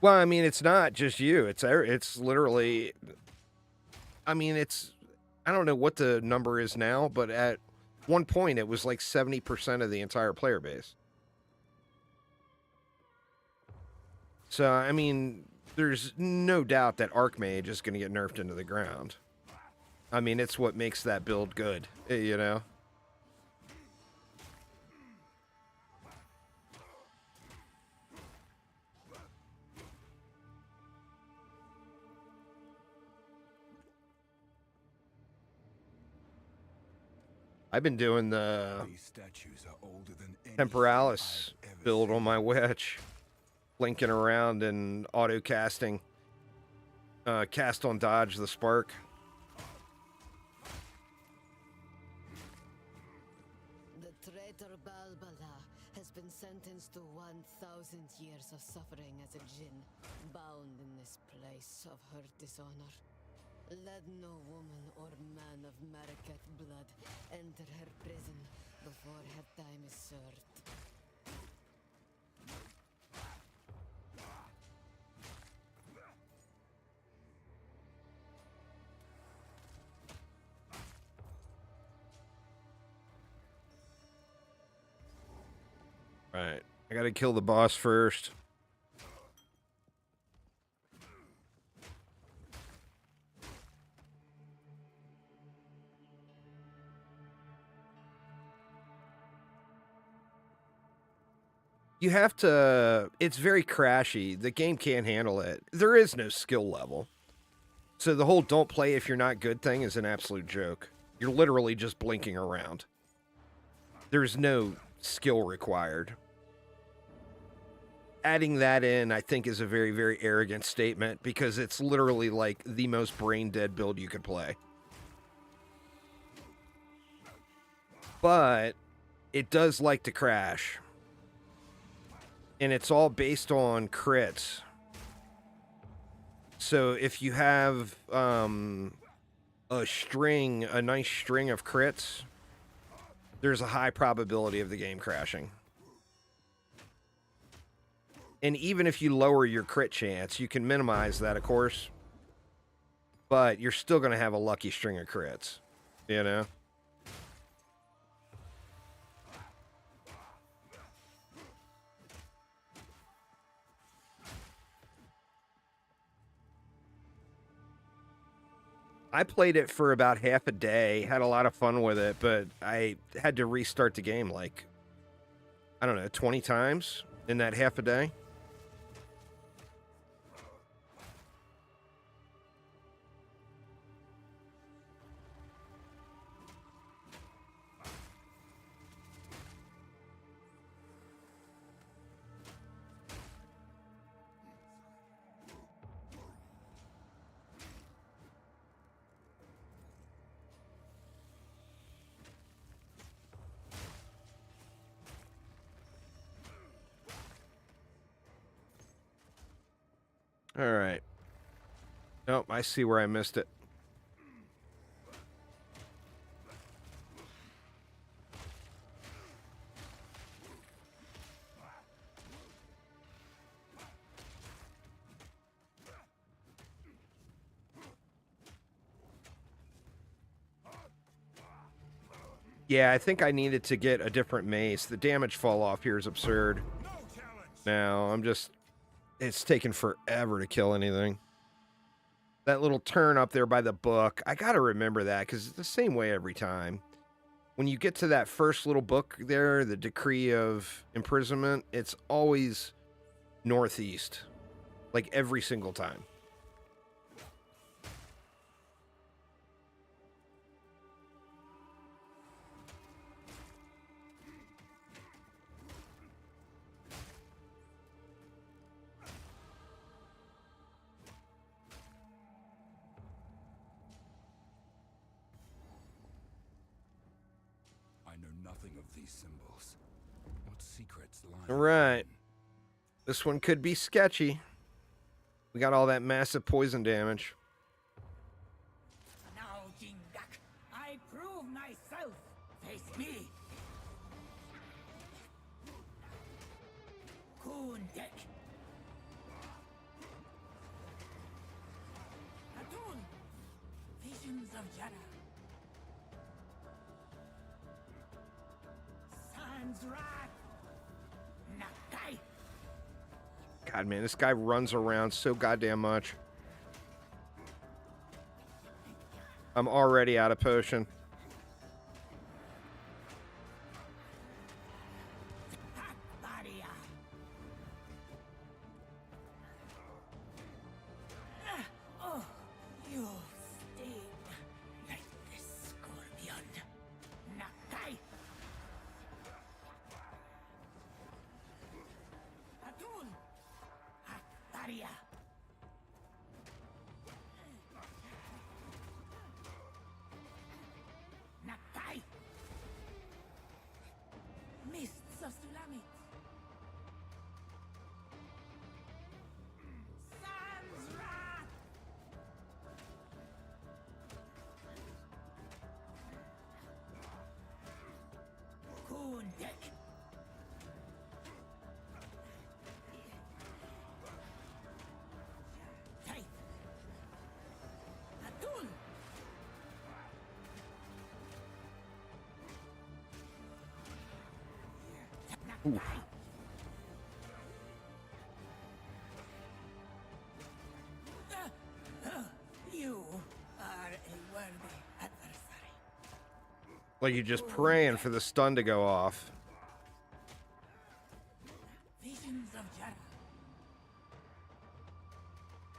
Well, I mean, it's not just you. It's literally, I mean, I don't know what the number is now, but at one point it was like 70% of the entire player base. So, I mean, there's no doubt that Archmage is going to get nerfed into the ground. I mean, it's what makes that build good, you know? I've been doing the Temporalis build on my witch, blinking around and auto casting, cast on dodge the spark.
The traitor Balbala has been sentenced to 1,000 years of suffering as a djinn, bound in this place of her dishonor. Let no woman or man of Marakat blood enter her prison before her time is served.
Right. I gotta kill the boss first. You have to, it's very crashy. The game can't handle it. There is no skill level. So the whole don't play if you're not good thing is an absolute joke. You're literally just blinking around. There's no skill required. Adding that in, I think, is a very, very arrogant statement because it's literally like the most brain dead build you could play. But it does like to crash. And it's all based on crits. So if you have a nice string of crits, there's a high probability of the game crashing. And even if you lower your crit chance, you can minimize that, of course. But you're still going to have a lucky string of crits, you know? I played it for about half a day, had a lot of fun with it, but I had to restart the game like, I don't know, 20 times in that half a day. All right. Nope, I see where I missed it. Yeah, I think I needed to get a different mace. The damage fall off here is absurd.
No challenge.
Now, it's taken forever to kill anything. That little turn up there by the book, I gotta remember that, because it's the same way every time. When you get to that first little book there, the Decree of Imprisonment, it's always northeast. Like, every single time.
I know nothing of these symbols. What secrets lie?
All right. This one could be sketchy. We got all that massive poison damage.
Now, Jingak, I prove myself. Face me. Kundek. Atun. Visions of Jara. Sans Rat. Nakai.
God, man, this guy runs around so goddamn much. I'm already out of potion.
Baria. Oh, you sting like the scorpion. Nakai. Atun. Baria. Nakai. Mists of Sulamit. Sans Rat. Kundek. Tight. Atun. Nakai. You are a worthy adversary.
Like you're just praying for the stun to go off.
Visions of Jara.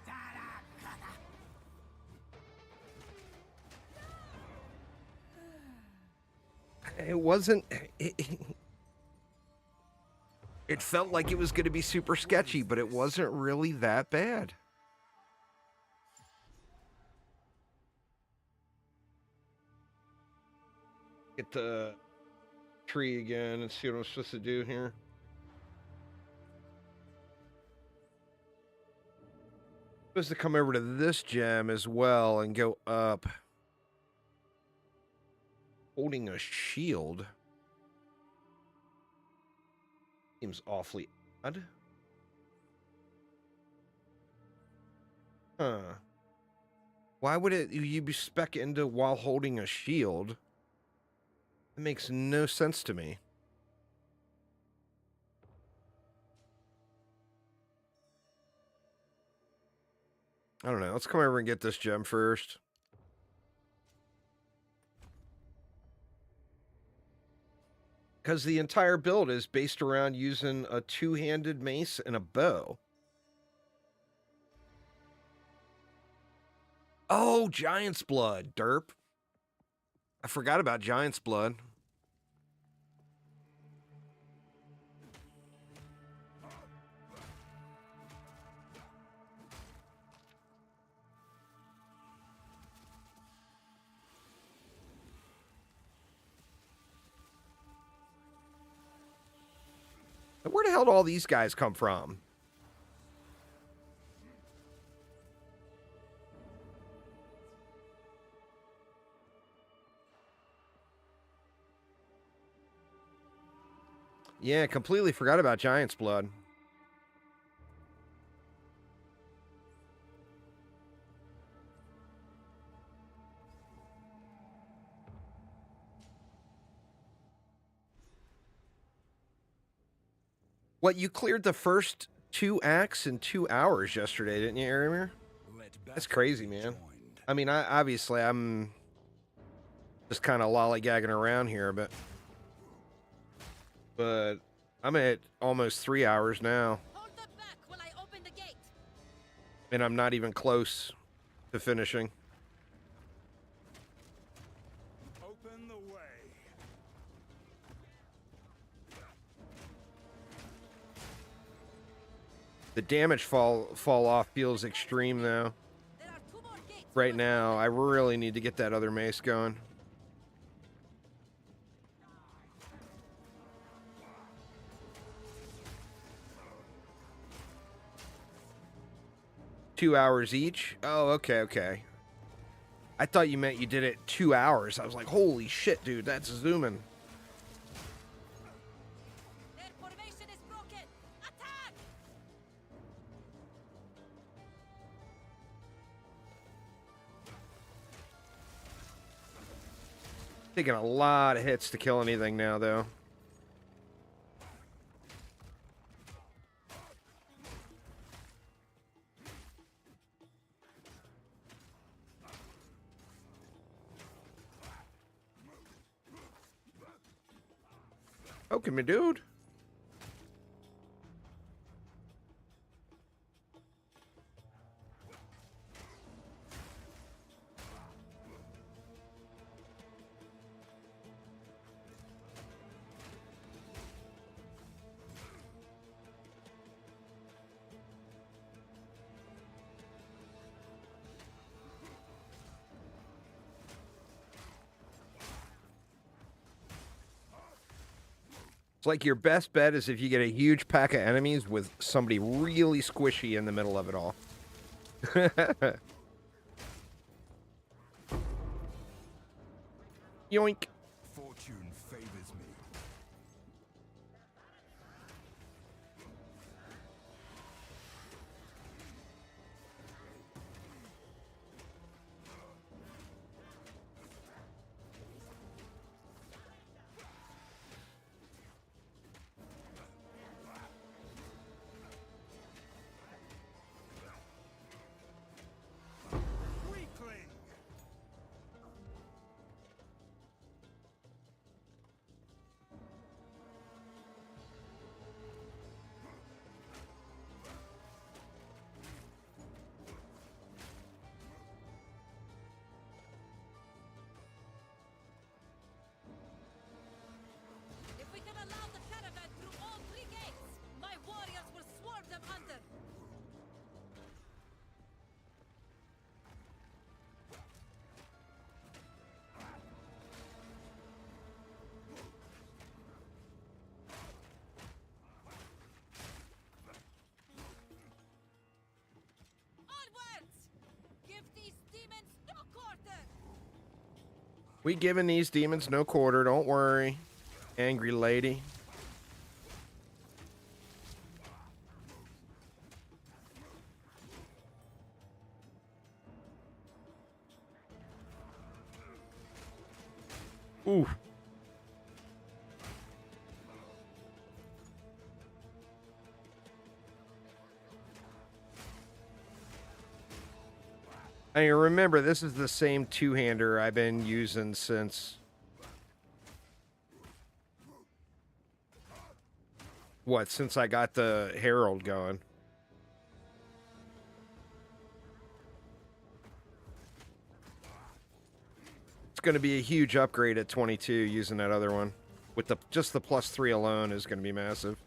Tarakada.
It wasn't... It felt like it was going to be super sketchy, but it wasn't really that bad. Get the tree again and see what I'm supposed to do here. Supposed to come over to this gem as well and go up. Holding a shield. Seems awfully odd. Huh. Why would you be spec into while holding a shield? It makes no sense to me. I don't know. Let's come over and get this gem first. Because the entire build is based around using a two-handed mace and a bow. Oh, Giant's Blood, derp. I forgot about Giant's Blood. Where the hell do all these guys come from? Yeah, completely forgot about Giant's Blood. What, you cleared the first 2 acts in 2 hours yesterday, didn't you, Aramir? That's crazy, man. I mean, obviously I'm just kind of lollygagging around here, but I'm at almost 3 hours now.
Hold them back while I open the gate.
And I'm not even close to finishing.
Open the way.
The damage fall off feels extreme though.
There are 2 more gates.
Right now, I really need to get that other mace going. Two hours each? Oh, okay. I thought you meant you did it 2 hours. I was like, holy shit, dude, that's zooming.
Their formation is broken. Attack!
Taking a lot of hits to kill anything now, though. Okay, my dude. It's like your best bet is if you get a huge pack of enemies with somebody really squishy in the middle of it all. Yoink.
Fortune favors me. Weakling.
If we can allow the caravan through all 3 gates, my warriors will swarm them under. Onwards! Give these demons no quarter!
We giving these demons no quarter, don't worry. Angry lady. Ooh. I mean, remember, this is the same two-hander I've been using since... What, since I got the Herald going. It's going to be a huge upgrade at 22 using that other one. With the just the +3 alone is going to be massive.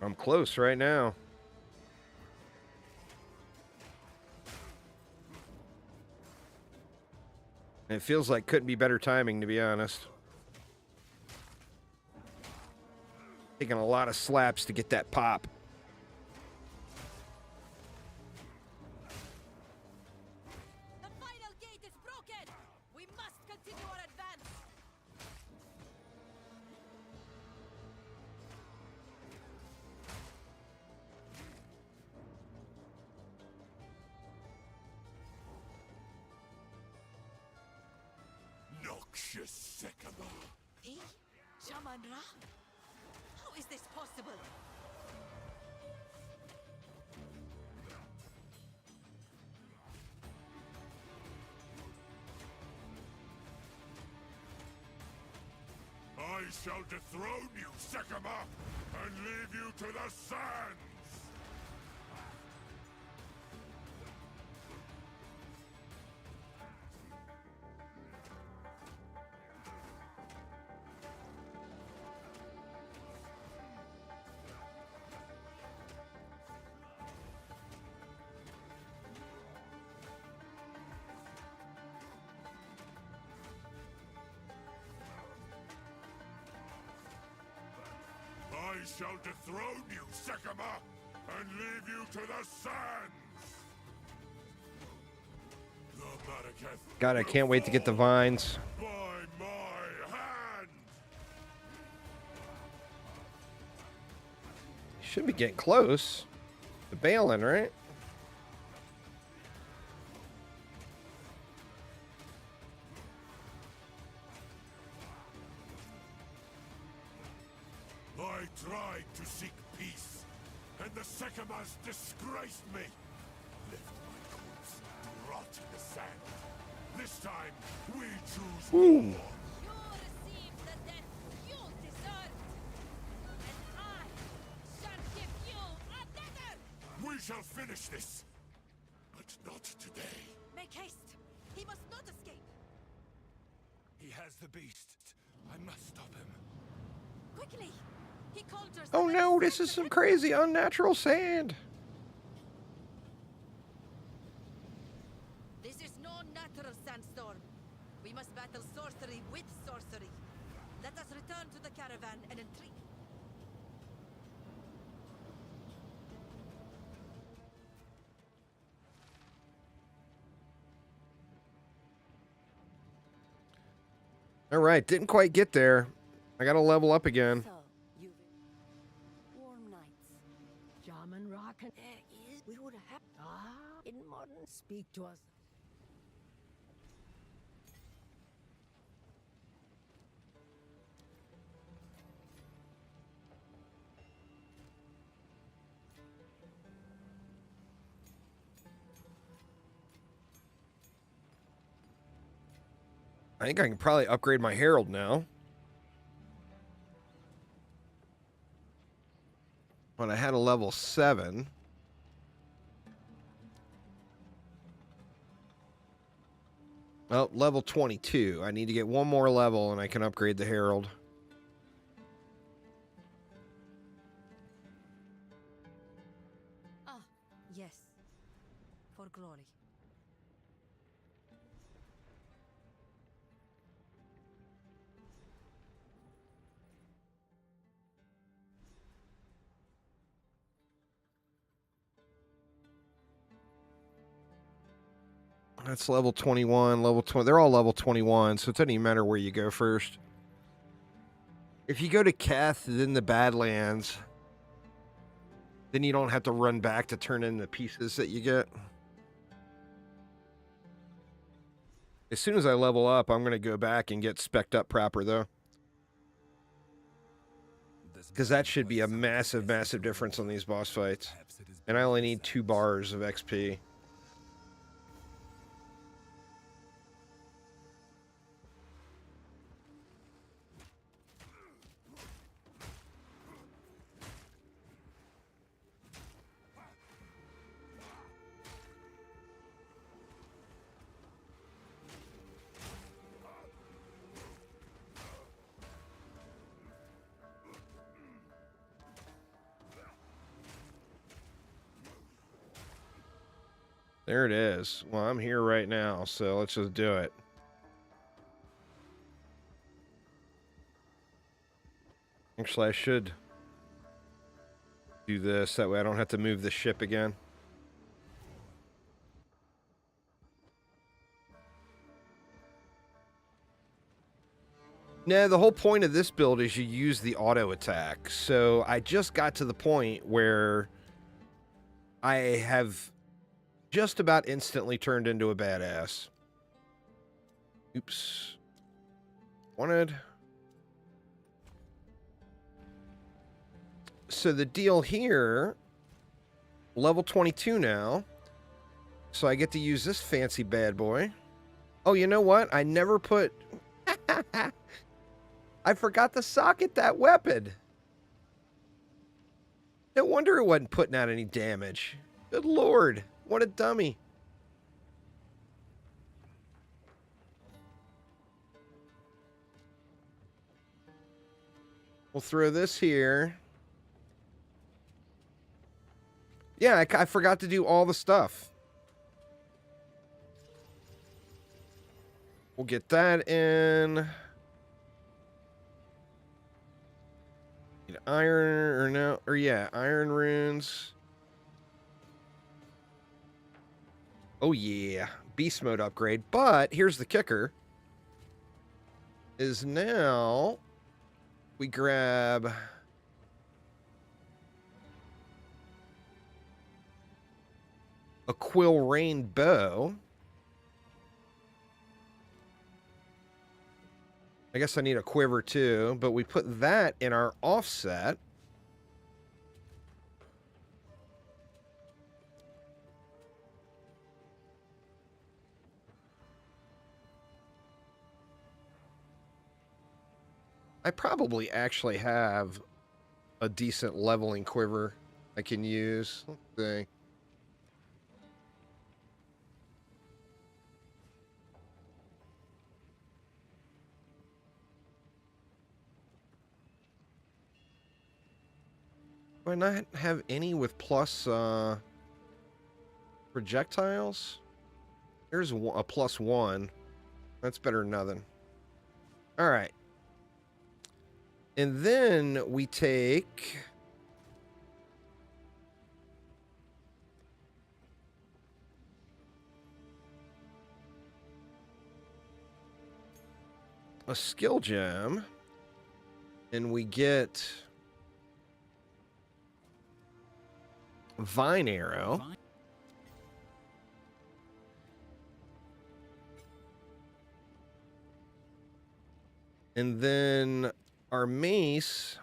I'm close right now. It feels like couldn't be better timing, to be honest. Taking a lot of slaps to get that pop.
The final gate is broken! We must continue our advance!
noxious sycamore.
He? Shaman Ra? How is this possible?
I shall dethrone you, sycamore, and leave you to the sands! I shall dethrone you, sycamore, and leave you to the sands! The Baraketh
God, I can't wait to get the vines.
by my hand!
Should be getting close. The Balin, right?
I tried to seek peace, and the sycamores disgraced me. Left my corpse to rot in the sand. This time, we choose war.
You receive the death you deserve, and I shall give you another!
We shall finish this, but not today.
Make haste! He must not escape!
He has the beast. I must stop him.
Quickly! He conjures
Oh
the
no,
next
this is
step
some
to
crazy unnatural sand.
This is no natural sandstorm. We must battle sorcery with sorcery. Let us return to the caravan and entreat.
All right, didn't quite get there. I got to level up again.
So, you warm nights. Shaman Rock and is we would have in modern speak to us.
I think I can probably upgrade my Herald now. But I had a level 7. Well, level 22. I need to get one more level and I can upgrade the Herald.
Ah, yes. For glory.
That's level 21, level 20. They're all level 21, so it doesn't even matter where you go first. If you go to Keth, then the Badlands, then you don't have to run back to turn in the pieces that you get. As soon as I level up, I'm going to go back and get spec'd up proper, though. Because that should be a massive, massive difference on these boss fights. And I only need 2 bars of XP. There it is. Well, I'm here right now, so let's just do it. Actually, I should do this. That way I don't have to move the ship again. No, the whole point of this build is you use the auto attack. So I just got to the point where I have just about instantly turned into a badass. Oops. wanted. So the deal here, level 22 now. So I get to use this fancy bad boy. Oh, you know what? I never put... I forgot to socket that weapon. No wonder it wasn't putting out any damage. Good lord. What a dummy. We'll throw this here. Yeah, I forgot to do all the stuff. We'll get that in. Need iron or no, or yeah, iron runes. Oh yeah, beast mode upgrade. But here's the kicker. Is now we grab a quill rain bow. I guess I need a quiver too, but we put that in our offset. I probably actually have a decent leveling quiver I can use. Let's see. Do I not have any with plus projectiles? There's a +1. That's better than nothing. All right. And then we take a skill gem and we get Vine Arrow. And then our mace.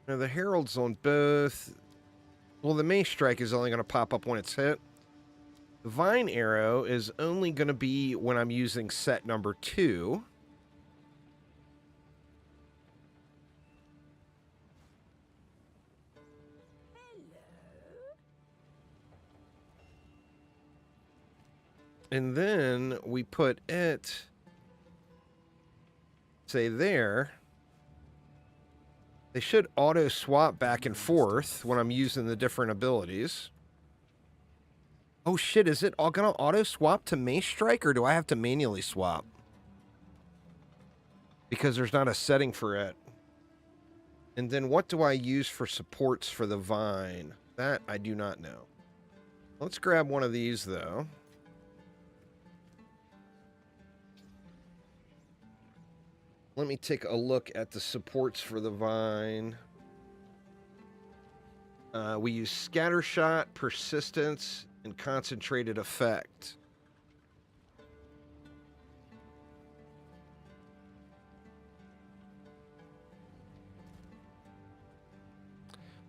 Now the herald's on both. Well, the mace strike is only going to pop up when it's hit. The vine arrow is only going to be when I'm using set number 2. And then we put it, say there. They should auto swap back and forth when I'm using the different abilities. Oh shit, is it all gonna auto swap to Mace Strike or do I have to manually swap? Because there's not a setting for it. And then what do I use for supports for the vine? That I do not know. Let's grab one of these though. Let me take a look at the supports for the vine. We use Scattershot, Persistence, and Concentrated Effect.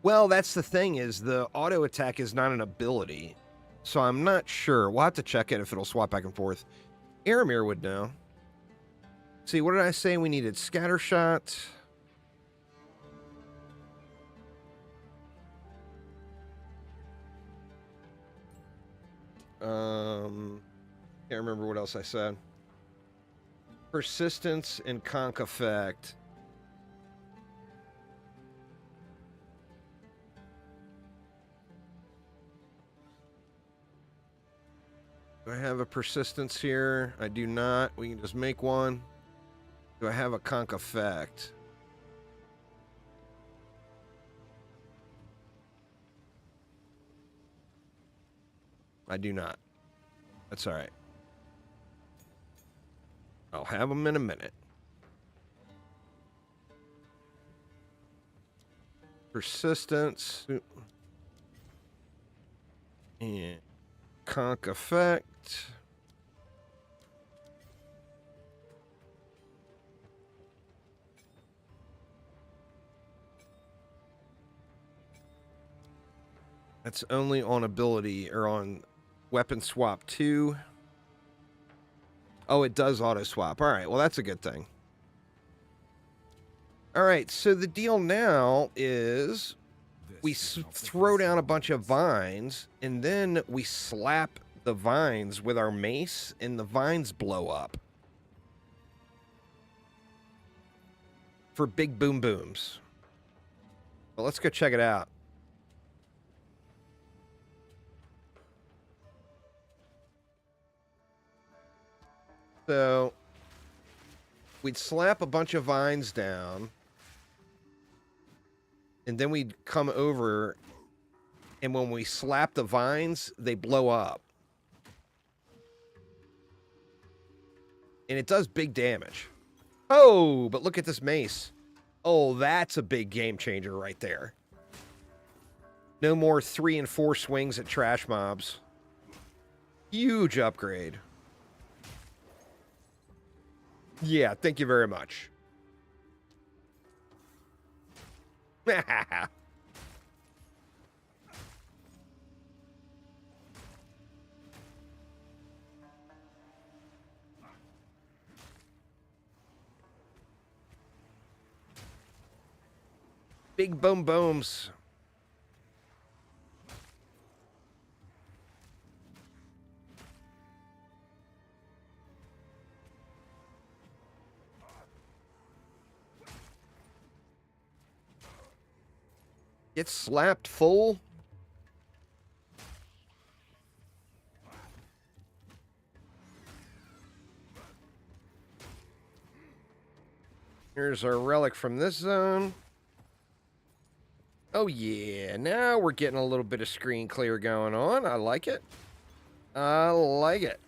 Well, that's the thing, is the auto attack is not an ability. So I'm not sure. We'll have to check it if it'll swap back and forth. Aramir would know. See, what did I say we needed? Scattershot. Can't remember what else I said. Persistence and Conk Effect. Do I have a persistence here? I do not. We can just make one. Do I have a Conk Effect? I do not. That's all right. I'll have them in a minute. Persistence. And Conk Effect. That's only on ability or on weapon swap 2. Oh, it does auto swap. All right, well, that's a good thing. All right, so the deal now is we throw down a bunch of vines, and then we slap the vines with our mace, and the vines blow up. For big boom booms. Well, let's go check it out. So, we'd slap a bunch of vines down, and then we'd come over, and when we slap the vines, they blow up. And it does big damage. Oh, but look at this mace. Oh, that's a big game changer right there. No more 3 and 4 swings at trash mobs. Huge upgrade. Yeah, thank you very much. Big boom booms. Get slapped full. Here's our relic from this zone. Oh yeah, now we're getting a little bit of screen clear going on. I like it. I like it.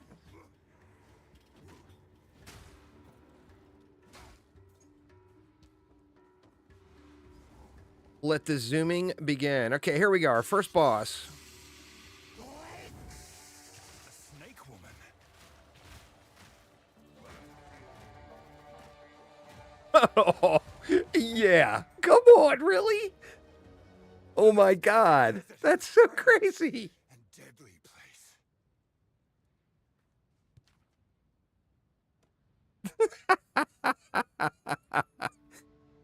Let the zooming begin. Okay, here we go. Our first boss.
A snake woman.
Oh, yeah. Come on, really? Oh my god. That's so crazy.
And deadly place.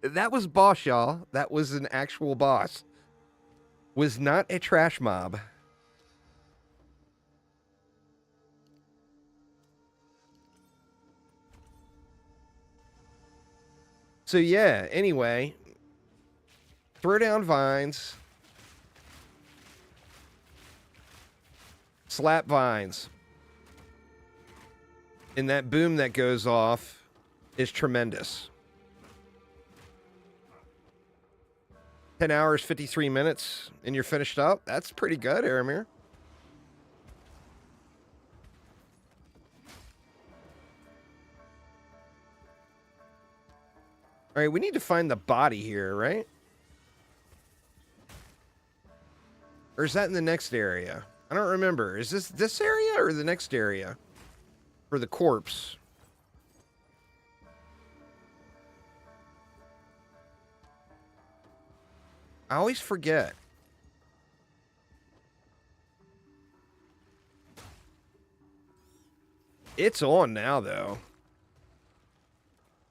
That was boss, y'all. That was an actual boss. Was not a trash mob. So yeah, anyway. Throw down vines. Slap vines. And that boom that goes off is tremendous. 10 hours, 53 minutes, and you're finished up? That's pretty good, Aramir. All right, we need to find the body here, right? Or is that in the next area? I don't remember. Is this area or the next area? For the corpse. I always forget. It's on now, though.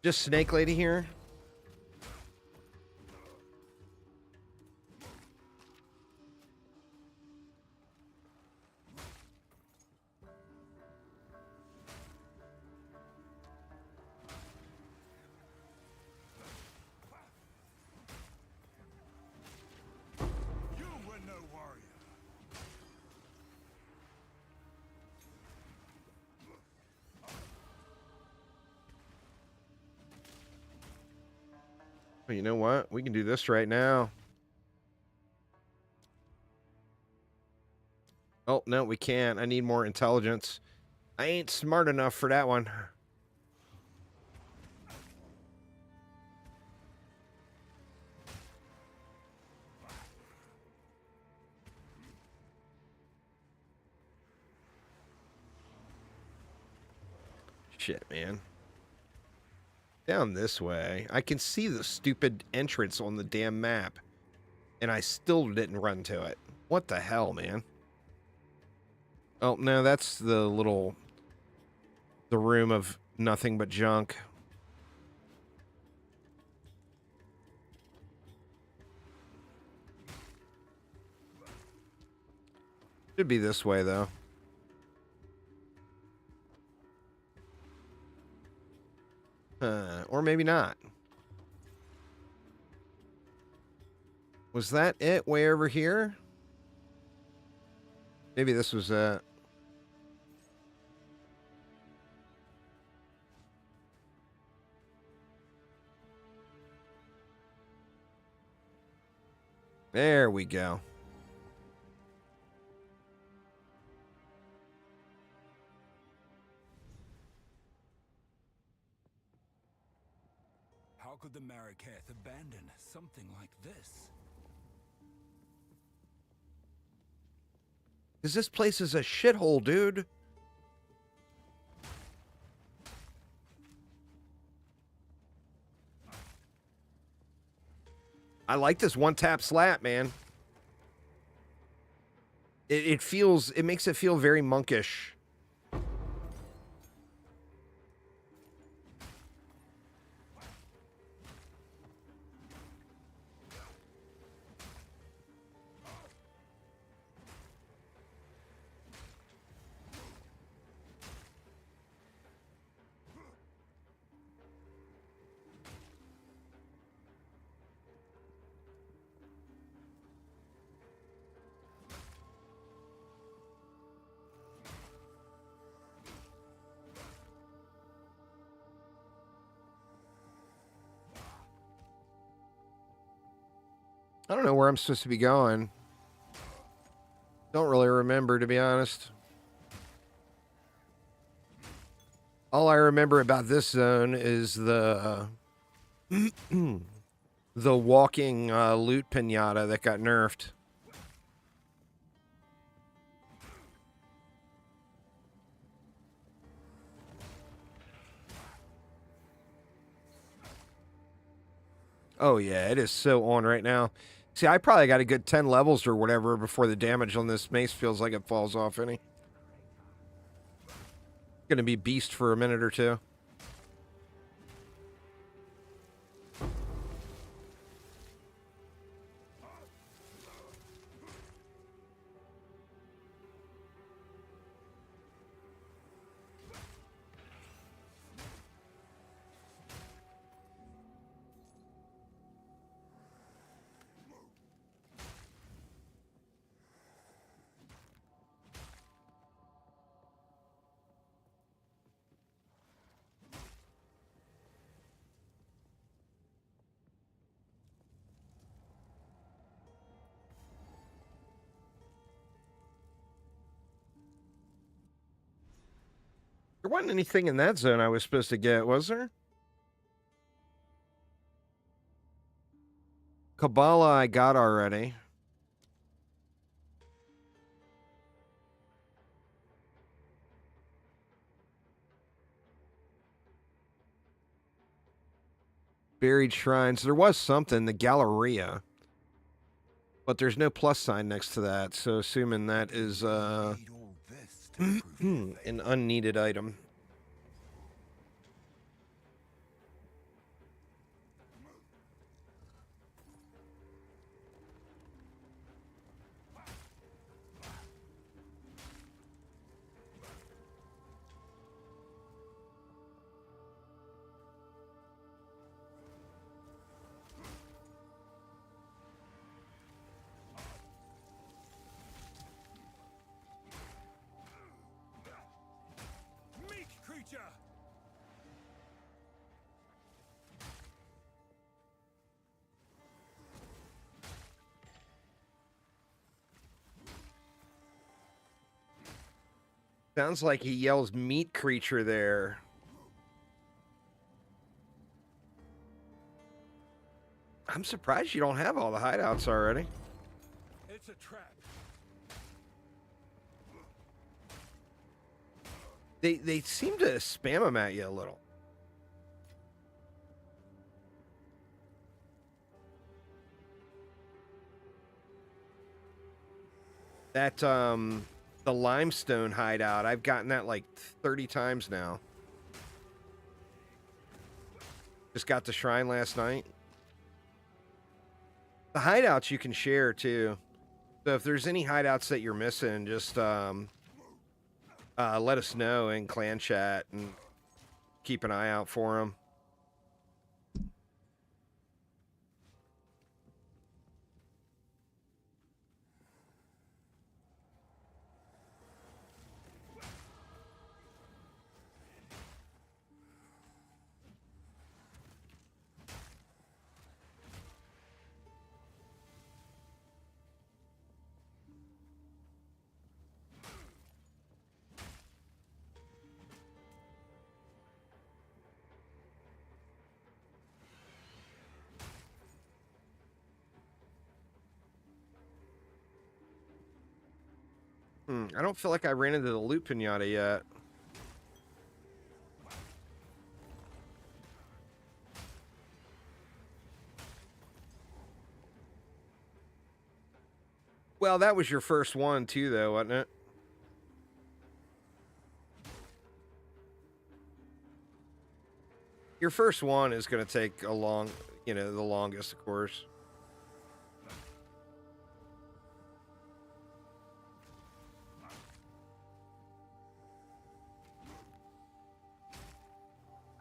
Just Snake Lady here. Well, you know what? We can do this right now. Oh, no, we can't. I need more intelligence. I ain't smart enough for that one. shit, man. Down this way. I can see the stupid entrance on the damn map. And I still didn't run to it. What the hell, man? Oh, no, that's the room of nothing but junk. Should be this way, though. Or maybe not. Was that it way over here? Maybe this was it. There we go.
How could the Marraketh abandon something like this?
Because this place is a shithole, dude. I like this one-tap slap, man. It makes it feel very monkish. I don't know where I'm supposed to be going. Don't really remember, to be honest. All I remember about this zone is the the walking loot pinata that got nerfed. Oh yeah, it is so on right now. See, I probably got a good 10 levels or whatever before the damage on this mace feels like it falls off any. Gonna be beast for a minute or two. There wasn't anything in that zone I was supposed to get, was there? Kabbalah I got already. Buried shrines. There was something, the Galleria. But there's no plus sign next to that, so assuming that is an unneeded item.
Meat creature!
Sounds like he yells meat creature there. I'm surprised you don't have all the hideouts already.
It's a trap.
They seem to spam them at you a little. That the limestone hideout, I've gotten that like 30 times now. Just got the shrine last night. The hideouts you can share too. So if there's any hideouts that you're missing, just let us know in clan chat and keep an eye out for them. I don't feel like I ran into the loot pinata yet. Well, that was your first one too, though, wasn't it? Your first one is going to take a long, the longest, of course.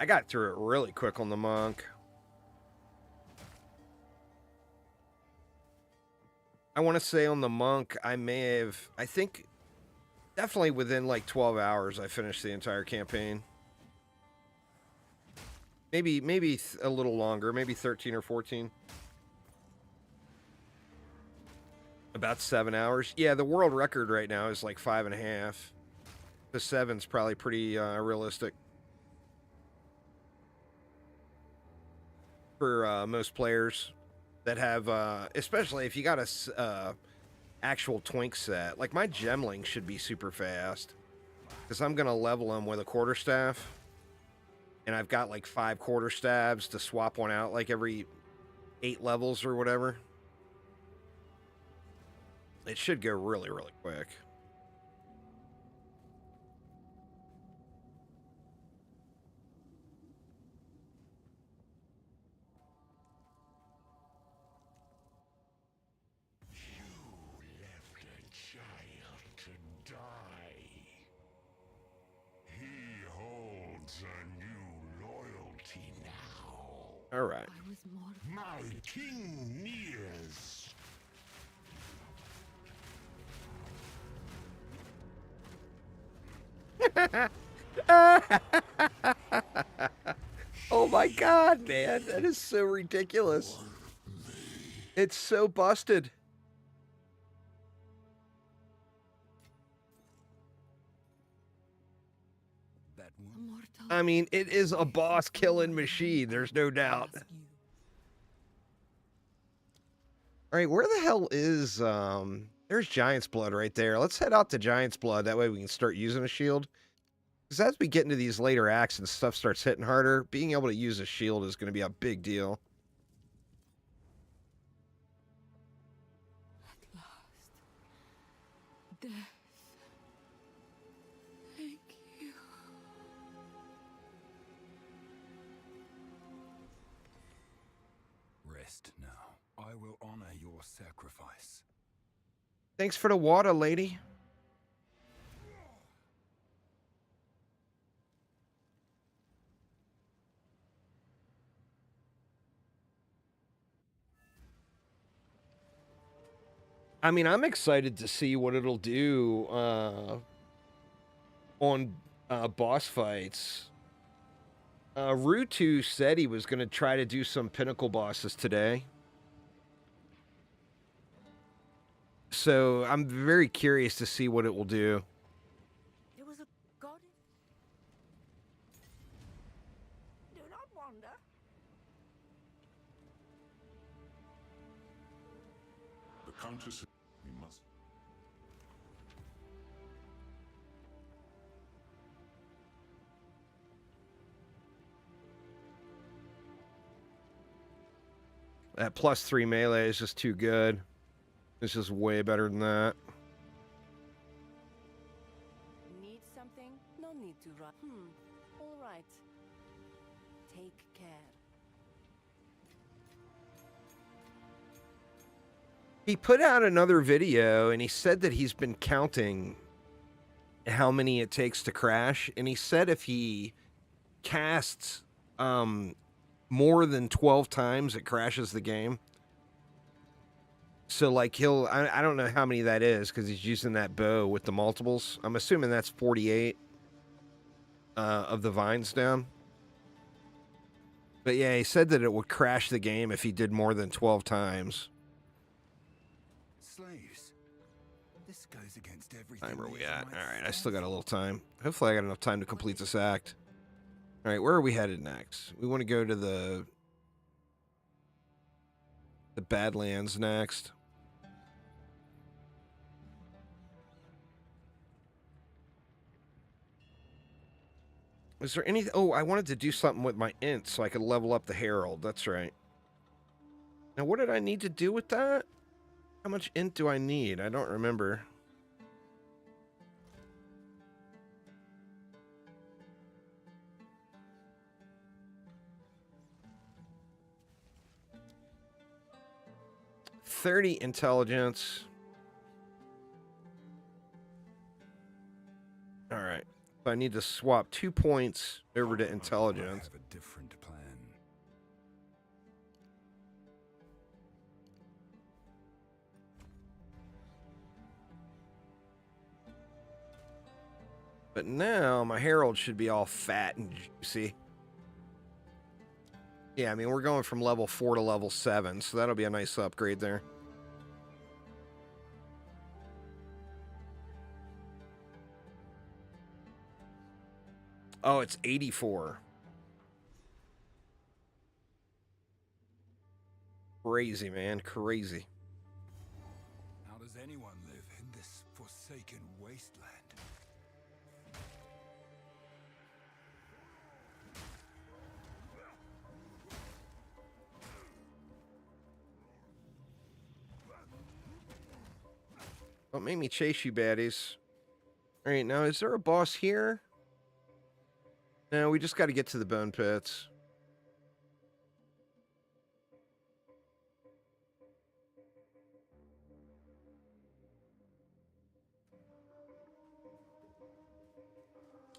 I got through it really quick on the monk. I want to say on the monk, I think definitely within like 12 hours, I finished the entire campaign. Maybe a little longer, maybe 13 or 14. About 7 hours. Yeah, the world record right now is like 5.5. The 7's probably pretty realistic for most players that have, especially if you got a actual twink set. Like my gemling should be super fast because I'm gonna level them with a quarterstaff, and I've got like 5 quarterstaves to swap one out like every 8 levels or whatever. It should go really, really quick. All right.
My king nears.
Oh my god, man. That is so ridiculous. It's so busted. I mean, it is a boss killing machine. There's no doubt. All right, where the hell is, there's Giant's Blood right there. Let's head out to Giant's Blood. That way we can start using a shield. Because as we get into these later acts and stuff starts hitting harder, being able to use a shield is going to be a big deal.
At last. Death. Thank you.
Rest now. I will honor your sacrifice.
Thanks for the water, lady. I mean, I'm excited to see what it'll do on boss fights. Rutu said he was going to try to do some pinnacle bosses today. So I'm very curious to see what it will do.
There was a god. Do not wander.
The Countess. We must.
That +3 melee is just too good. This is way better than that.
Need something? No need to run. All right. Take care.
He put out another video and he said that he's been counting how many it takes to crash, and he said if he casts more than 12 times, it crashes the game. So like I don't know how many that is because he's using that bow with the multiples. I'm assuming that's 48 of the vines down. But yeah, he said that it would crash the game if he did more than 12 times.
Slaves. This goes against everything.
Time are we at? All right, I still got a little time. Hopefully I got enough time to complete this act. All right, where are we headed next? We want to go to the Badlands next. Is there anything? Oh, I wanted to do something with my int so I could level up the Herald. That's right. Now, what did I need to do with that? How much int do I need? I don't remember. $30 intelligence. All right. So I need to swap 2 points over to intelligence.
I have a different plan.
But now my Herald should be all fat and juicy. Yeah, I mean, we're going from level 4 to level 7, so that'll be a nice upgrade there. Oh, it's 84. Crazy, man. Crazy.
How does anyone live in this forsaken wasteland?
Don't make me chase you, baddies. All right, now, is there a boss here? No, we just got to get to the bone pits.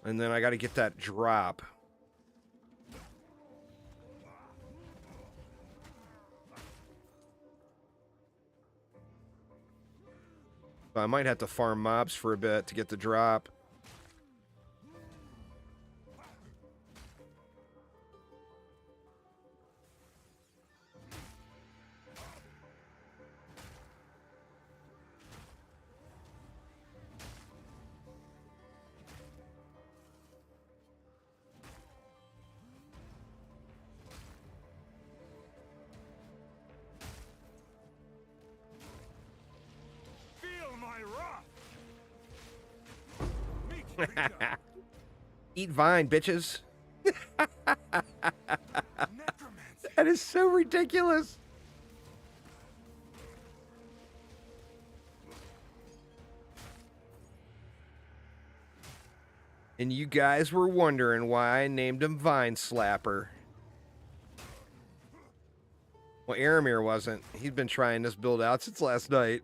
And then I got to get that drop. So I might have to farm mobs for a bit to get the drop. Eat vine, bitches. That is so ridiculous. And you guys were wondering why I named him Vine Slapper. Well, Aramir wasn't. He'd been trying this build out since last night.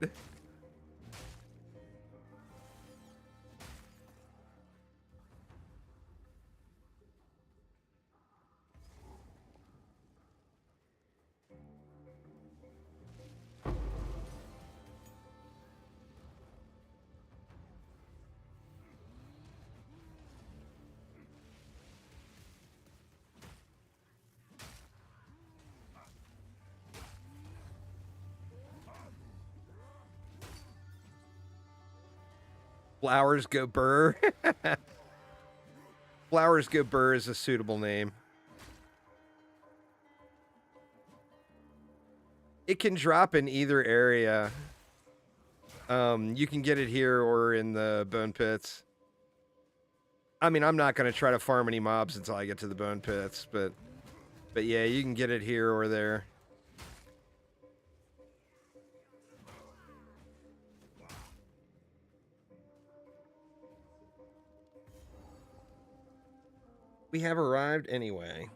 Flowers Go Burr. Flowers Go Burr is a suitable name. It can drop in either area. You can get it here or in the bone pits. I mean, I'm not going to try to farm any mobs until I get to the bone pits, but yeah, you can get it here or there. We have arrived anyway.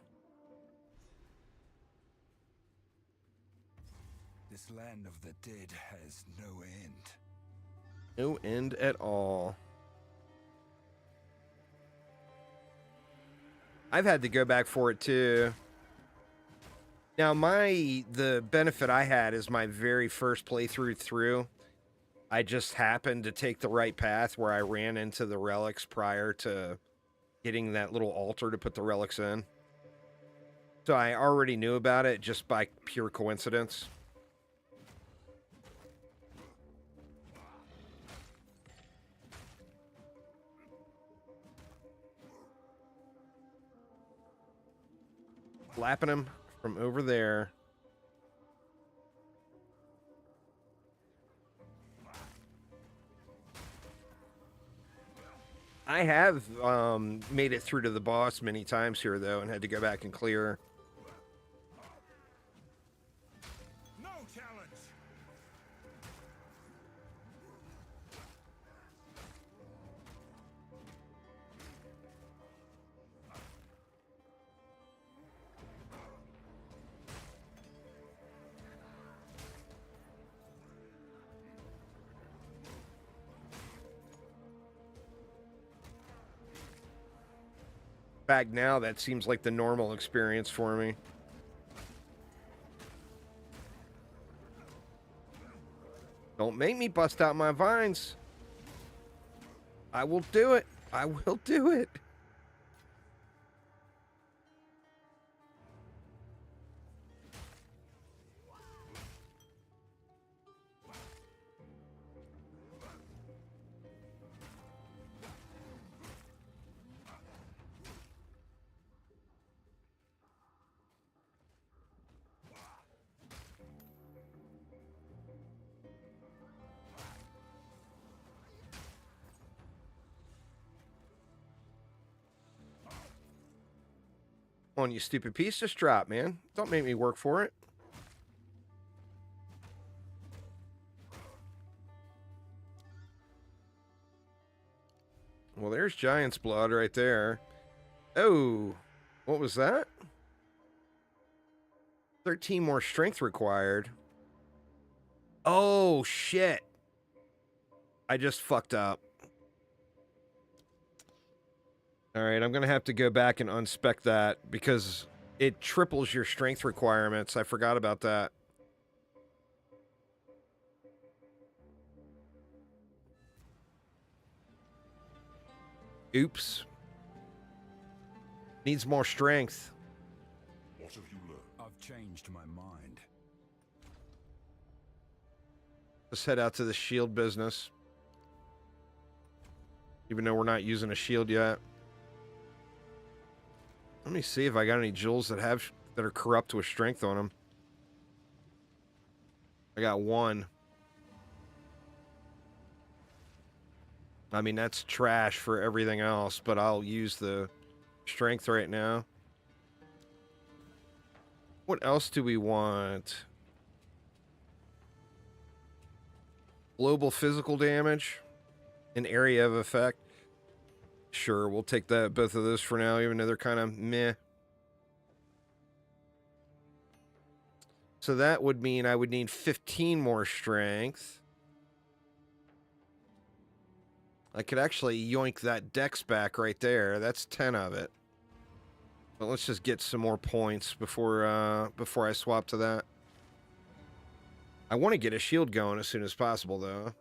This land of the dead has no end.
No end at all. I've had to go back for it too. Now the benefit I had is my very first playthrough through. I just happened to take the right path where I ran into the relics prior to getting that little altar to put the relics in. So I already knew about it just by pure coincidence. Slapping him from over there. I have made it through to the boss many times here, though, and had to go back and clear.
No challenge.
In fact, now that seems like the normal experience for me. Don't make me bust out my vines. I will do it. I will do it. On, you stupid piece. Just drop, man. Don't make me work for it. Well, there's Giant's Blood right there. Oh, what was that? 13 more strength required. Oh, shit. I just fucked up. All right, I'm going to have to go back and unspec that because it triples your strength requirements. I forgot about that. Oops. Needs more strength.
What have you learned?
I've changed my mind.
Let's head out to the shield business. Even though we're not using a shield yet. Let me see if I got any jewels that are corrupt with strength on them. I got one. I mean, that's trash for everything else, but I'll use the strength right now. What else do we want? Global physical damage. An area of effect. Sure, we'll take that, both of those for now, even though they're kind of meh. So that would mean I would need 15 more strength. I could actually yoink that dex back right there. That's 10 of it. But let's just get some more points before I swap to that. I want to get a shield going as soon as possible, though.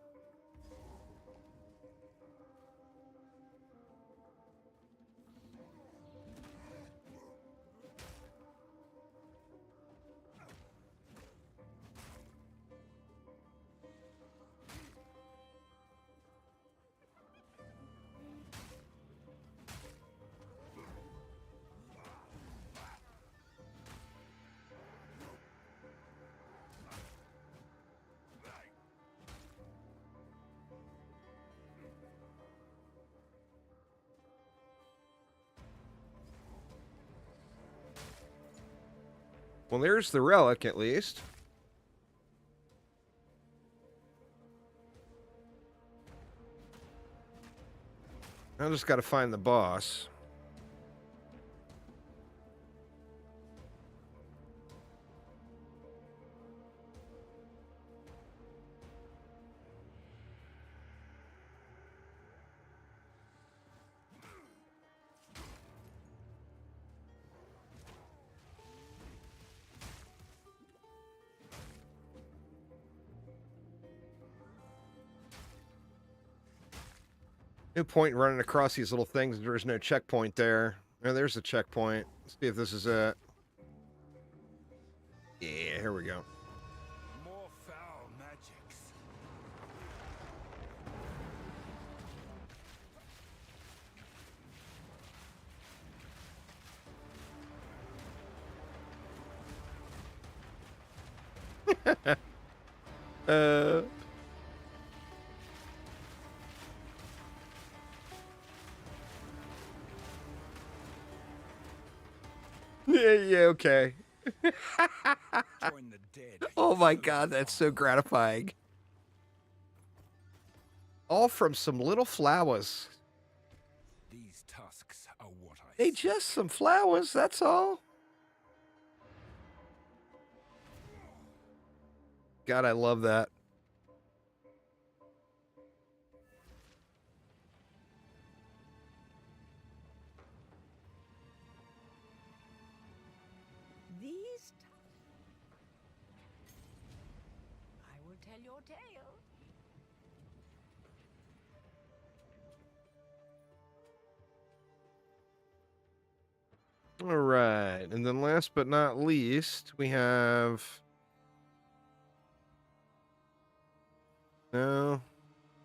Well, there's the relic, at least. I just got to find the boss. No point in running across these little things. There's no checkpoint there. Oh, there's a checkpoint. Let's see if this is it. Yeah, here we go.
More foul magics.
uh... Yeah, okay.
Join the dead.
Oh my god, that's so gratifying. All from some little flowers.
These tusks are what I
They
seek.
just some flowers, that's all. God, I love that.
These. I will tell your tale.
All right, and then last but not least, we have... No.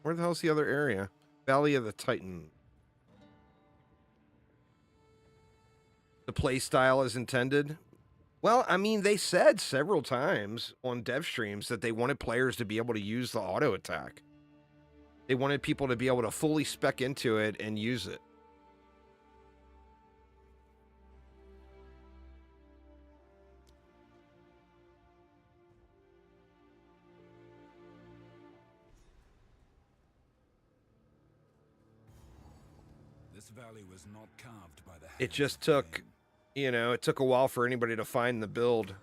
Where the hell's the other area? Valley of the Titan. The play style is intended. Well, I mean, they said several times on dev streams that they wanted players to be able to use the auto attack. They wanted people to be able to fully spec into it and use it.
This valley was not carved by the hand
It
of
just
the
took,
game.
you know, it took a while for anybody to find the build.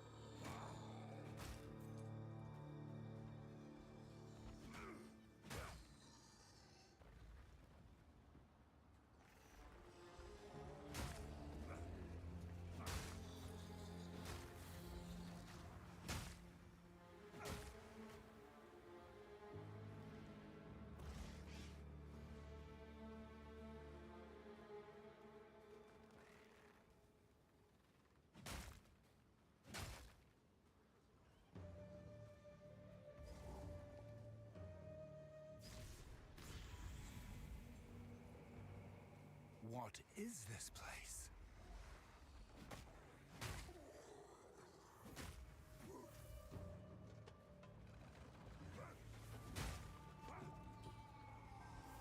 What is this place?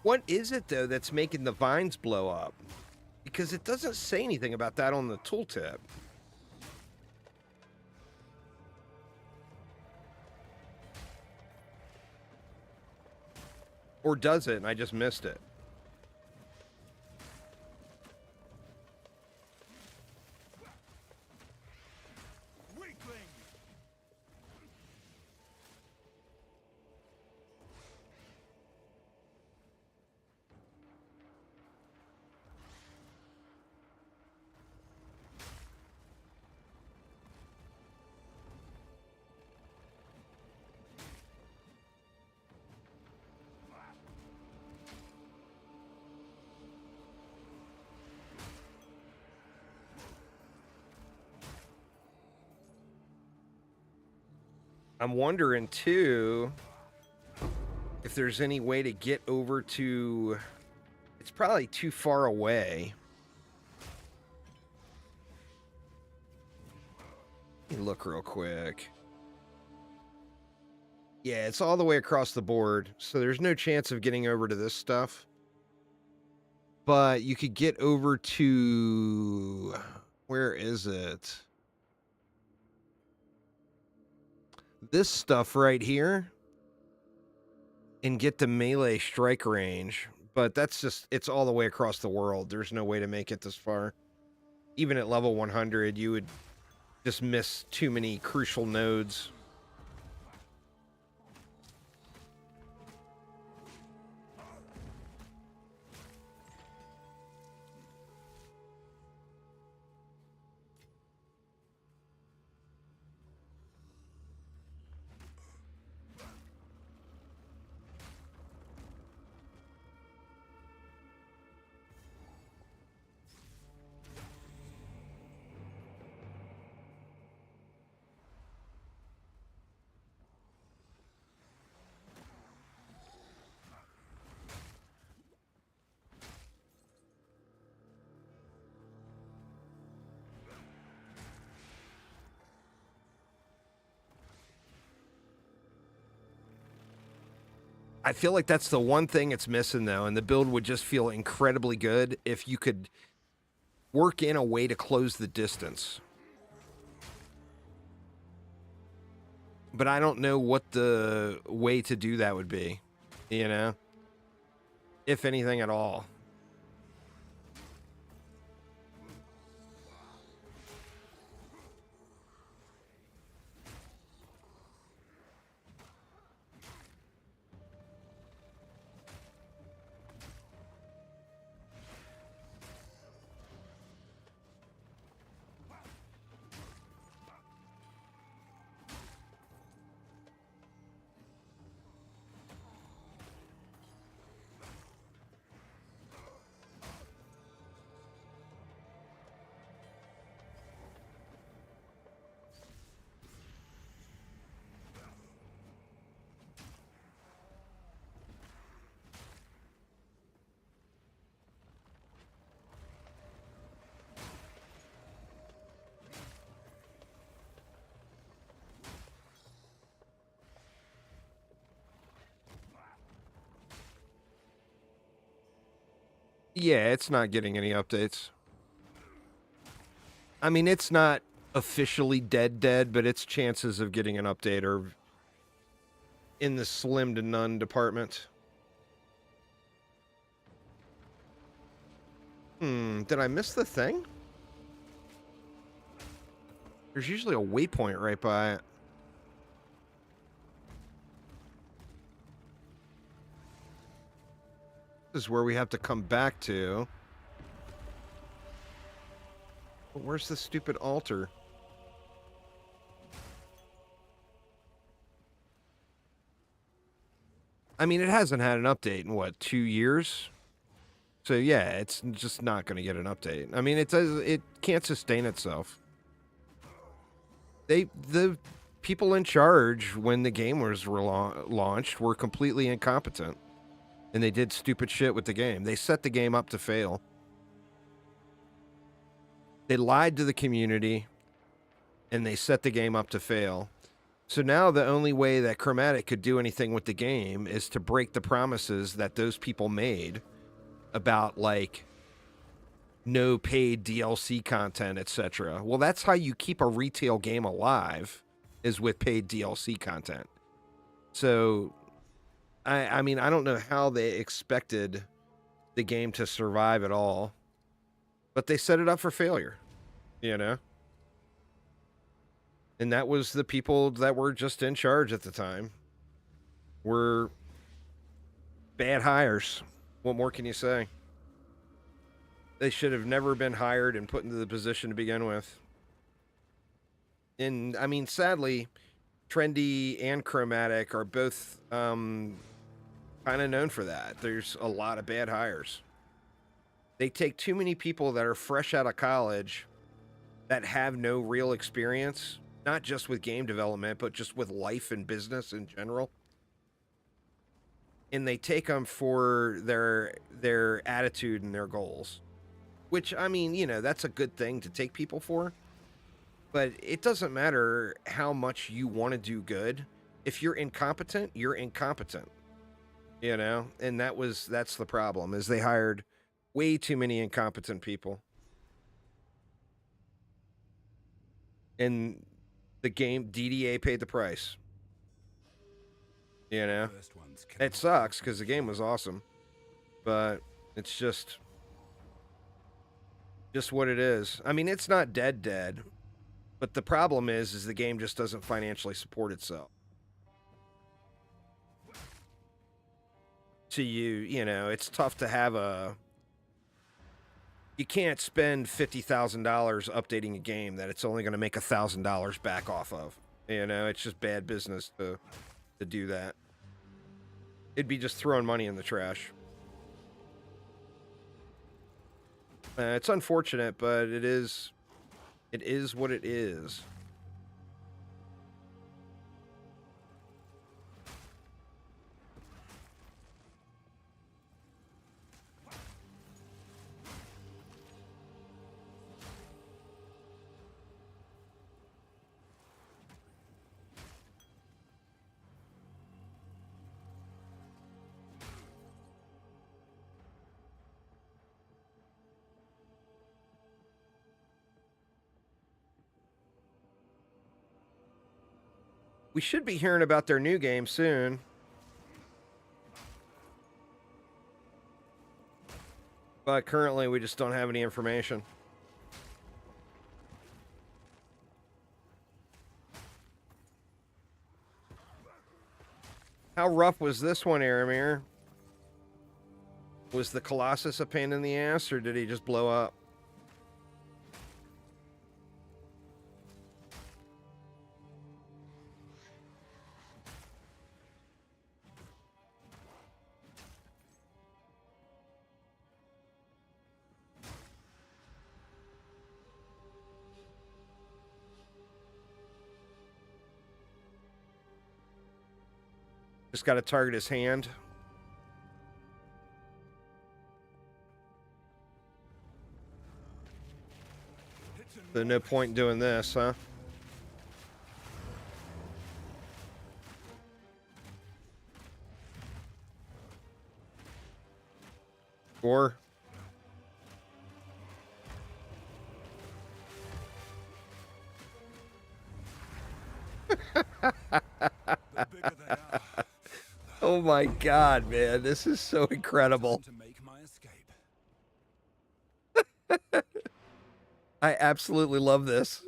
What is it, though, that's making the vines blow up? Because it doesn't say anything about that on the tooltip. Or does it, and I just missed it?
Weakling!
I'm wondering, too, if there's any way to get over to... It's probably too far away. Let me look real quick. Yeah, it's all the way across the board, so there's no chance of getting over to this stuff. But you could get over to... Where is it? This stuff right here. And get the melee strike range. But that's just... It's all the way across the world. There's no way to make it this far. Even at level 100, you would just miss too many crucial nodes. I feel like that's the one thing it's missing, though, and the build would just feel incredibly good if you could work in a way to close the distance. But I don't know what the way to do that would be, you know? If anything at all. Yeah, it's not getting any updates. I mean, it's not officially dead, but its chances of getting an update are in the slim to none department. Did I miss the thing? There's usually a waypoint right by it. This is where we have to come back to. But where's the stupid altar? I mean, it hasn't had an update in, what, 2 years? So, yeah, it's just not going to get an update. I mean, it can't sustain itself. The people in charge when the game was launched were completely incompetent. And they did stupid shit with the game. They set the game up to fail. They lied to the community, and they set the game up to fail. So now the only way that Chromatic could do anything with the game is to break the promises that those people made about, like, no paid DLC content, etc. Well, that's how you keep a retail game alive, is with paid DLC content. So, I mean, I don't know how they expected the game to survive at all, but they set it up for failure, you know? And that was the people that were just in charge at the time. Were bad hires. What more can you say? They should have never been hired and put into the position to begin with. And, I mean, sadly, Trendy and Chromatic are both kind of known for that. There's a lot of bad hires. They take too many people that are fresh out of college that have no real experience, not just with game development, but just with life and business in general. And they take them for their attitude and their goals. Which, I mean, you know, that's a good thing to take people for. But it doesn't matter how much you want to do good. If you're incompetent, you're incompetent. You know? And that's the problem, is they hired way too many incompetent people. And the game, DDA paid the price. You know? It sucks, because the game was awesome. But it's just what it is. I mean, it's not dead. But the problem is the game just doesn't financially support itself. So you know, it's tough to have you can't spend $50,000 updating a game that it's only going to make $1,000 back off of. You know, it's just bad business to do that. It'd be just throwing money in the trash. It's unfortunate, but it is what it is. We should be hearing about their new game soon. But currently, we just don't have any information. How rough was this one, Aramir? Was the Colossus a pain in the ass, or did he just blow up? Just got to target his hand. There's no point in doing this, huh? Or oh my god, man, this is so incredible. I absolutely love this.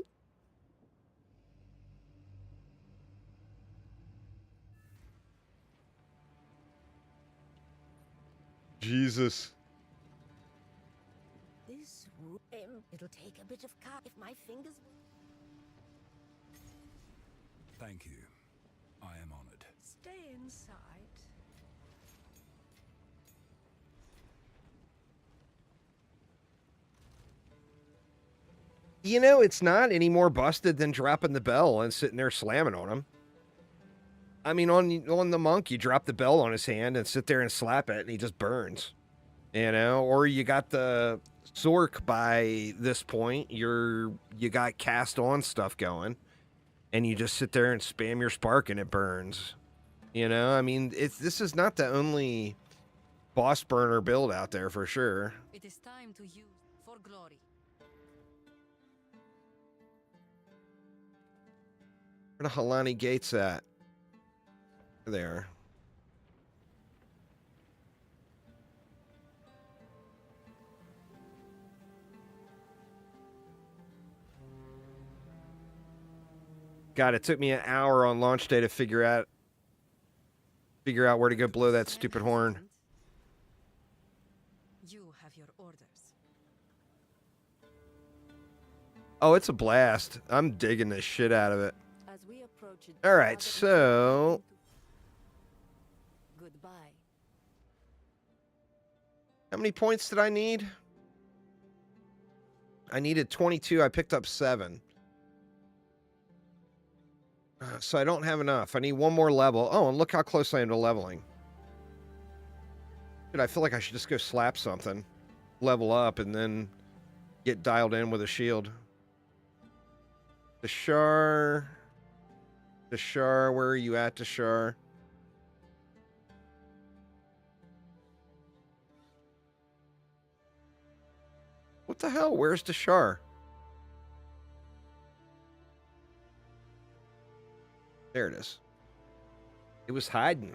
Jesus.
This would, it'll take a bit of cut if my fingers.
Thank you. I am honored.
Stay inside.
You know, it's not any more busted than dropping the bell and sitting there slamming on him. I mean, on the monk, you drop the bell on his hand and sit there and slap it, and he just burns. You know, or you got the Zork by this point. You got cast on stuff going, and you just sit there and spam your spark, and it burns. You know, I mean, this is not the only boss burner build out there for sure.
It is time to use for glory.
Where the Halani gates at? There. God, it took me an hour on launch day to figure out where to go blow that stupid horn.
You have your orders.
Oh, it's a blast. I'm digging the shit out of it.
As we approach it,
All right, so
goodbye.
how many points did I need? I needed 22. I picked up 7. So I don't have enough. I need one more level. Oh, and look how close I am to leveling. Dude, I feel like I should just go slap something, level up, and then get dialed in with a shield. Dashar, where are you at, Dashar? What the hell? Where's Dashar? There it is. It was hiding.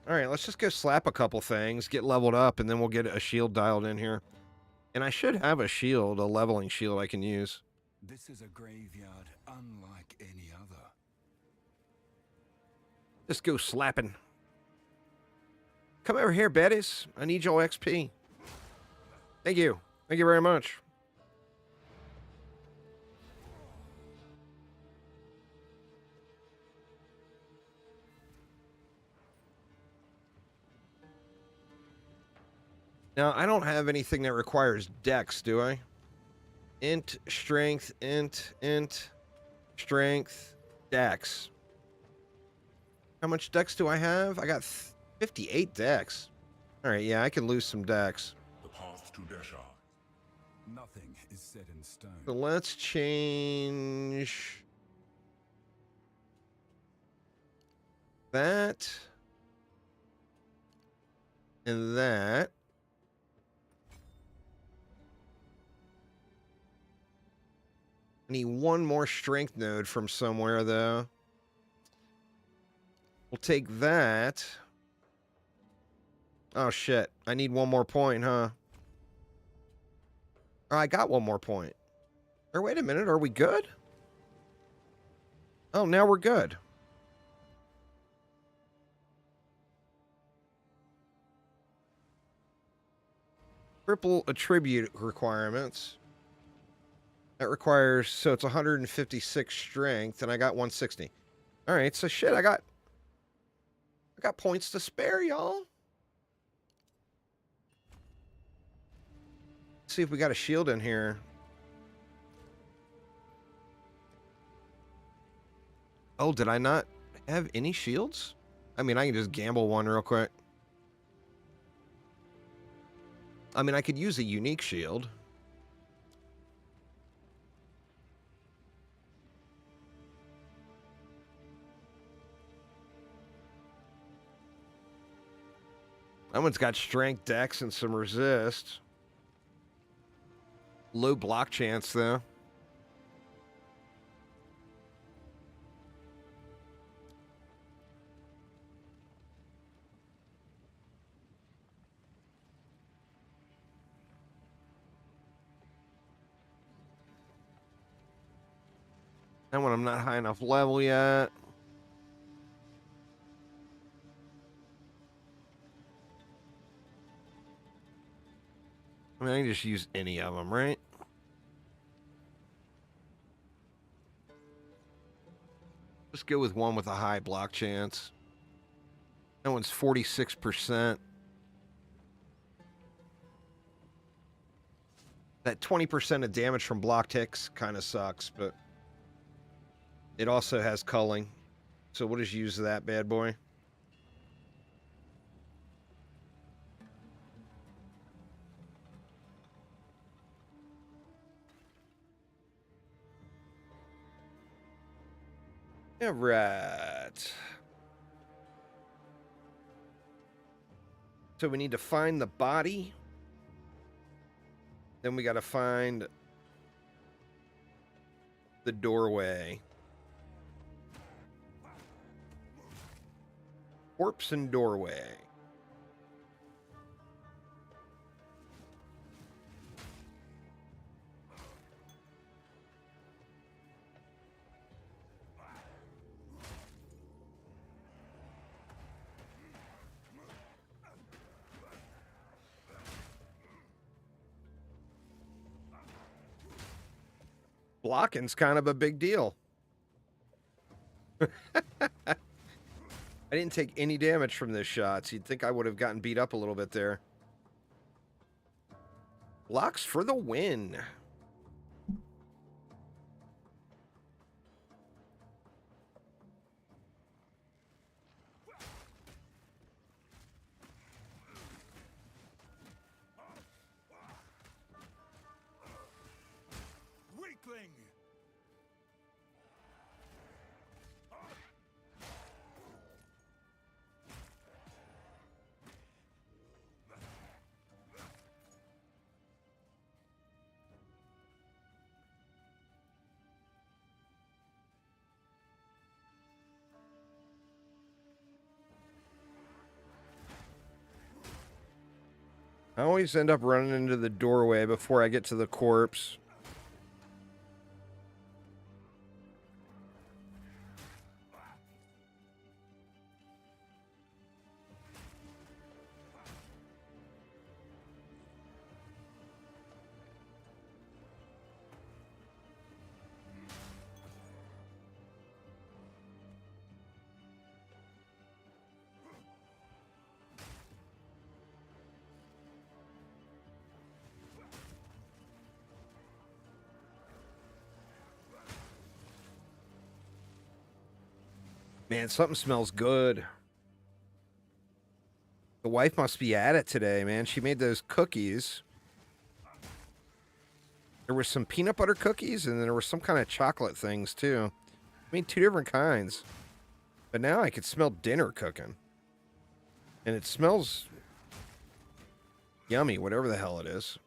All right, let's just go slap a couple things, get leveled up, and then we'll get a shield dialed in here. And I should have a shield, a leveling shield I can use.
This is a graveyard unlike any other.
Just go slapping. Come over here, Bettis. I need your XP. Thank you. Thank you very much. Now, I don't have anything that requires dex, do I? Int, strength, int, strength, dex. How much dex do I have? I got 58 dex. All right, yeah, I can lose some dex.
The path to Desha.
Nothing is set in stone.
So let's change that and that. I need one more strength node from somewhere, though. We'll take that. Oh, shit. I need one more point, huh? Oh, I got one more point. Or wait a minute. Are we good? Oh, now we're good. Triple attribute requirements. That requires, so it's 156 strength, and I got 160. All right, so shit, I got points to spare, y'all. Let's see if we got a shield in here. Oh, did I not have any shields? I mean, I can just gamble one real quick. I mean, I could use a unique shield. That one's got strength, dex, and some resist. Low block chance, though. That one I'm not high enough level yet. I mean, I can just use any of them, right? Just go with one with a high block chance. That one's 46%. That 20% of damage from block ticks kind of sucks, but it also has culling. So we'll just use that bad boy. All right. So we need to find the body. Then we got to find the doorway. Corpse and doorway. Blocking's kind of a big deal. I didn't take any damage from those shots. You'd think I would have gotten beat up a little bit there. Blocks for the win.
Weakling!
I always end up running into the doorway before I get to the corpse. Man, something smells good. The wife must be at it today, man. She made those cookies. There was some peanut butter cookies, and then there were some kind of chocolate things, too. I mean, two different kinds. But now I could smell dinner cooking. And it smells yummy, whatever the hell it is.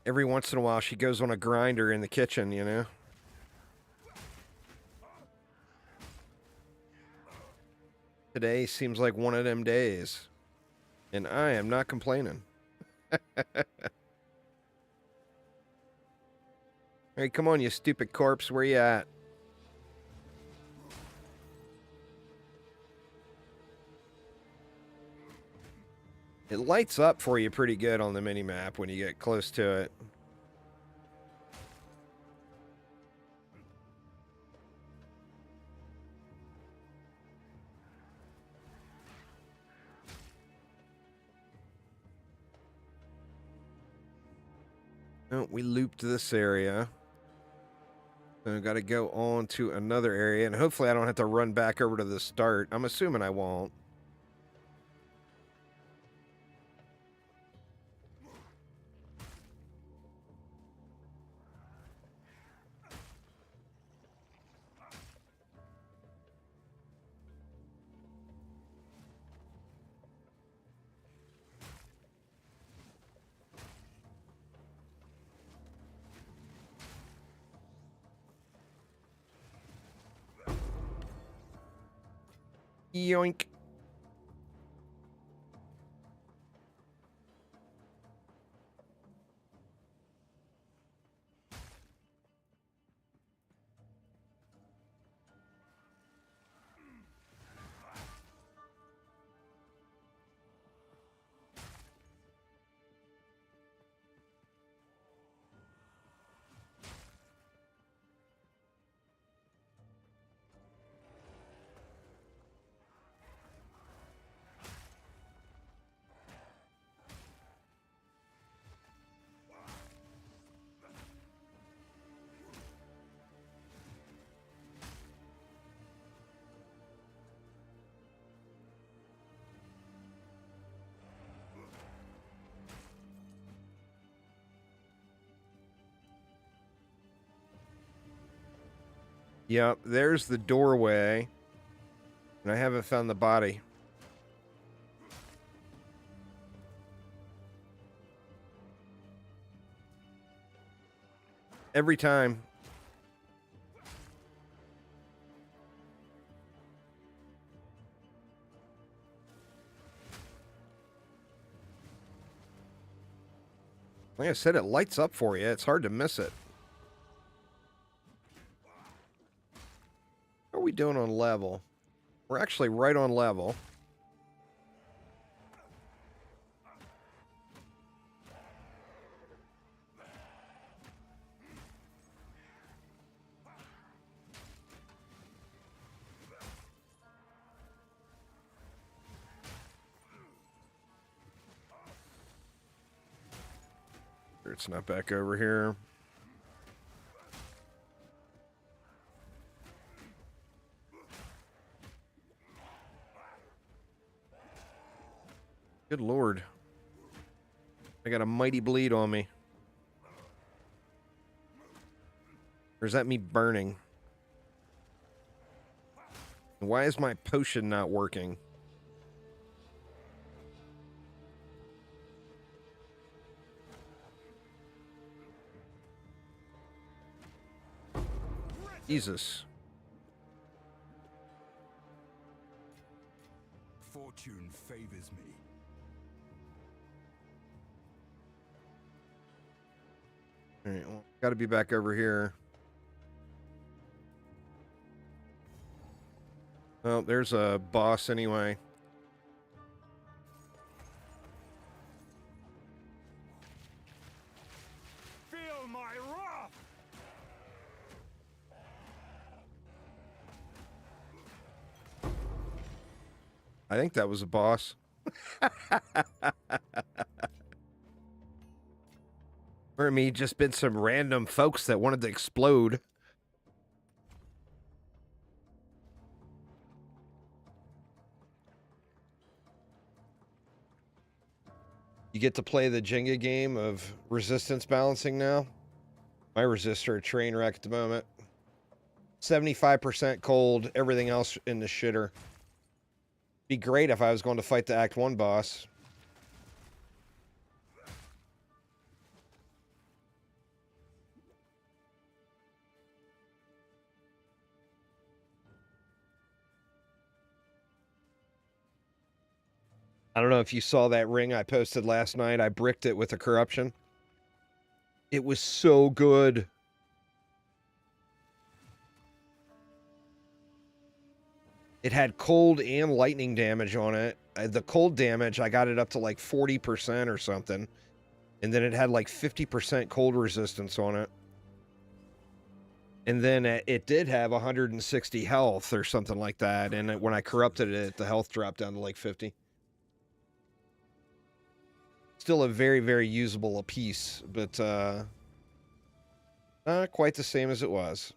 Every once in a while, she goes on a grinder in the kitchen, you know? Today seems like one of them days. And I am not complaining. Hey, come on, you stupid corpse. Where you at? It lights up for you pretty good on the mini-map when you get close to it. Oh, we looped this area. So I've got to go on to another area, and hopefully I don't have to run back over to the start. I'm assuming I won't. Yoink. Yep, there's the doorway. And I haven't found the body. Every time. Like I said, it lights up for you. It's hard to miss it. How are we doing on level? We're actually right on level. It's not back over here. Good Lord. I got a mighty bleed on me. Or is that me burning? Why is my potion not working? Jesus.
Fortune favors me.
Alright, well, gotta be back over here. Oh, there's a boss anyway.
Feel my wrath!
I think that was a boss. Or me, just been some random folks that wanted to explode. You get to play the Jenga game of resistance balancing now. My resistor a train wreck at the moment. 75% cold, everything else in the shitter. Be great if I was going to fight the Act 1 boss. I don't know if you saw that ring I posted last night. I bricked it with a corruption. It was so good. It had cold and lightning damage on it. The cold damage, I got it up to like 40% or something. And then it had like 50% cold resistance on it. And then it did have 160 health or something like that. And when I corrupted it, the health dropped down to like 50. Still a very, very usable piece, but not quite the same as it was.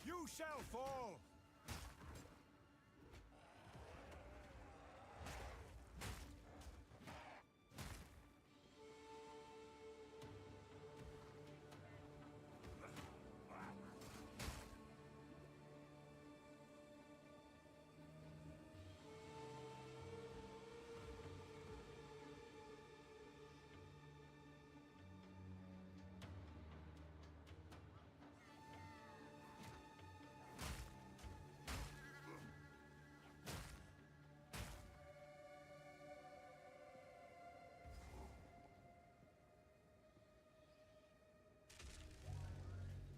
You shall fall!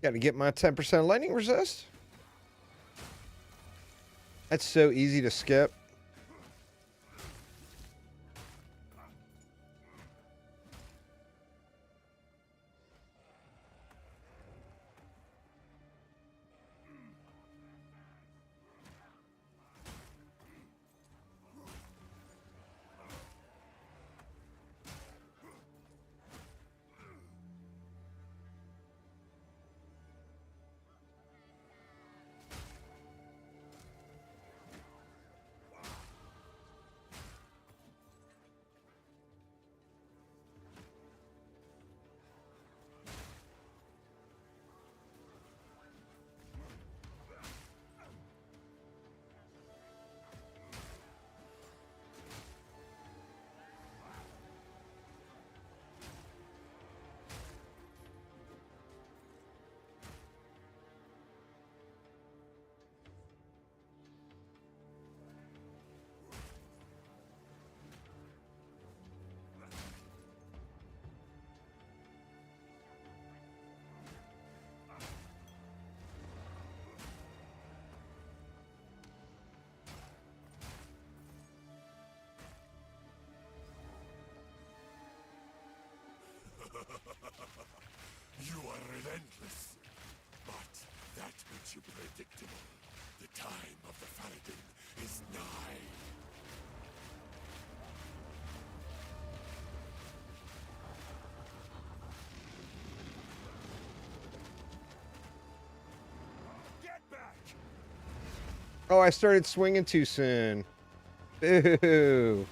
Got to get my 10% lightning resist. That's so easy to skip.
You are relentless, but that makes you predictable. The time of the Faradin
Oh, I started swinging too soon. Boo.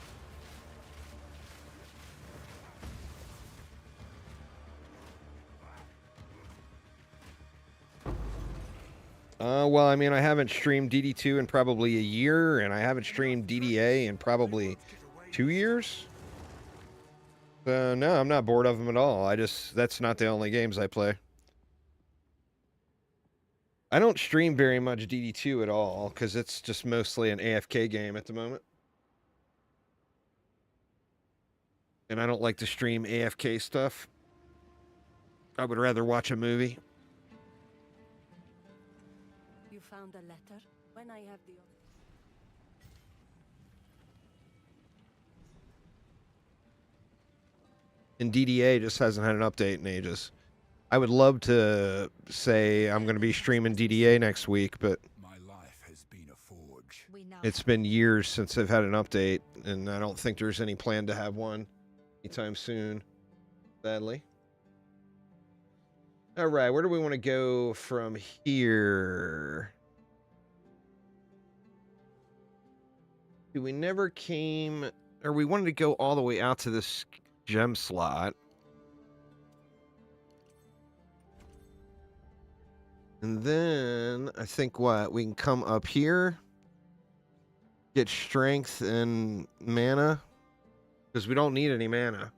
Well, I mean, I haven't streamed DD2 in probably a year, and I haven't streamed DDA in probably 2 years. No, I'm not bored of them at all. That's not the only games I play. I don't stream very much DD2 at all, because it's just mostly an AFK game at the moment. And I don't like to stream AFK stuff. I would rather watch a movie.
You found a letter? When I have the...
And DDA just hasn't had an update in ages. I would love to say I'm going to be streaming DDA next week, but
My life has been a forge.
it's been years since I've had an update, and I don't think there's any plan to have one anytime soon, sadly. All right, where do we want to go from here? We never came, or we wanted to go all the way out to this gem slot. And then I think we can come up here, get strength and mana, because we don't need any mana.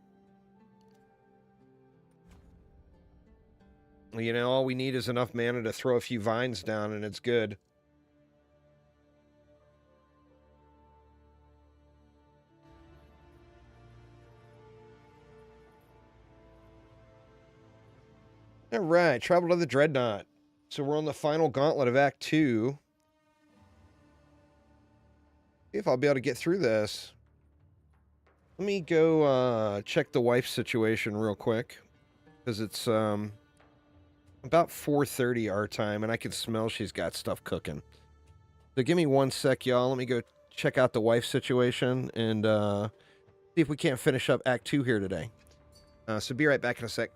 You know, all we need is enough mana to throw a few vines down, and it's good. All right, travel to the Dreadnought. So we're on the final gauntlet of Act 2. See if I'll be able to get through this. Let me go check the wife's situation real quick, because it's about 4:30 our time, and I can smell she's got stuff cooking. So give me 1 sec, y'all. Let me go check out the wife's situation and see if we can't finish up Act 2 here today. So be right back in a sec.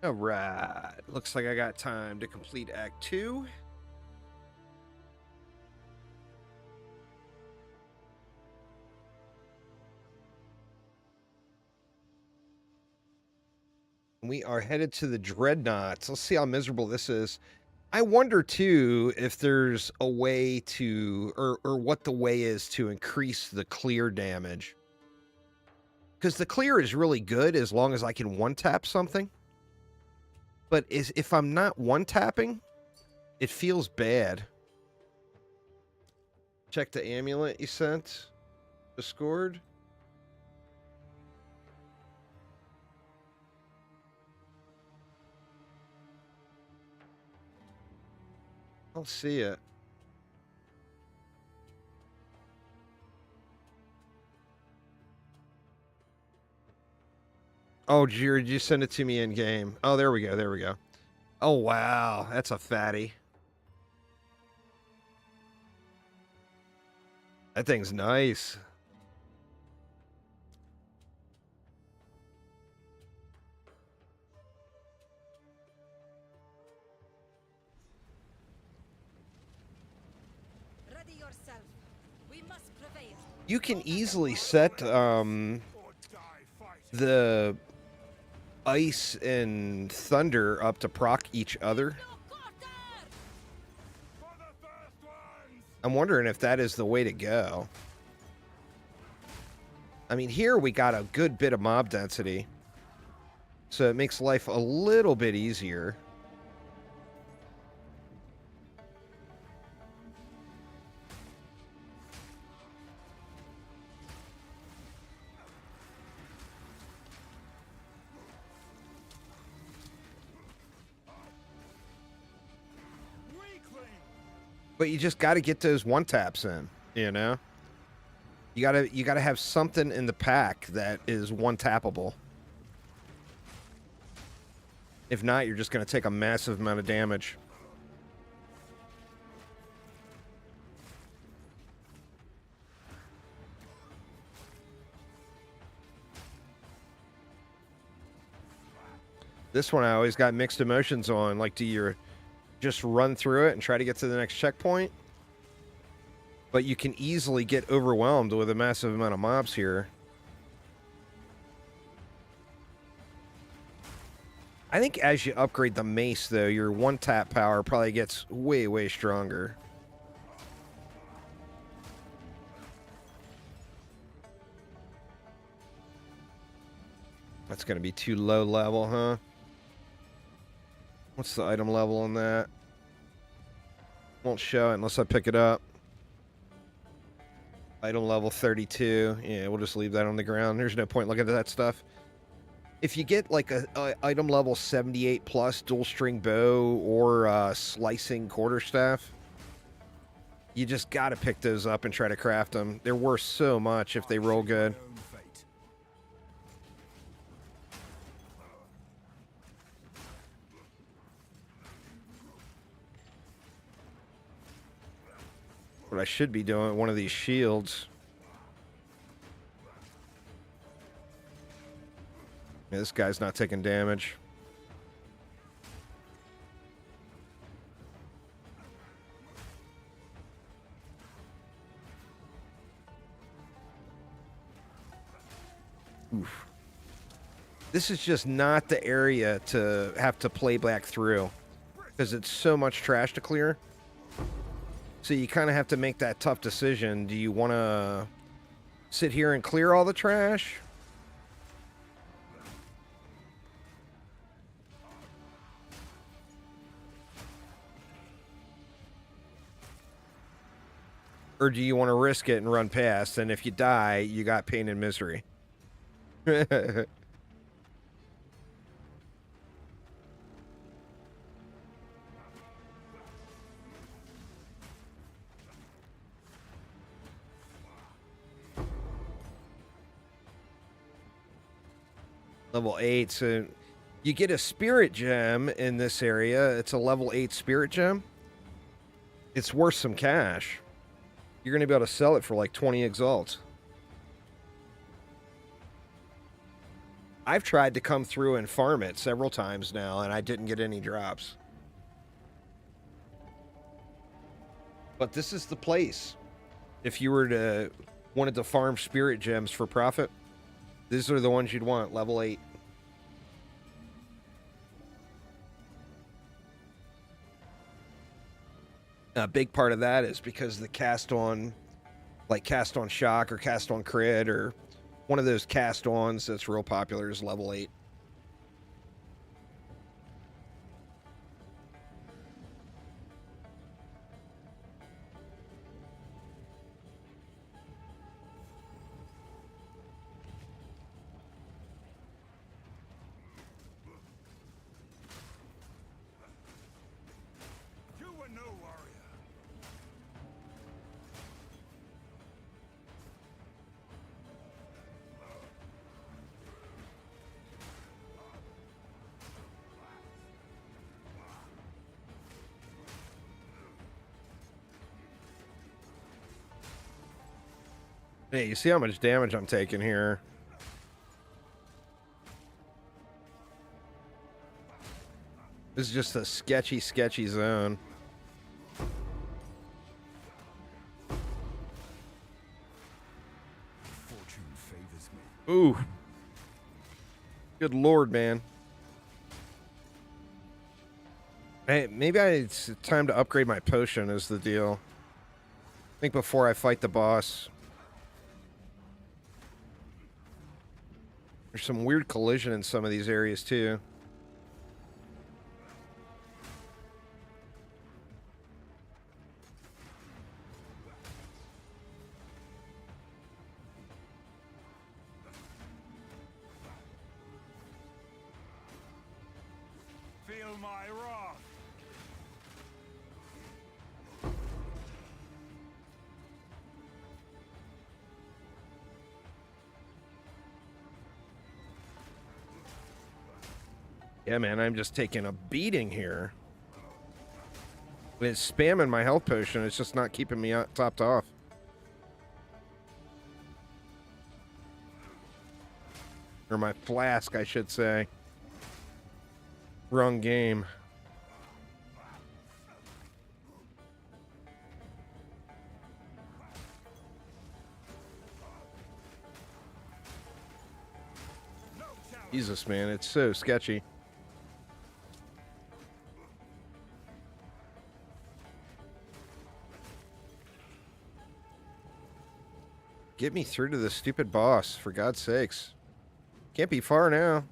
All right. Looks like I got time to complete Act 2. We are headed to the Dreadnoughts. Let's see how miserable this is. I wonder, too, if there's a way to, or what the way is to increase the clear damage. Because the clear is really good as long as I can one-tap something. But if I'm not one-tapping, it feels bad. Check the amulet you sent. Discord. I don't see it. Oh, Jared, you send it to me in game. Oh, there we go. There we go. Oh, wow. That's a fatty. That thing's nice.
Ready yourself. We must prevail.
You can easily set the ice and thunder up to proc each other. I'm wondering if that is the way to go. I mean, here we got a good bit of mob density, so it makes life a little bit easier. But you just got to get those one taps in, you know? You got to have something in the pack that is one tappable. If not, you're just going to take a massive amount of damage. This one I always got mixed emotions on. Like, do you just run through it and try to get to the next checkpoint? But you can easily get overwhelmed with a massive amount of mobs here. I think as you upgrade the mace, though, your one-tap power probably gets way, way stronger. That's going to be too low level, huh? What's the item level on that? Won't show it unless I pick it up. Item level 32. Yeah, we'll just leave that on the ground. There's no point looking at that stuff. If you get like a item level 78 plus dual string bow or slicing quarterstaff, you just got to pick those up and try to craft them. They're worth so much if they roll good. What I should be doing, one of these shields. Yeah, this guy's not taking damage. Oof. This is just not the area to have to play back through, because it's so much trash to clear. So you kind of have to make that tough decision. Do you want to sit here and clear all the trash? Or do you want to risk it and run past? And if you die, you got pain and misery. Level 8, so you get a spirit gem in this area. It's a level 8 spirit gem. It's worth some cash. You're going to be able to sell it for like 20 exalts. I've tried to come through and farm it several times now, and I didn't get any drops. But this is the place. If you were to wanted to farm spirit gems for profit, these are the ones you'd want, level 8. A big part of that is because the cast on shock or cast on crit or one of those cast ons that's real popular is level 8.
You were no warrior.
Hey, you see how much damage I'm taking here? This is just a sketchy, sketchy zone.
Fortune favors me.
Ooh. Good lord, man. Hey, maybe it's time to upgrade my potion is the deal. I think before I fight the boss. There's some weird collision in some of these areas, too.
Feel my wrath.
Yeah, man, I'm just taking a beating here. It's spamming my health potion. It's just not keeping me topped off. Or my flask, I should say. Wrong game. Jesus, man, it's so sketchy. Get me through to the stupid boss, for God's sakes. Can't be far now.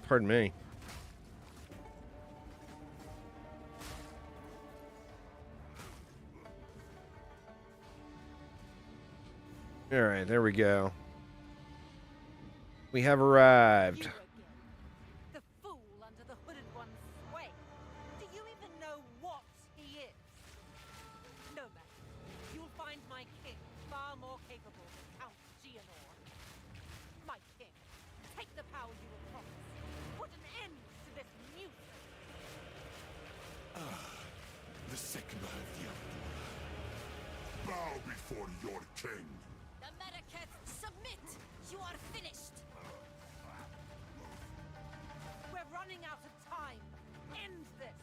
Pardon me. All right, there we go. We have arrived.
You again. The fool under the hooded one's sway. Do you even know what he is? No matter. You'll find my king far more capable than Count Gianor. My king, take the power you were promised. Put an end to this nuisance.
The Sycamore of the Outdoor. Bow before your king.
The Medicates, submit! You are finished!
We're running out of time. End this.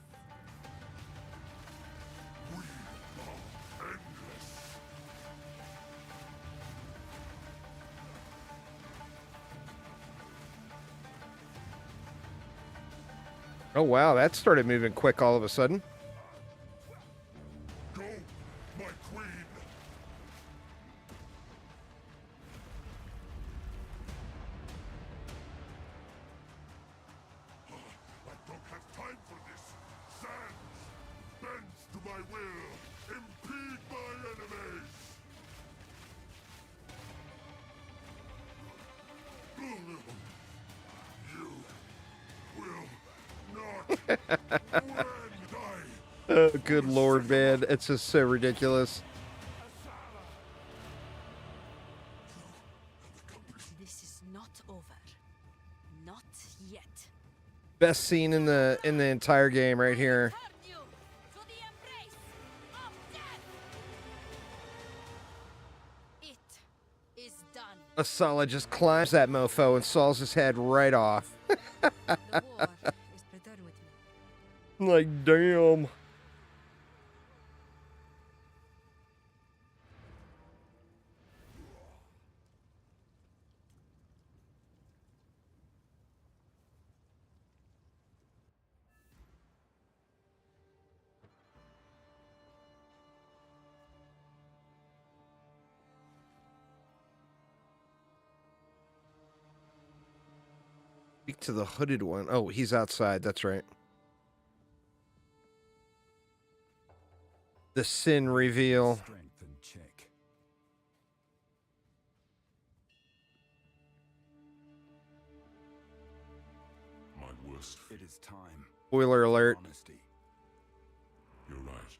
We are endless.
Oh, wow, that started moving quick all of a sudden.
Go, my queen. I don't have time for this. Sands bends to my will. Impede my enemies. You will not win. Die.
Oh, good lord, man. It's just so ridiculous.
This is not over. Not yet.
Best scene in the entire game right here.
Return you to the embrace of death. It is done.
Asala just climbs that mofo and saws his head right off.
The war is prepared with me.
Like, damn. Speak to the hooded one. Oh, he's outside. That's right. The sin reveal.
Strength and check.
My worst.
It is time.
Spoiler alert.
Honesty.
You're right.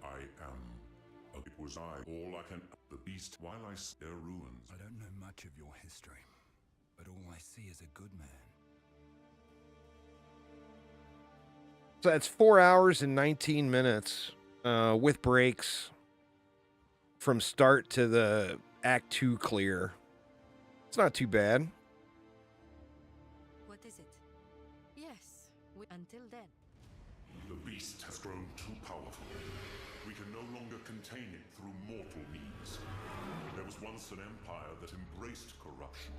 I am. It was I. All I can. The beast. While I their ruins.
I don't know much of your history, but all I see is a good man.
So that's 4 hours and 19 minutes with breaks from start to the Act 2 clear. It's not too bad.
What is it? Yes. Until then.
The beast has grown too powerful. We can no longer contain it through mortal means. There was once an empire that embraced corruption.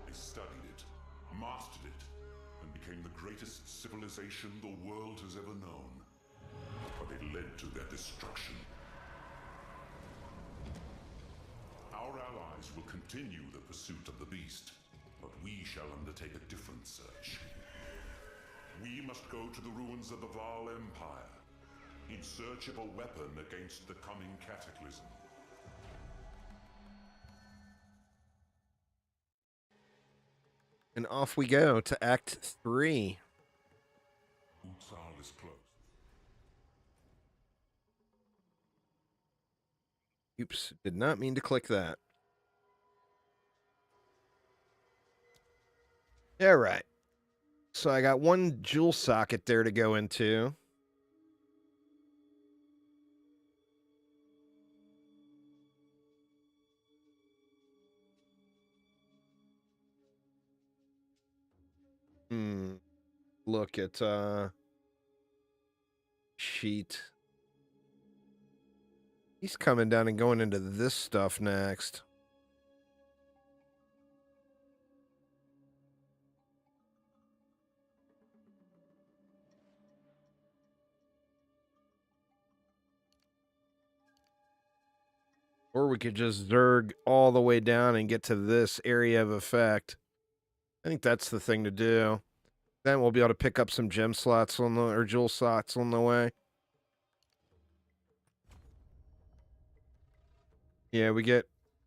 They studied it, mastered it, and became the greatest civilization the world has ever known. But it led to their destruction. Our allies will continue the pursuit of the beast, but we shall undertake a different search. We must go to the ruins of the Val Empire, in search of a weapon against the coming cataclysm.
And off we go to Act 3.
Utsal is close.
Oops, did not mean to click that. All right. So I got one jewel socket there to go into. Look at sheet. He's coming down and going into this stuff next. Or we could just zerg all the way down and get to this area of effect. I think that's the thing to do. Then we'll be able to pick up some gem slots on the, or jewel slots on the way. Yeah, we get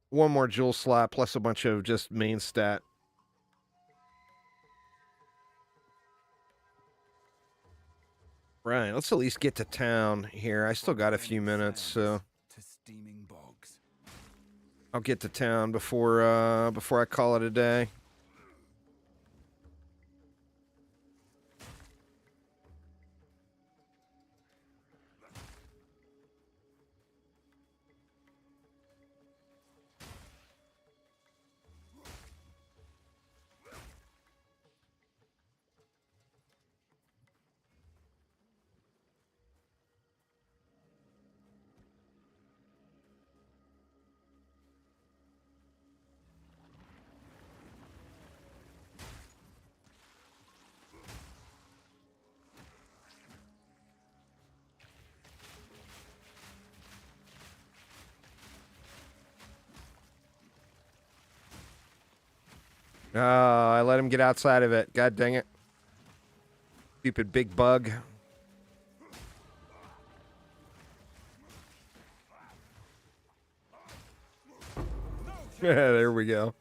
one more jewel slot plus a bunch of just main stat. Right, let's at least get to town here. I still got a few minutes, so
To steaming bogs.
I'll get to town before I call it a day. Oh, I let him get outside of it. God dang it. Stupid big bug. Yeah, there we go.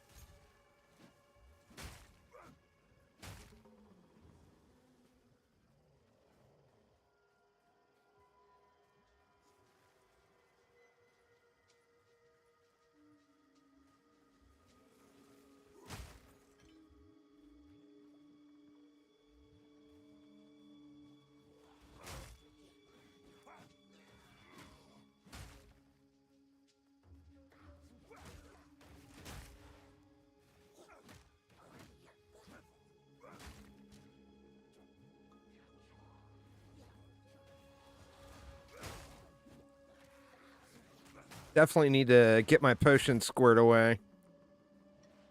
Definitely need to get my potion squared away.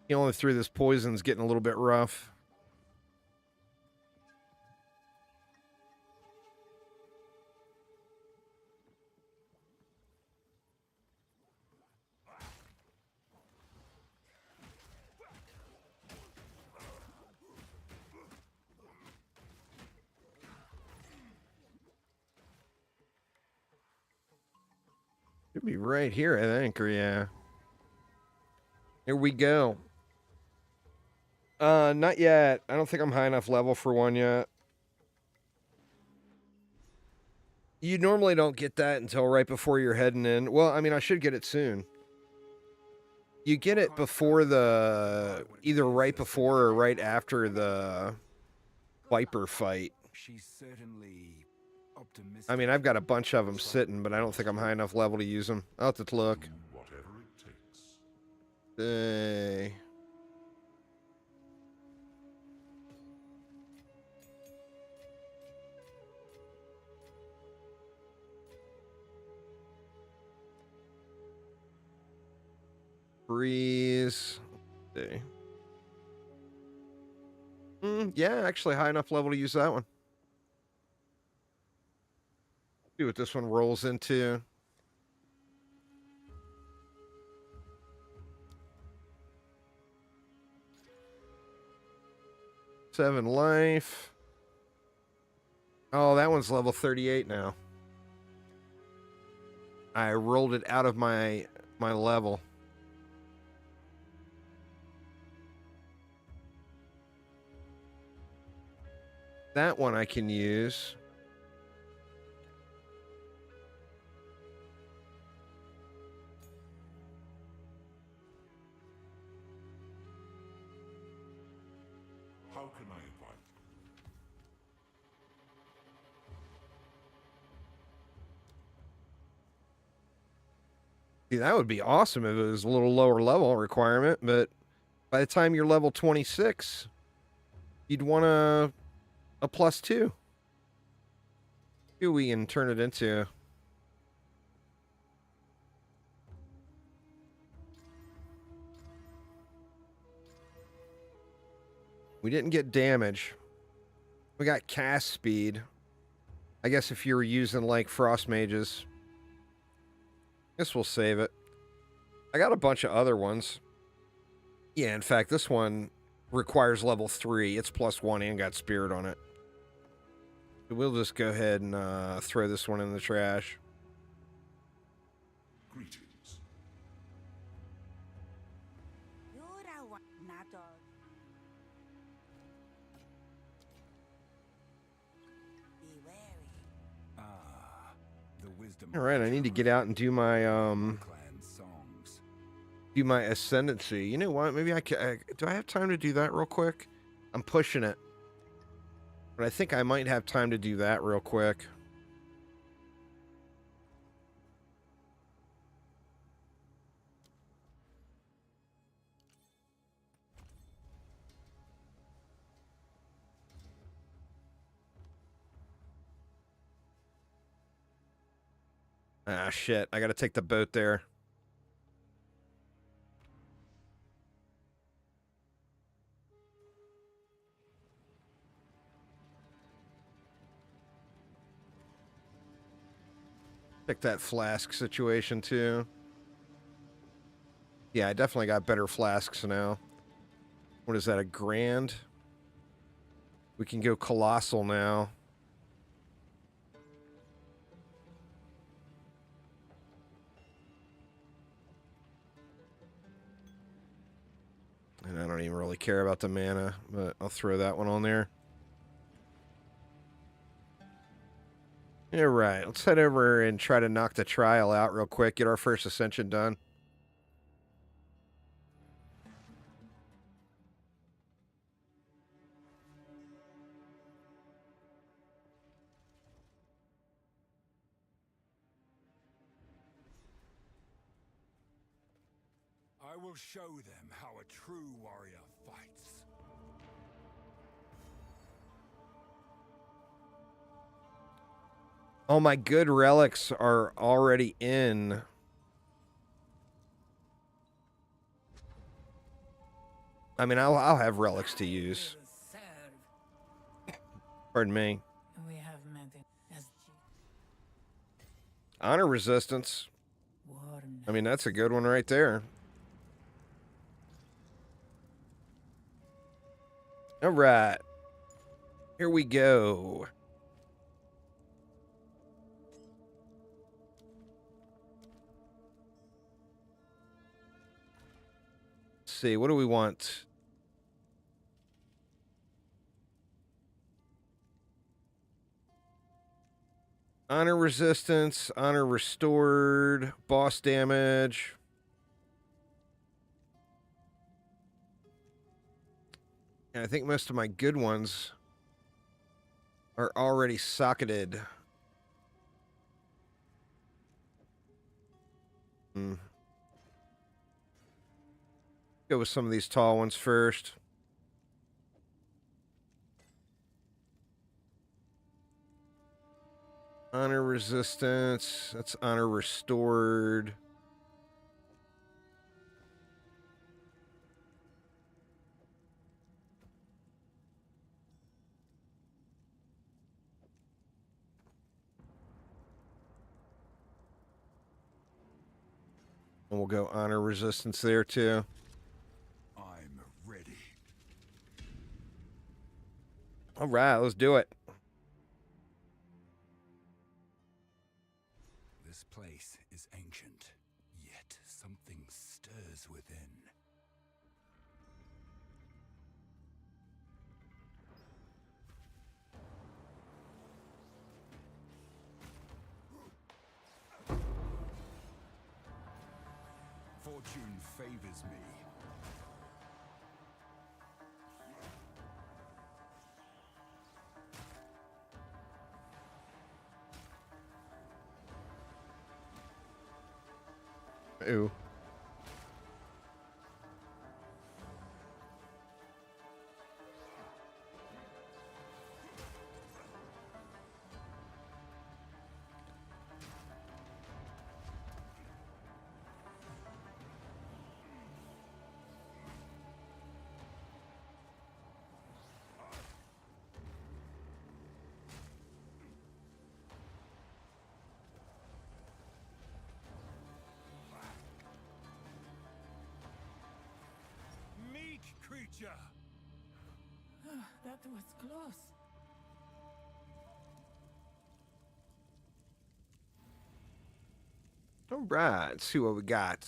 Healing through this poison's getting a little bit rough. Should be right here, I think, or yeah. Here we go. Not yet. I don't think I'm high enough level for one yet. You normally don't get that until right before you're heading in. Well, I mean, I should get it soon. You get it before the... either right before or right after the Viper fight.
She's certainly optimistic.
I mean, I've got a bunch of them sitting, but I don't think I'm high enough level to use them. I'll have to look.
Whatever it takes.
Breeze. Let's see. Yeah, actually high enough level to use that one. See what this one rolls into. Seven life. Oh, that one's level 38 now. I rolled it out of my level. That one I can use.
How can I advise?
See, that would be awesome if it was a little lower level requirement, but by the time you're level 26, you'd want a +2. See what we can turn it into. We didn't get damage. We got cast speed. I guess if you were using like frost mages. Guess we'll save it. I got a bunch of other ones. Yeah, in fact, this one requires level 3. It's +1 and got spirit on it. So we'll just go ahead and throw this one in the trash.
Greetings.
The wisdom.
All right, I need to get out and do my
clan songs.
do my ascendancy. You know what? Maybe I can. Do I have time to do that real quick? I'm pushing it, but I think I might have time to do that real quick. Ah, shit. I gotta take the boat there. Check that flask situation, too. Yeah, I definitely got better flasks now. What is that, a grand? We can go colossal now. And I don't even really care about the mana, but I'll throw that one on there. Yeah, right. Let's head over and try to knock the trial out real quick. Get our first Ascension done.
I will show them how a true warrior fights.
Oh, my good relics are already in I mean, I'll have relics to use. Pardon me.
We have met as
Honor resistance. I mean, that's a good one right there. All right. Here we go. Let's see, what do we want? Honor resistance, honor restored, boss damage. And I think most of my good ones are already socketed. Go with some of these tall ones first. Honor resistance. That's honor restored. And we'll go honor resistance there too.
I'm ready.
All right, let's do it.
This place is ancient, yet something stirs within. Fortune favors me.
Ooh.
Meek creature!
that was close.
All right, let's see what we got.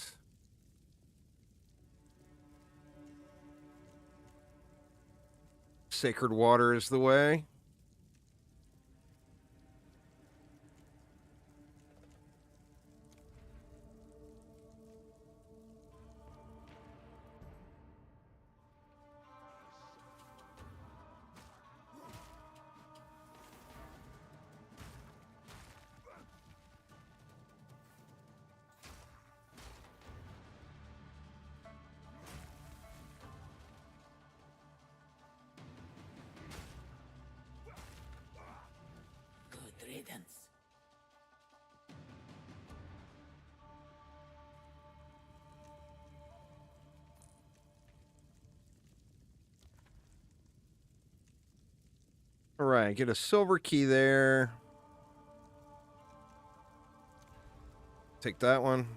Sacred water is the way.
Good riddance.
All right, get a silver key there. Take that one.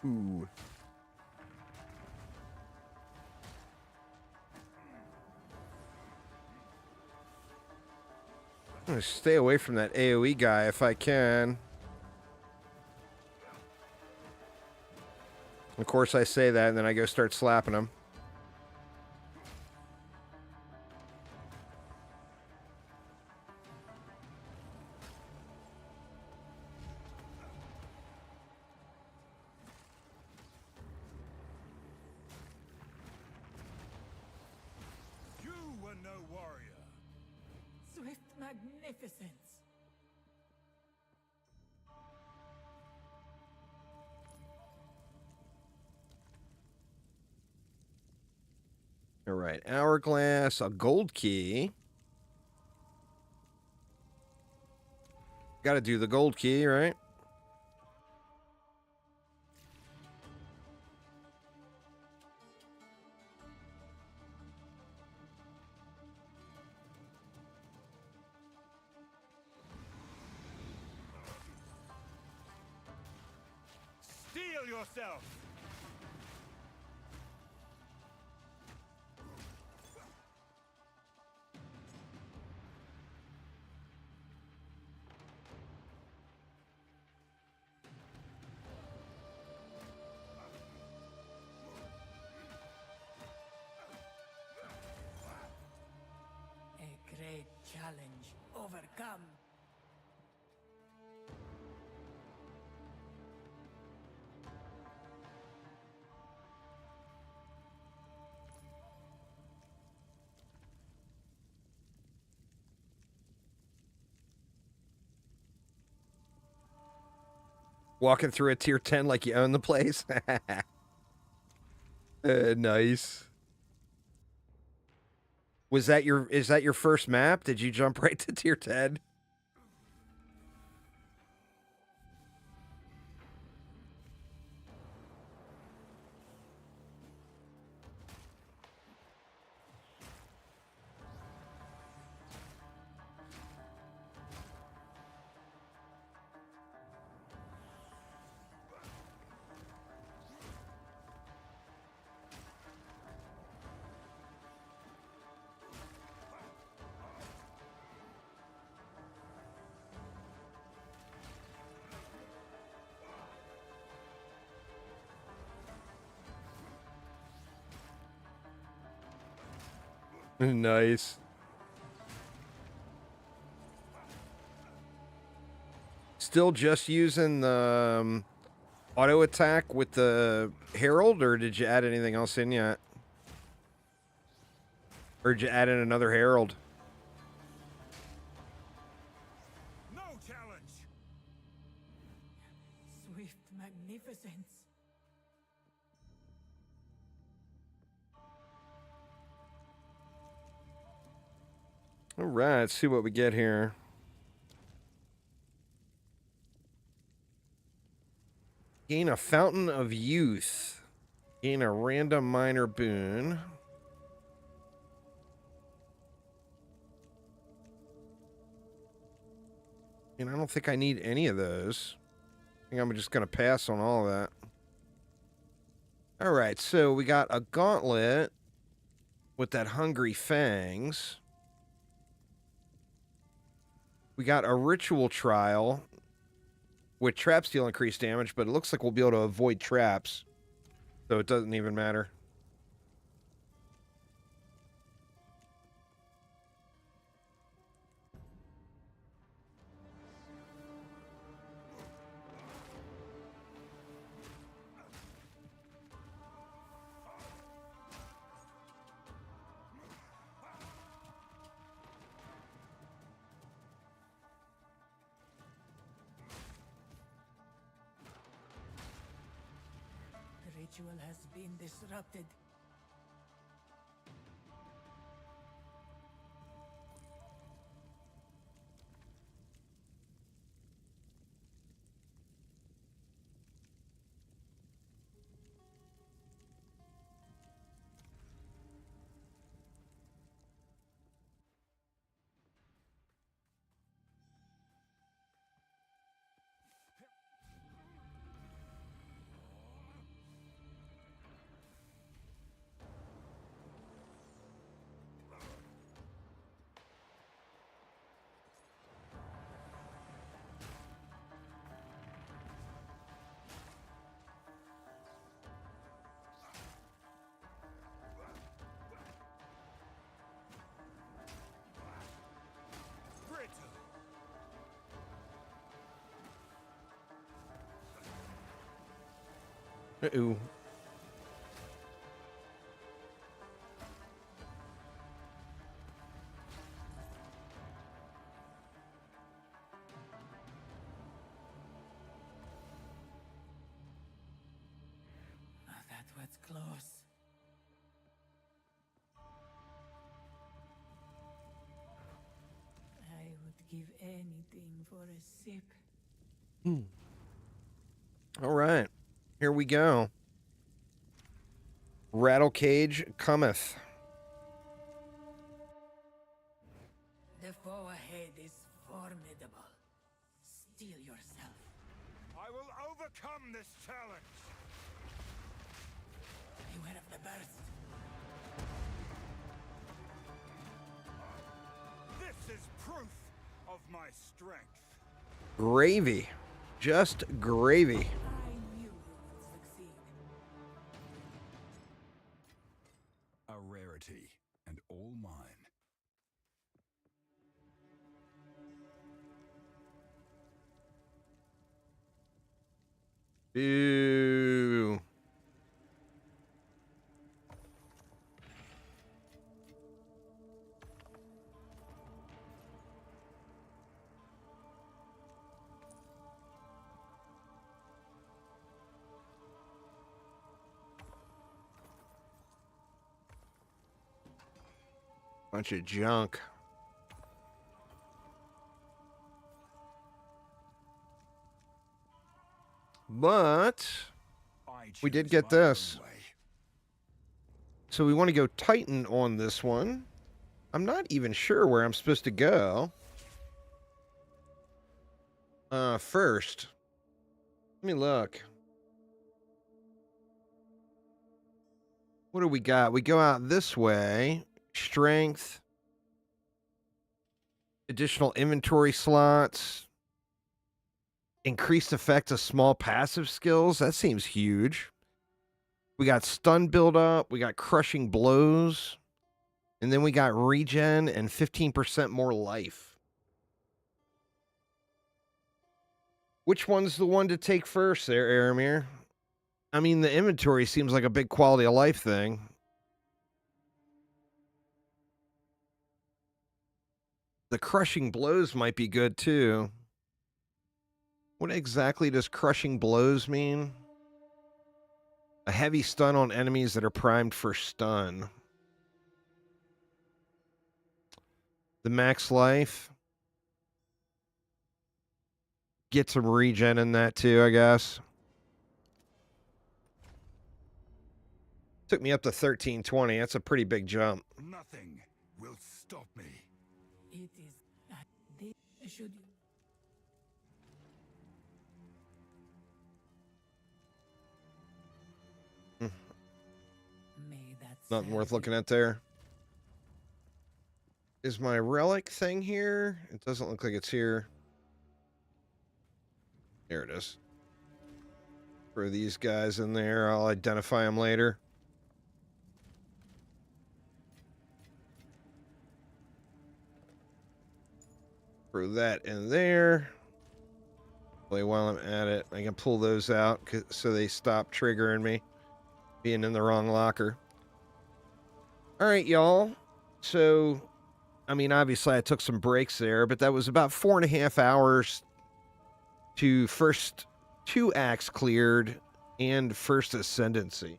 Ooh. I'm gonna stay away from that AoE guy if I can. Of course, I say that, and then I go start slapping him.
You were no warrior.
Sweet Swift magnificence.
All right, hourglass, a gold key. Got to do the gold key, right?
Steel yourself!
A great challenge overcome.
Walking through a tier 10 like you own the place. Nice. Is that your first map? Did you jump right to tier 10? Nice. Still just using the auto attack with the Herald, or did you add anything else in yet? Or did you add in another Herald?
No challenge!
Swift magnificence.
All right, let's see what we get here. Gain a Fountain of Youth. Gain a random minor boon. And I don't think I need any of those. I think I'm just going to pass on all of that. All right, so we got a gauntlet with that Hungry Fangs. We got a Ritual Trial with traps deal increased damage, but it looks like we'll be able to avoid traps, so it doesn't even matter.
The ritual has been disrupted.
Uh-oh.
a sip.
All right. Here we go. Rattle cage cometh.
The foe ahead is formidable. Steel yourself.
I will overcome this challenge.
Beware of the burst.
This is proof of my strength.
Gravy. Just gravy.
I knew you would succeed.
A rarity, and all mine.
Ew. Bunch of junk. But we did get this. So we want to go Titan on this one. I'm not even sure where I'm supposed to go. First, let me look. What do we got? We go out this way. Strength. Additional inventory slots. Increased effect of small passive skills. That seems huge. We got stun buildup. We got crushing blows. And then we got regen and 15% more life. Which one's the one to take first there, Aramir? I mean, the inventory seems like a big quality of life thing. The crushing blows might be good, too. What exactly does crushing blows mean? A heavy stun on enemies that are primed for stun. The max life. Get some regen in that, too, I guess. Took me up to 1320. That's a pretty big jump.
Nothing will stop me.
It is that they should. May that
Nothing worth
serve
looking at there. Is my relic thing here? It doesn't look like it's here. Here it is. Throw these guys in there. I'll identify them later. Throw that in there. While I'm at it, I can pull those out so they stop triggering me being in the wrong locker. All right, y'all. So, I mean, obviously I took some breaks there, but that was about 4.5 hours to first 2 acts cleared and first ascendancy.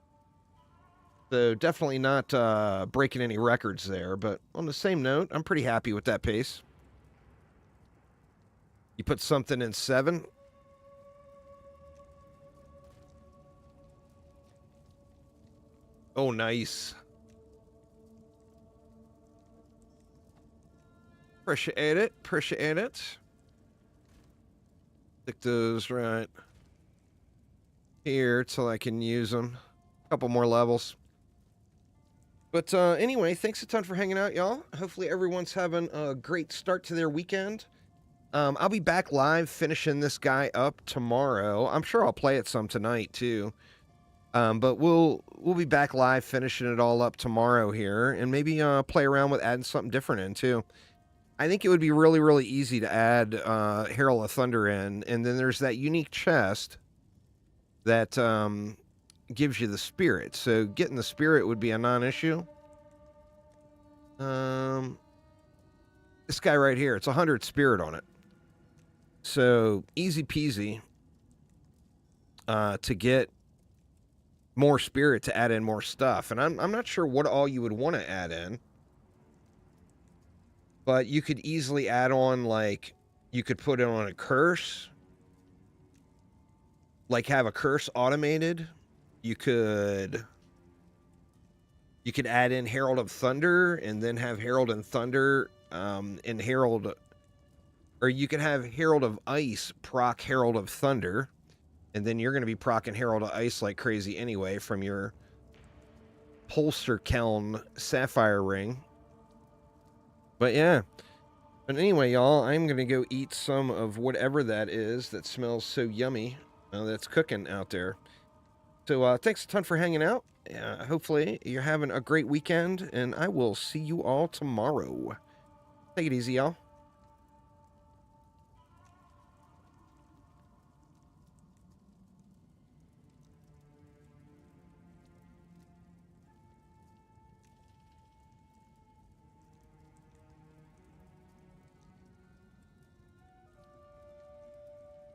So definitely not breaking any records there, but on the same note, I'm pretty happy with that pace. You put something in 7. Oh, nice. Appreciate it. Appreciate it. Stick those right here till I can use them. A couple more levels. But anyway, thanks a ton for hanging out, y'all. Hopefully everyone's having a great start to their weekend. I'll be back live finishing this guy up tomorrow. I'm sure I'll play it some tonight, too. But we'll be back live finishing it all up tomorrow here, and maybe play around with adding something different in too. I think it would be really, really easy to add Herald of Thunder in, and then there's that unique chest that gives you the spirit. So getting the spirit would be a non-issue. This guy right here, it's 100 spirit on it. So easy peasy to get more spirit to add in more stuff. And I'm not sure what all you would want to add in. But you could easily add on, like, You could put it on a curse. Like have a curse automated. You could add in Herald of Thunder and then have Herald and Thunder and Herald, or you could have Herald of Ice proc Herald of Thunder, and then you're going to be proccing Herald of Ice like crazy anyway from your Polster Keln Sapphire Ring. But yeah. But anyway, y'all, I'm going to go eat some of whatever that is that smells so yummy that's cooking out there. So thanks a ton for hanging out. Hopefully you're having a great weekend, and I will see you all tomorrow. Take it easy, y'all.